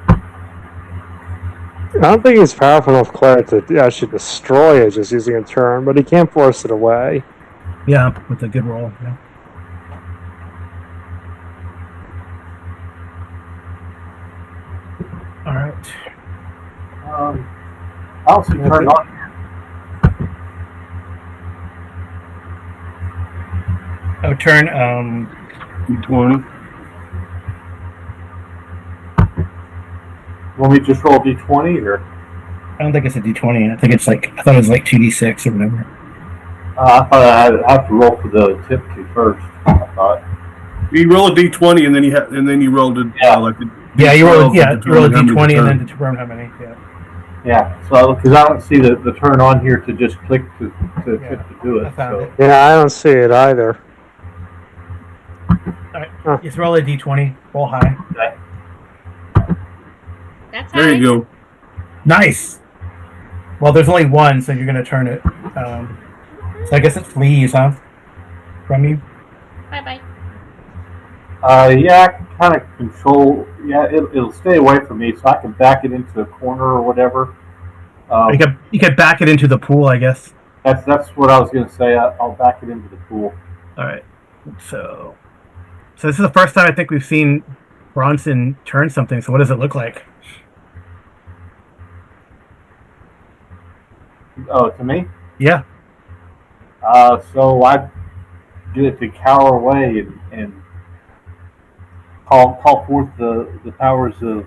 I don't think he's powerful enough cleric to actually destroy it just using a turn, but he can't force it away. Yeah, with a good roll. Yeah. All right. I'll see turn on. Oh, turn. D20. Want me to just roll D20 or? I don't think it's a D20. I think it's I thought it was 2D6 or whatever. I thought I have to roll for the tip to first. I thought. You roll a d20 and then you rolled it. Yeah. Like Yeah, you roll a D20 D20 and then determine how many. Yeah. Yeah, so because I don't see the turn on here to just click to do it. I found it. Yeah, I don't see it either. All right, just roll a d20. Roll high. Okay. That's There you go. Nice. Well, there's only one, so you're gonna turn it. So I guess it flees, huh? From you. Bye bye. Yeah, I can kind of control. Yeah, it'll stay away from me, so I can back it into a corner or whatever. You could back it into the pool, I guess. That's what I was going to say. I'll back it into the pool. All right. So this is the first time I think we've seen Bronson turn something. So what does it look like? Oh, to me? Yeah. So I get it to cower away and call forth the powers of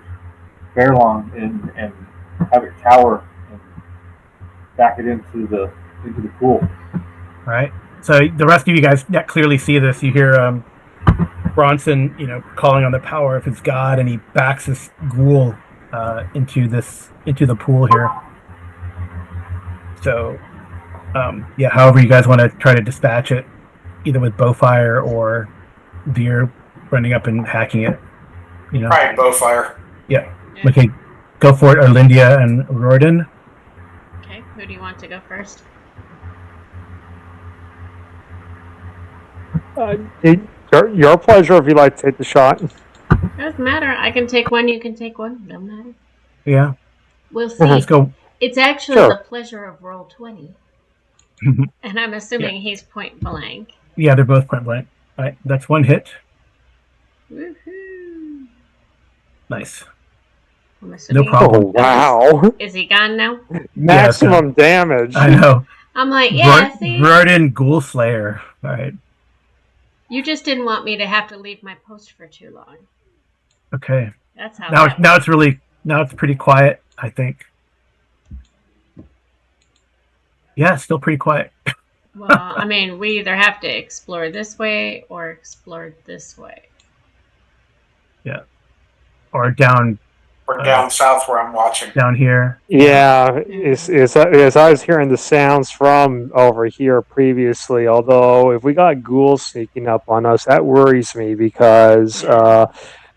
Fairlawn and have it cower and back it into the pool. All right. So the rest of you guys clearly see this. You hear Bronson, calling on the power of his god, and he backs this ghoul into the pool here. So, however you guys want to try to dispatch it, either with bowfire or Veer running up and hacking it. Probably bowfire. Yeah. Okay. Go for it, Arlindia and Roden. Okay, who do you want to go first? Your pleasure if you'd like to take the shot. Doesn't matter. I can take one. You can take one. Doesn't matter. Yeah. We'll see. Let's go. It's actually Sure. the pleasure of roll 20. And I'm assuming he's point blank. Yeah, they're both point blank. All right, that's one hit. Woohoo! Nice. I'm assuming. No problem. Oh, wow. Is he gone now? Maximum damage. I know. I'm like, yeah, see? Roden Ghoul Slayer. All right. You just didn't want me to have to leave my post for too long. Okay. That's how. Now it's pretty quiet, I think. Yeah, still pretty quiet. Well, I mean, we either have to explore this way or explore this way. Yeah. Or down south where I'm watching. Down here. Yeah, as I was hearing the sounds from over here previously, although if we got ghouls sneaking up on us, that worries me because,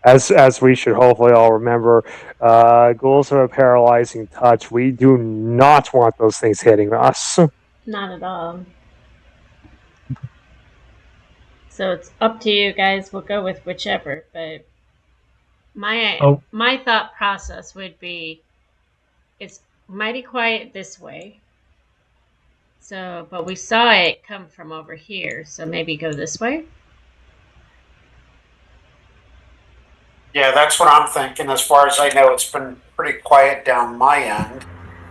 as we should hopefully all remember, ghouls have a paralyzing touch. We do not want those things hitting us. Not at all. So it's up to you guys. We'll go with whichever, but my thought process would be it's mighty quiet this way. So, but we saw it come from over here, so maybe go this way. Yeah, that's what I'm thinking. As far as I know, it's been pretty quiet down my end.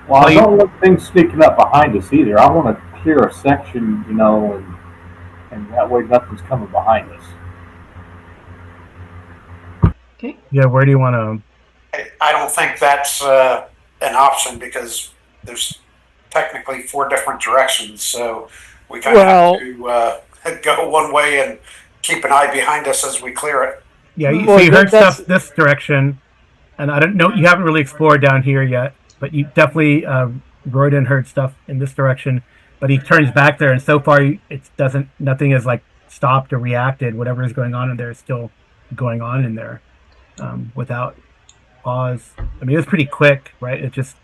Well, I don't want things sneaking up behind us either. I want to clear a section, and that way nothing's coming behind us. Okay. Yeah, where do you want to? I don't think that's an option because there's technically 4 different directions, so we kind of have to go one way and keep an eye behind us as we clear it. Yeah, so you heard stuff this direction, and I don't know. You haven't really explored down here yet, but you definitely Roden heard stuff in this direction. But he turns back there, and so far nothing has like stopped or reacted. Whatever is going on in there is still going on in there without pause. I mean, it was pretty quick, right? It just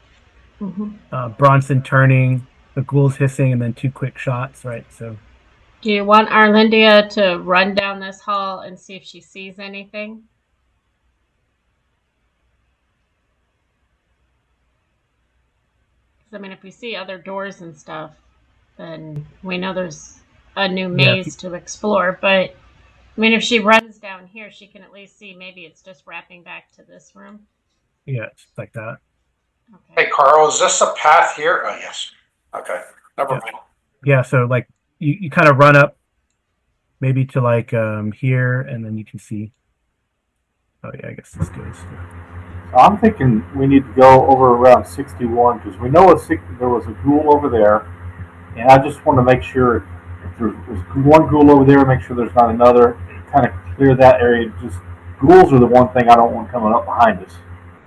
Bronson turning, the ghouls hissing, and then 2 quick shots, right? So. Do you want Arlindia to run down this hall and see if she sees anything? Because, I mean, if we see other doors and stuff, then we know there's a new maze to explore. But, I mean, if she runs down here, she can at least see maybe it's just wrapping back to this room. Yeah, it's like that. Okay. Hey, Carl, is this a path here? Oh, yes. Okay. Never mind. Yeah, so, like, you kind of run up maybe to like here, and then you can see. Oh yeah, I guess this goes. I'm thinking we need to go over around 61 because we know there was a ghoul over there, and I just want to make sure if there's one ghoul over there, make sure there's not another. Kind of clear that area. Just ghouls are the one thing I don't want coming up behind us.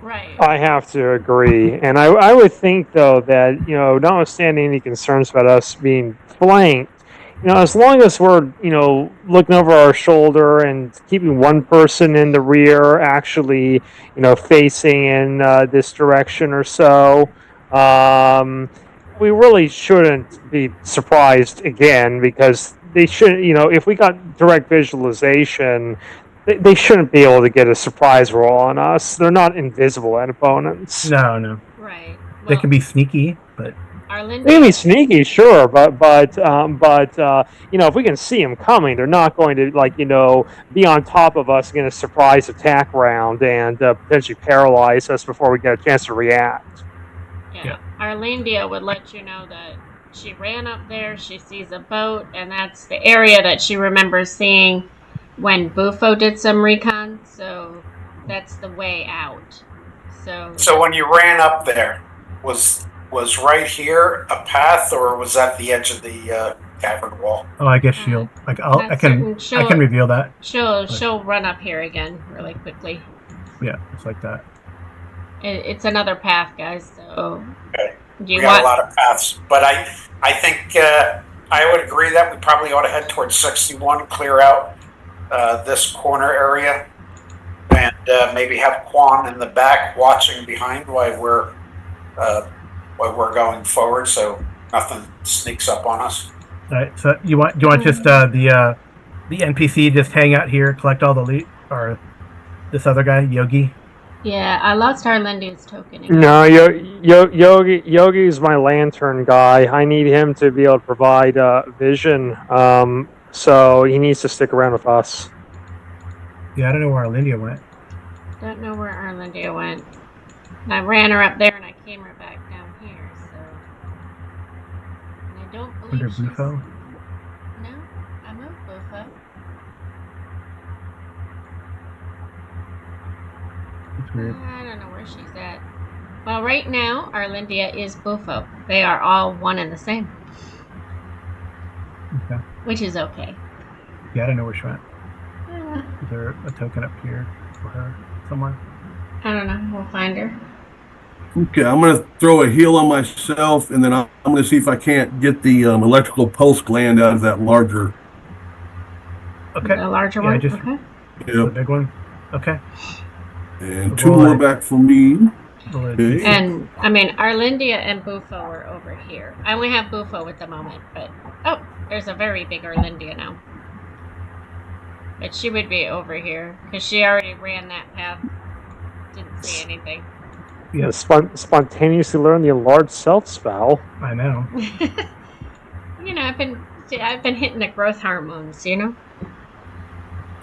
Right. I have to agree, and I would think though that notwithstanding any concerns about us being flanked, as long as we're looking over our shoulder and keeping one person in the rear, actually facing in this direction or so, we really shouldn't be surprised again because they should. If we got direct visualization, they shouldn't be able to get a surprise roll on us. They're not invisible at opponents. No. Right. They Well, can be sneaky, but Arlindia. They can be sneaky, sure, but if we can see them coming, they're not going to be on top of us in a surprise attack round and potentially paralyze us before we get a chance to react. Yeah. Arlindia would let you know that she ran up there, she sees a boat, and that's the area that she remembers seeing when Bufo did some recon, so that's the way out. So when you ran up there, was right here a path, or was that the edge of the cavern wall? oh, I guess she'll. Like, I can reveal that. She'll run up here again really quickly. Yeah, it's like that. It's another path, guys. So okay. We got a lot of paths, but I think I would agree that we probably ought to head towards 61, clear out this corner area, and maybe have Quan in the back watching behind while we're going forward, so nothing sneaks up on us. All right. So do you want just the NPC just hang out here, collect all the loot, or this other guy, Yogi? Yeah, I lost Arlindia's token again. No, Yogi's my lantern guy. I need him to be able to provide vision. So he needs to stick around with us. Yeah, I don't know where Arlindia went. Don't know where Arlindia went. I ran her up there and I came her back down here, so. And I don't believe Under she's. Bufo? No, I moved Bufo. It's weird. I don't know where she's at. Well, right now, Arlindia is Bufo. They are all one and the same. Okay. Which is okay. Yeah, I don't know where she went. Is there a token up here for her somewhere? I don't know. We'll find her. Okay, I'm going to throw a heal on myself, and then I'm going to see if I can't get the electrical pulse gland out of that larger. Okay. The larger one? Just, okay. The big one? Okay. And two more back for me. Okay. And, I mean, Arlindia and Bufo are over here. I only have Bufo at the moment, but... Oh, there's a very big Arlindia now. But she would be over here, because she already ran that path. Didn't see anything. Yeah, spontaneously learn the enlarged self spell. I know. I've been hitting the growth hormones,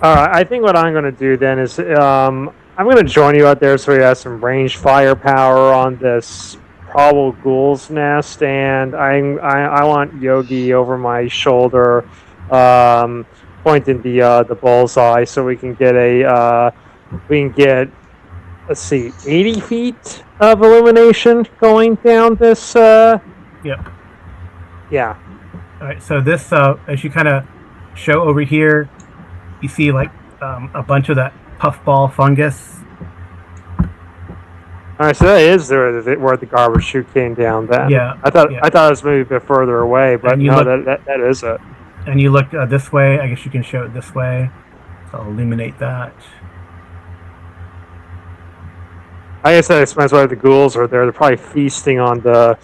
I think what I'm going to do then is I'm going to join you out there so we have some range firepower on this probable ghoul's nest, and I want Yogi over my shoulder, pointing the bullseye so we can get let's see, 80 feet of illumination going down this. Yep. Yeah. All right. So this, as you kind of show over here, you see like a bunch of that puffball fungus. All right. So that is where the garbage chute came down. Then. Yeah. I thought it was maybe a bit further away, but no, that is it. And you look this way. I guess you can show it this way. So I'll illuminate that. I guess that explains why the ghouls are there. They're probably feasting on the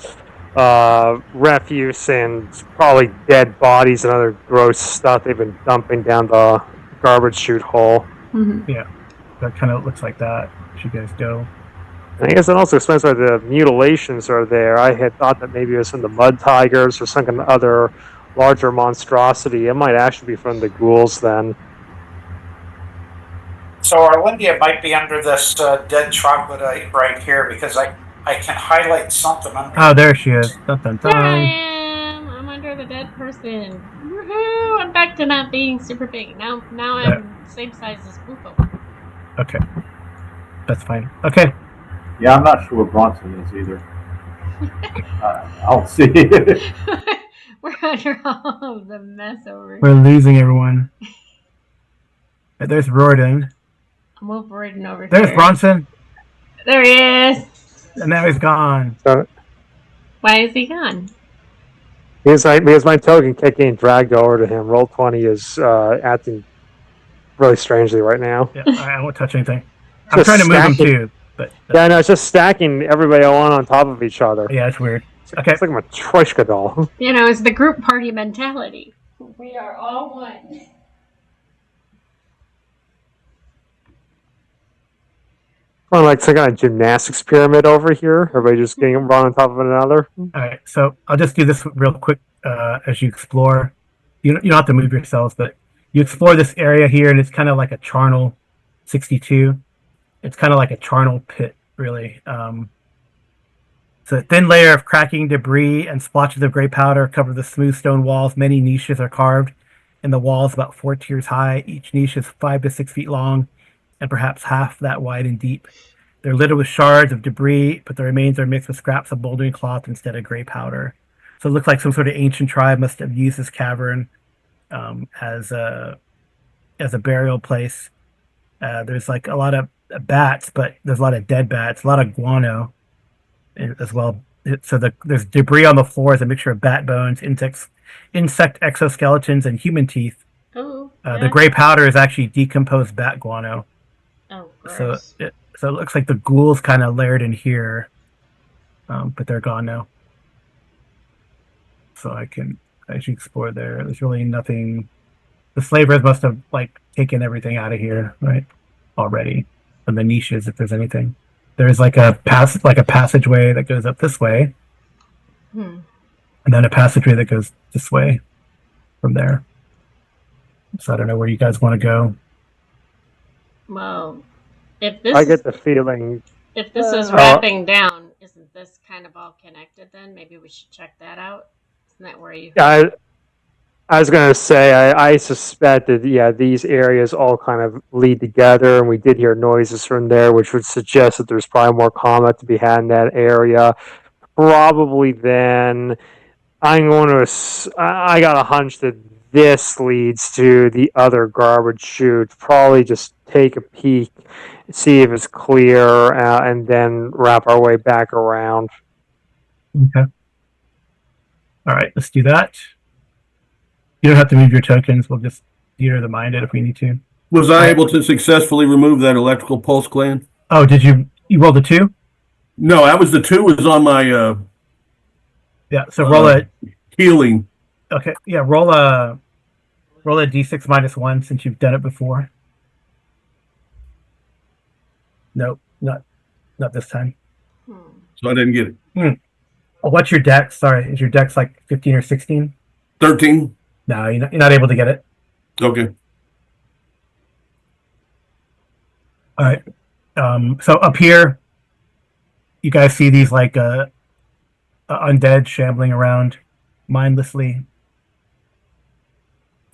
refuse and probably dead bodies and other gross stuff they've been dumping down the garbage chute hole. Mm-hmm. Yeah, that kind of looks like that as you guys go. And I guess that also explains why the mutilations are there. I had thought that maybe it was from the mud tigers or some kind of other larger monstrosity. It might actually be from the ghouls then. So Arlindia might be under this dead troglodyte right here because I can highlight something under. Oh, there she is. Dun, dun, dun. There I am. I'm under the dead person. Woohoo! I'm back to not being super big. Now I'm same size as Bufo. Okay. That's fine. Okay. Yeah, I'm not sure where Bronson is either. I'll see. We're under all of the mess over. We're losing everyone. There's Rorden. Move Rorden over There's here. Bronson. There he is. And now he's gone. So Why is he gone? because my token kept getting dragged over to him. Roll20 is acting really strangely right now. Yeah, I won't touch anything. I'm Just trying to move him stacking- too, but Yeah, no, it's just stacking everybody on top of each other. yeah, it's weird. Okay. It's like a Matryoshka doll. You know, it's the group party mentality. We are all one. Kind of like some kind of gymnastics pyramid over here. Everybody just getting one on top of another. All right, so I'll just do this real quick as you explore. You don't have to move yourselves, but you explore this area here, and it's kind of like a charnel 62. It's kind of like a charnel pit, really. So a thin layer of cracking debris and splotches of gray powder cover the smooth stone walls. Many niches are carved in the walls, about 4 tiers high. Each niche is 5 to 6 feet long and perhaps half that wide and deep. They're littered with shards of debris, but the remains are mixed with scraps of bouldering cloth instead of gray powder. So it looks like some sort of ancient tribe must have used this cavern as a burial place. There's like a lot of bats, but there's a lot of dead bats, a lot of guano as well. So there's debris on the floor as a mixture of bat bones, insect exoskeletons, and human teeth. Oh, The gray powder is actually decomposed bat guano. Oh, So gross. it looks like the ghouls kind of layered in here, but they're gone now. So as you explore there, there's really nothing. The slavers must have like taken everything out of here, right? Already from the niches, if there's anything. There's like a passageway that goes up this way, Hmm. and then a passageway that goes this way from there. So I don't know where you guys want to go. Well, if I this get the feeling. is wrapping down, isn't this kind of all connected then? Maybe we should check that out. Isn't that where you? I was going to say, I suspect that, these areas all kind of lead together, and we did hear noises from there, which would suggest that there's probably more combat to be had in that area. Probably then, I got a hunch that this leads to the other garbage chute. Probably just take a peek, see if it's clear, and then wrap our way back around. Okay. All right, let's do that. You don't have to move your tokens. We'll just theater the mind it if we need to. Was I able to successfully remove that electrical pulse gland? Oh, did you rolled a 2? No, that was the 2 was on my Yeah, so roll a healing. okay. Yeah, roll a d6 -1 since you've done it before. Nope, not this time. So I didn't get it. Oh, what's your dex? Sorry, is your dex like 15 or 16? 13. No, you're not able to get it. Okay. All right. So up here, you guys see these like undead shambling around mindlessly.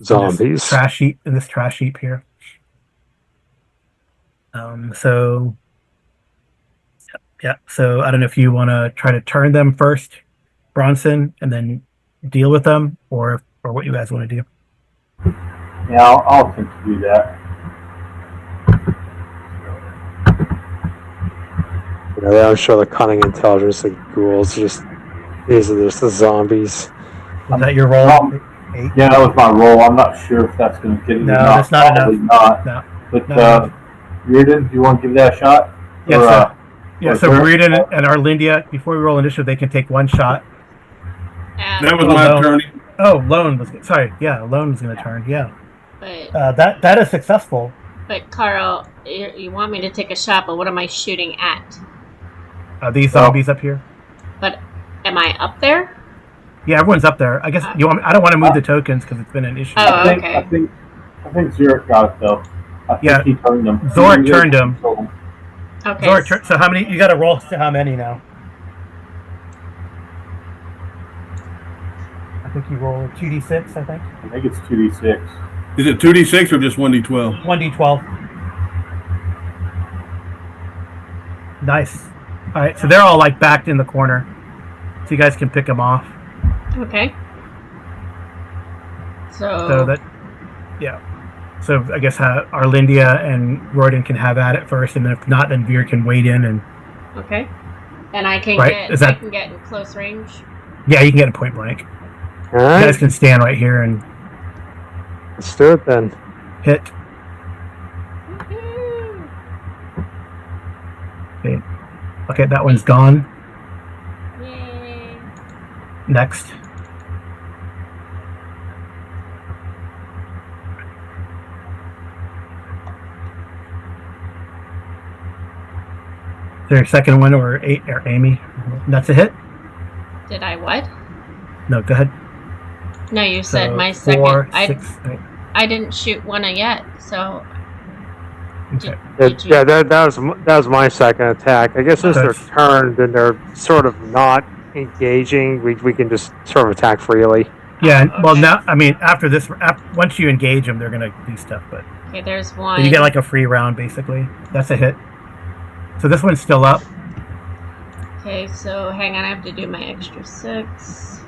Zombies. In this trash heap here. So I don't know if you want to try to turn them first, Bronson, and then deal with them, or what you guys want to do. Yeah, I'll attempt to do that. They don't show the cunning intelligence of ghouls. These are just the zombies. Is that your roll? 8? Yeah, that was my roll. I'm not sure if that's going to get it. No, or not. that's not Probably enough. Not. No. But No. Reardon, do you want to give that a shot? Yes. Or, So Reardon and Arlindia, before we roll initiative, they can take one shot. That was my turn. Oh, Lone was sorry. Yeah, Lone was going to turn. Yeah. But That is successful. but Carl, you want me to take a shot, but what am I shooting at? These zombies up here. But am I up there? Yeah, everyone's up there. I guess you want. I don't want to move the tokens because it's been an issue. Oh, I think Zurich got it though. I think he turned them. Zorik turned them. Okay. Zorik, so how many? You got to roll to how many now? I think you roll 2d6. I think. I think it's 2d6. Is it 2d6 or just 1d12? 1d12. Nice. All right, so they're all like backed in the corner, so you guys can pick them off. Okay. So that, yeah. So I guess Arlindia and Royden can have at it first, and then if not, then Veer can wade in and Okay. And I can Right, is I that- can get in close range. Yeah, you can get a point blank. All You right, guys can stand right here and let's do it then. hit. Woohoo! Okay, that one's gone. Yay! Next. Is there a second one or Amy? That's a hit? Did I what? No, go ahead. No, you said So my 4, second. 6, 8. I didn't shoot one yet, so Okay. did you? Yeah, that was my second attack. I guess since they're That's- turned and they're sort of not engaging, we can just sort of attack freely. Yeah, Oh, well, okay. now, I mean, after this, once you engage them, they're going to do stuff, but Okay, there's one. you get like a free round, basically. That's a hit. So this one's still up. Okay, so hang on, I have to do my extra 6.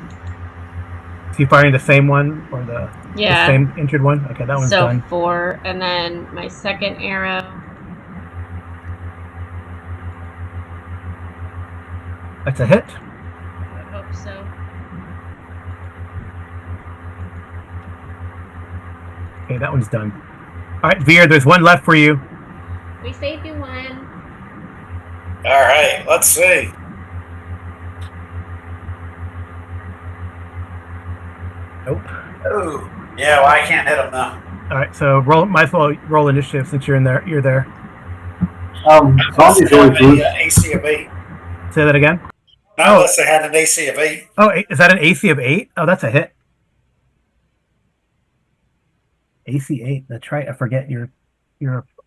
So you firing the same one or the Yeah. same injured one? Okay, that one's So done. 4, and then my second arrow. That's a hit. I would hope so. Okay, that one's done. All right, Veer, there's one left for you. We saved you one. All right, let's see. Nope. Oh, yeah, well, I can't hit him now. All right, so might as well roll initiative since you're in there. You're there. Zombies I always have lose. a AC of 8. Say that again. Not unless they had an AC of 8. Oh, is that an AC of 8? Oh, that's a hit. AC 8. That's right. I forget you're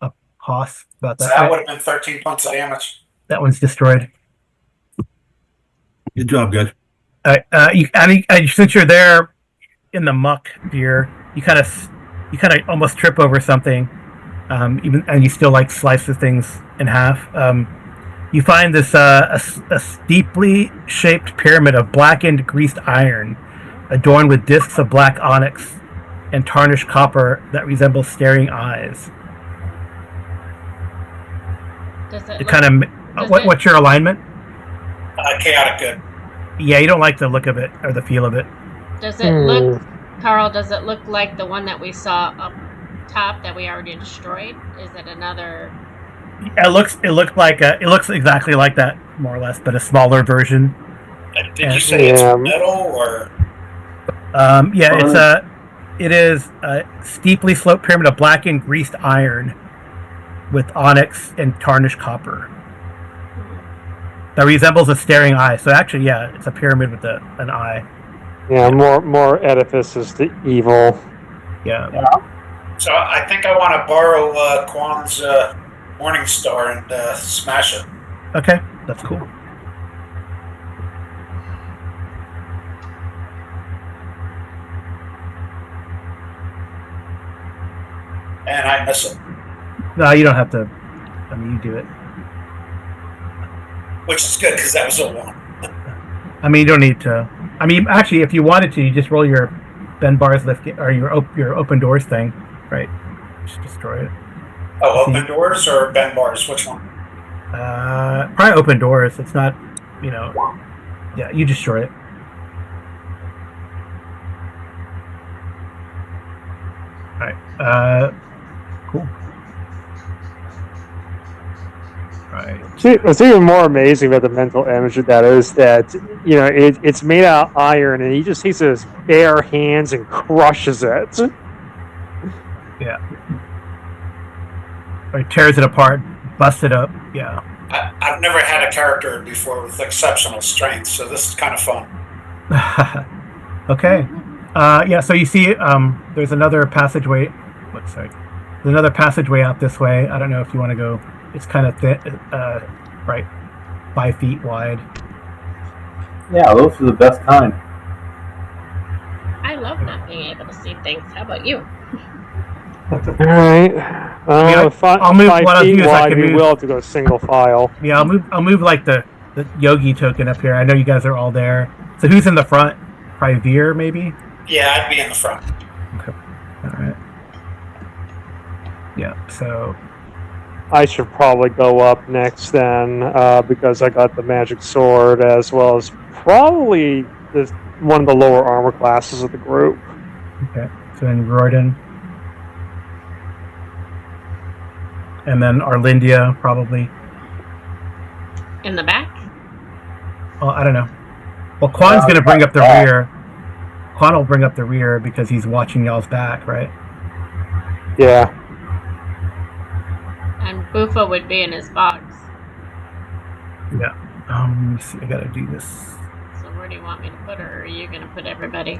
a hoss about So that. that would have been 13 points of damage. That one's destroyed. Good job, guys. All right, and since you're there in the muck, Veer, you kind of almost trip over something, and you still like slice the things in half. You find this a steeply shaped pyramid of blackened, greased iron, adorned with discs of black onyx and tarnished copper that resemble staring eyes. Does it It look, kind of does what's your alignment? Chaotic good. Yeah, you don't like the look of it or the feel of it. does it look, Carl, does it look like the one that we saw up top that we already destroyed? Is it another? It looks exactly like that, more or less, but a smaller version. Did you say it's Yeah. metal or? Yeah, it is a steeply sloped pyramid of blackened, greased iron with onyx and tarnished copper that resembles a staring eye. So actually, yeah, it's a pyramid with an eye. Yeah, more edifices to evil. Yeah. So I think I want to borrow Quan's Morning Star and smash it. Okay, that's cool. And I miss it, No, you don't have to. I mean, you do it. which is good because that was a 1. I mean, you don't need to. I mean, actually, if you wanted to, you just roll your Ben Bar's lift or your open doors thing, right? Just destroy it. Oh, open doors or Ben Bars? Which one? Probably open doors. It's not, yeah, you destroy it. All right. Cool. All right. See, what's even more amazing about the mental image of that is that it's made out of iron, and he just takes his bare hands and crushes it. Yeah. Or tears it apart, busts it up. Yeah. I've never had a character before with exceptional strength, so this is kind of fun. Okay. Yeah. So you see, there's another passageway. There's another passageway out this way. I don't know if you want to go. It's kind of thin, right, 5 feet wide. Yeah, those are the best kind. I love not being able to see things. How about you? All right. I'll move 5 one of feet you as I wide. can We move. will have to go single file. Yeah, I'll move like the yogi token up here. I know you guys are all there. So who's in the front? Probably Veer, maybe. Yeah, I'd be in the front. Okay. All right. Yeah. So I should probably go up next then, because I got the magic sword as well as probably one of the lower armor classes of the group. Okay. So then Royden. And then Arlindia, probably. In the back? Oh, I don't know. Well, Quan's going to bring up the rear. Quan will bring up the rear because he's watching y'all's back, right? Yeah. And Bufo would be in his box. Yeah. Let me see. I got to do this. So where do you want me to put her? Or are you going to put everybody?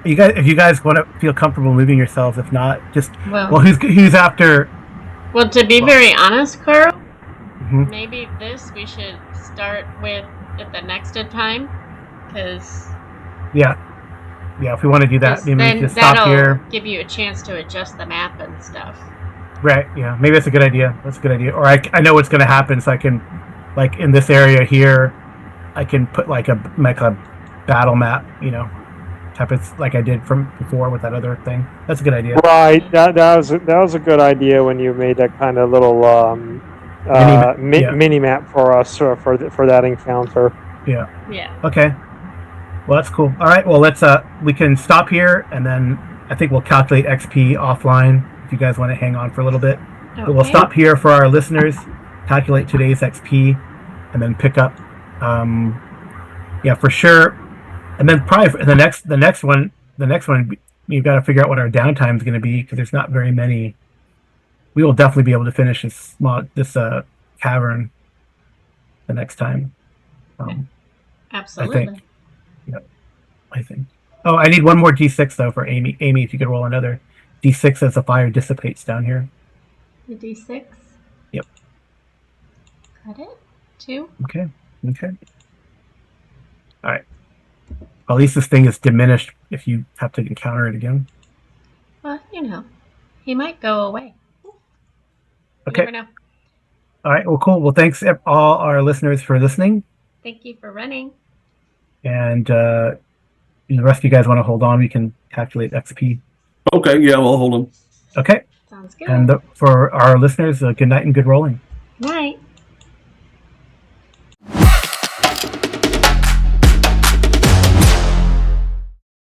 You guys, if you guys want to feel comfortable moving yourselves, if not, just Well, who's after? well, to be very honest, Carl, Mhm. maybe this we should start with at the next time, because Yeah, if we want to do that, maybe we then just stop that'll here. give you a chance to adjust the map and stuff. Right. Yeah. Maybe that's a good idea. That's a good idea. Or I know what's going to happen, so I can, like in this area here, I can put like a battle map. Type of like I did from before with that other thing. That's a good idea. Right. That was a good idea when you made that kind of little mini map for us for that encounter. Yeah. Yeah. Okay. Well, that's cool. All right. Well, let's we can stop here, and then I think we'll calculate XP offline if you guys want to hang on for a little bit. Okay. But we'll stop here for our listeners, calculate today's XP, and then pick up. Yeah, for sure. And then probably for the next one, you've got to figure out what our downtime is going to be because there's not very many. We will definitely be able to finish this cavern the next time. Absolutely. I think. Oh, I need one more D6 though for Amy. Amy, if you could roll another D6 as the fire dissipates down here. The D6. Yep. Got it. 2. Okay. All right. At least this thing is diminished if you have to encounter it again. Well, he might go away. Okay. You never know. All right. Well, cool. Well, thanks all our listeners for listening. Thank you for running. And the rest of you guys want to hold on, we can calculate XP. Okay, yeah, we'll hold them. Okay. Sounds good. And for our listeners, good night and good rolling. Night.